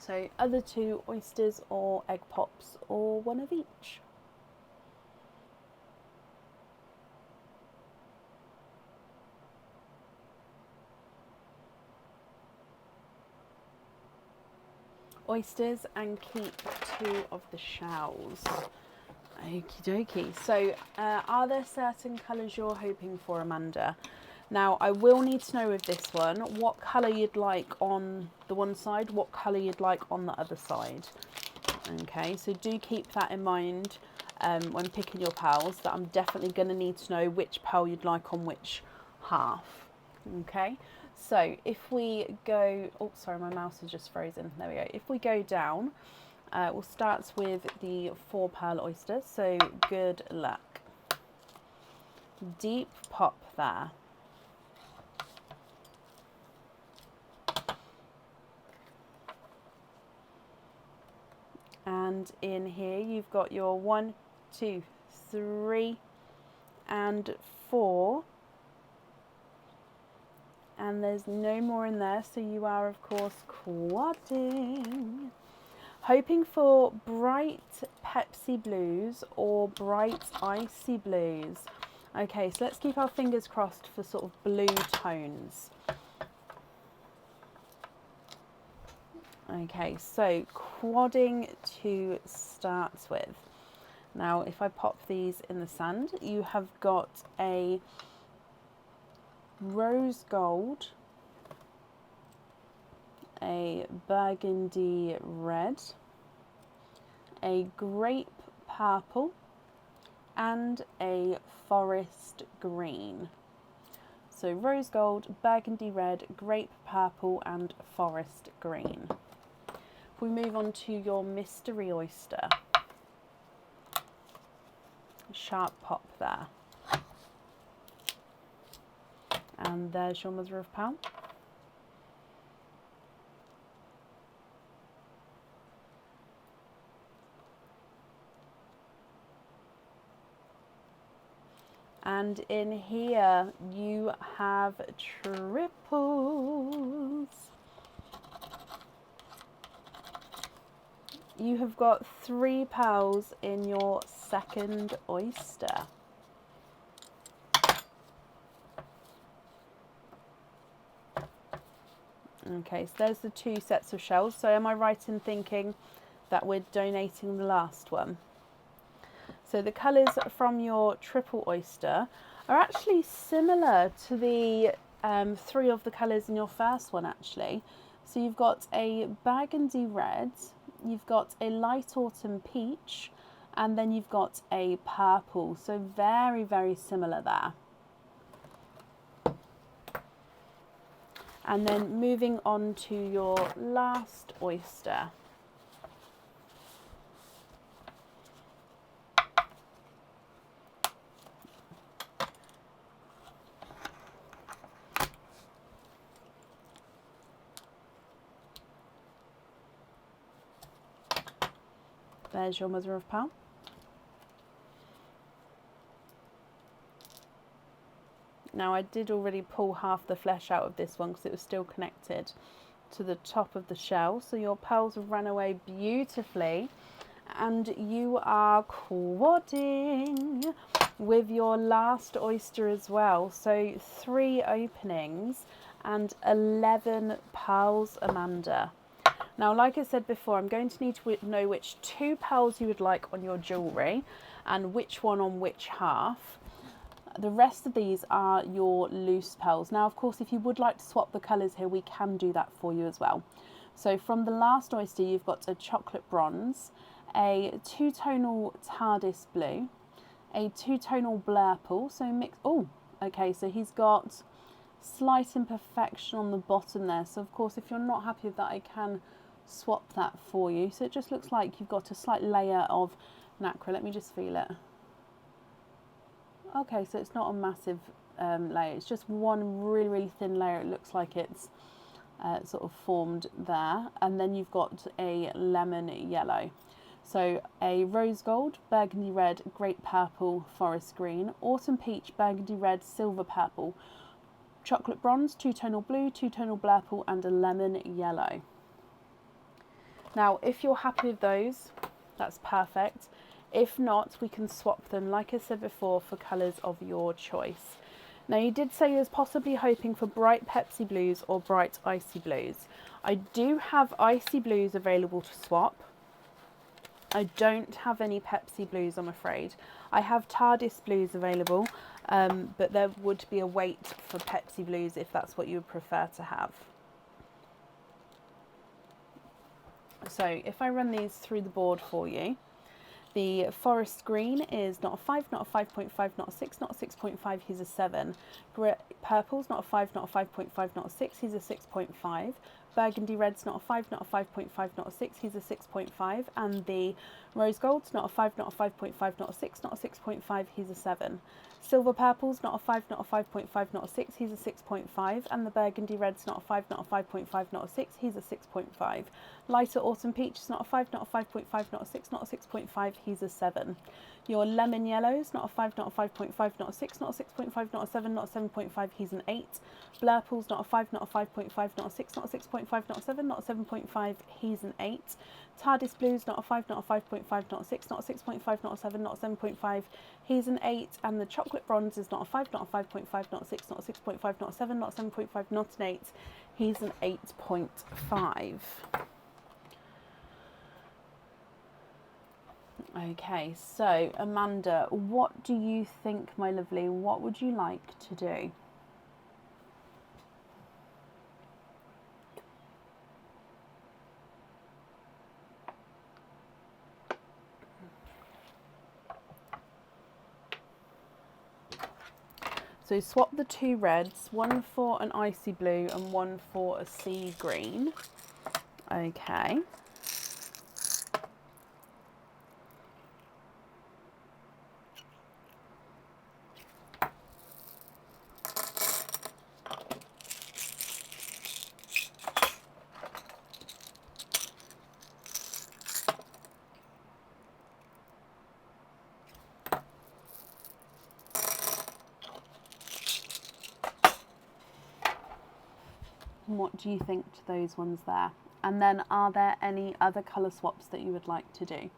So other two oysters or egg pops or one of each. Oysters and keep two of the shells. Okie dokie. So are there certain colours you're hoping for, Amanda? Now I will need to know with this one what colour you'd like on the one side, what colour you'd like on the other side. Okay, so do keep that in mind when picking your pals, that I'm definitely going to need to know which pal you'd like on which half. Okay, so if we go, oh sorry, my mouse is just frozen, there we go. If we go down, we'll start with the 4 pearl oyster, so good luck. Deep pop there. And in here you've got your 1, 2, 3 and 4. And there's no more in there, so you are of course quadding. Hoping for bright Pepsi blues or bright icy blues. Okay, so let's keep our fingers crossed for sort of blue tones. Okay, so quadding to start with. Now, if I pop these in the sand, you have got a rose gold, a burgundy red, a grape purple, and a forest green. So rose gold, burgundy red, grape purple, and forest green. If we move on to your mystery oyster, sharp pop there. And there's your mother of pearl. And in here you have triples. You have got 3 pearls in your second oyster. Okay, so there's the 2 sets of shells. So am I right in thinking that we're donating the last one? So the colours from your triple oyster are actually similar to the 3 of the colours in your first one actually. So you've got a burgundy red, you've got a light autumn peach, and then you've got a purple. So very, very similar there. And then moving on to your last oyster. There's your mother of pearl. Now I did already pull half the flesh out of this one because it was still connected to the top of the shell. So your pearls have run away beautifully and you are quadding with your last oyster as well. So 3 openings and 11 pearls, Amanda. Now, like I said before, I'm going to need to know which 2 pearls you would like on your jewellery and which one on which half. The rest of these are your loose pearls. Now, of course, if you would like to swap the colours here, we can do that for you as well. So from the last oyster, you've got a chocolate bronze, a 2-tonal TARDIS blue, a 2-tonal blurple, so mix. Oh, okay, so he's got slight imperfection on the bottom there. So, of course, if you're not happy with that, I can swap that for you. So it just looks like you've got a slight layer of nacre. Let me just feel it. Okay, so it's not a massive layer, it's just one really, really thin layer. It looks like it's sort of formed there. And then you've got a lemon yellow. So a rose gold, burgundy red, grape purple, forest green, autumn peach, burgundy red, silver purple, chocolate bronze, 2-tonal blue, 2-tonal blurple, and a lemon yellow. Now, if you're happy with those, that's perfect. If not, we can swap them, like I said before, for colours of your choice. Now, you did say you was possibly hoping for bright Pepsi Blues or bright Icy Blues. I do have Icy Blues available to swap. I don't have any Pepsi Blues, I'm afraid. I have TARDIS Blues available, but there would be a wait for Pepsi Blues if that's what you would prefer to have. So if I run these through the board for you, the forest green is not a 5, not a 5.5, not a 6, not a 6.5, he's a 7. Purple's not a 5, not a 5.5, not a 6, he's a 6.5. Burgundy red's not a 5, not a 5.5, not a 6, he's a 6.5. And the rose gold's not a 5, not a 5.5, not a 6, not a 6.5, he's a 7. Silver purple's not a 5, not a 5.5, not a 6, he's a 6.5. And the burgundy red's not a 5, not a 5.5, not a 6, he's a 6.5. Lighter autumn peach is not a 5, not a 5.5, not a 6, not a 6.5, he's a 7. Your lemon yellow's not a 5, not a 5.5, not a 6, not a 6.5, not a 7, not a 7.5, he's an 8. Blurple's not a 5, not a 5.5, not a 6, not a 6.5, not a 7, not a 7.5, he's an 8. TARDIS Blue's not a 5, not a 5.5, not a 6, not a 6.5, not a 7, not a 7.5, he's an 8. And the chocolate bronze is not a 5, not a 5.5, not a 6, not a 6.5, not a 7, not a 7.5, not an 8, he's an 8.5. Okay, so Amanda, what do you think, my lovely? What would you like to do? So swap the two reds, one for an icy blue and one for a sea green. Okay. What do you think to those ones there? And then are there any other colour swaps that you would like to do?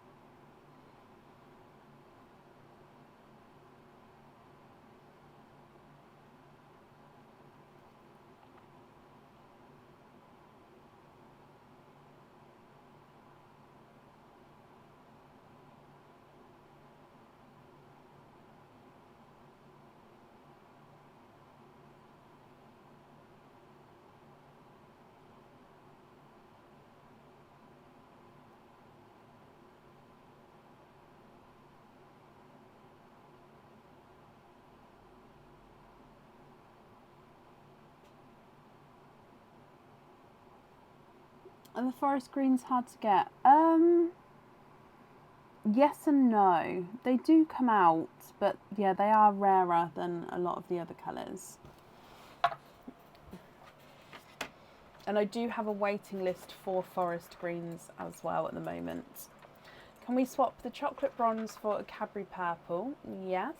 And the forest green's hard to get. Yes and no. They do come out, but yeah, they are rarer than a lot of the other colours. And I do have a waiting list for forest greens as well at the moment. Can we swap the chocolate bronze for a Cadbury purple? Yes.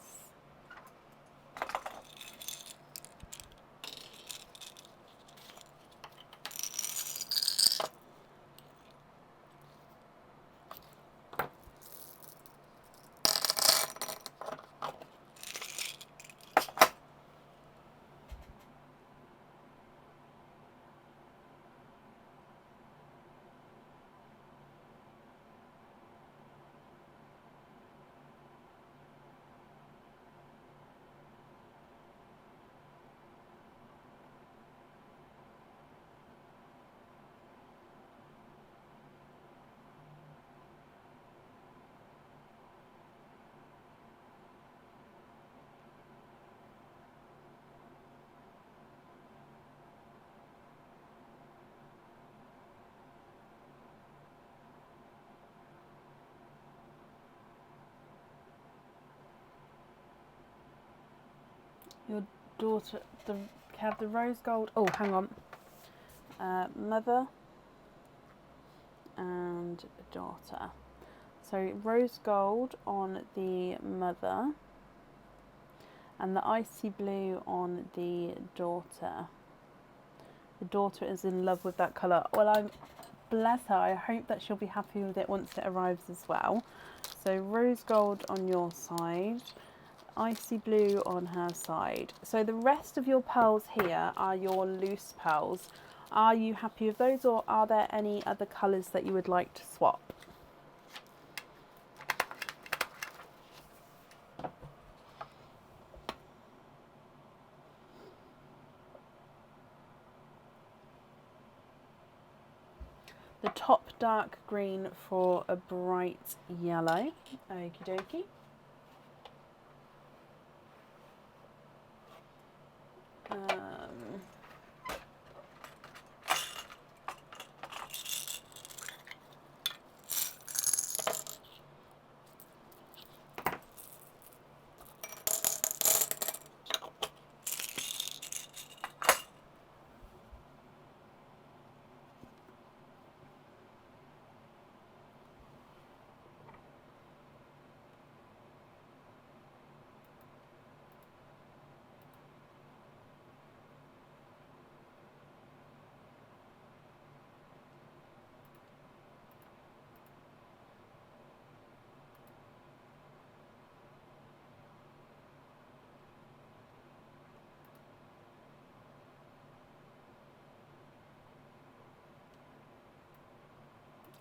Your daughter, have the rose gold. Oh, hang on. Mother and daughter. So rose gold on the mother and the icy blue on the daughter. The daughter is in love with that colour. Well, bless her. I hope that she'll be happy with it once it arrives as well. So rose gold on your side, icy blue on her side. So the rest of your pearls here are your loose pearls. Are you happy with those, or are there any other colours that you would like to swap? The top dark green for a bright yellow. Okie dokie.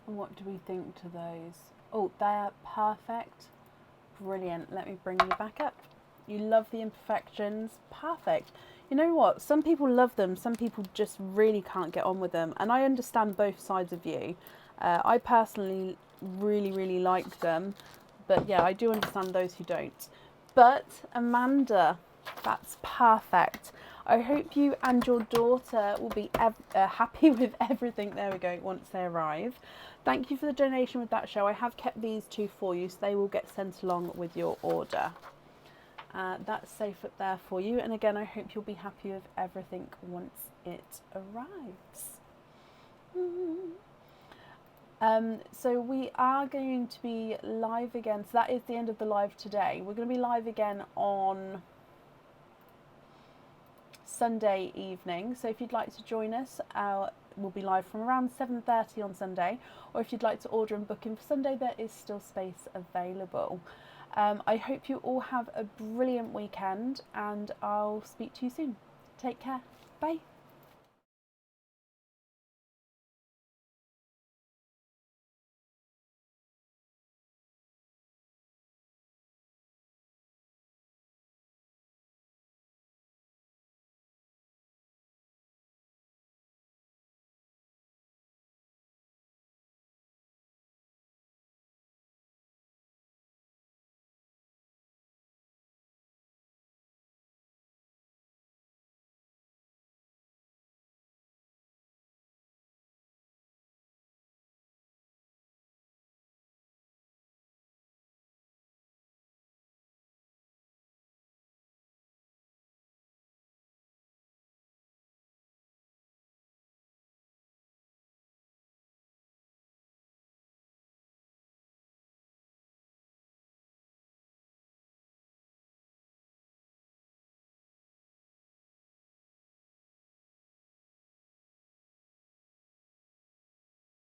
What do we think to those? Oh, they're perfect. Brilliant. Let me bring you back up. You love the imperfections. Perfect. You know what? Some people love them. Some people just really can't get on with them. And I understand both sides of you. I personally really like them. But yeah, I do understand those who don't. But Amanda, that's perfect. I hope you and your daughter will be happy with everything. There we go, once they arrive. Thank you for the donation with that show. I have kept these two for you, so they will get sent along with your order. That's safe up there for you. And again, I hope you'll be happy with everything once it arrives. So we are going to be live again. So that is the end of the live today. We're going to be live again on Sunday evening. So if you'd like to join us, we'll be live from around 7:30 on Sunday. Or if you'd like to order and book in for Sunday, there is still space available. I hope you all have a brilliant weekend, and I'll speak to you soon. Take care. Bye.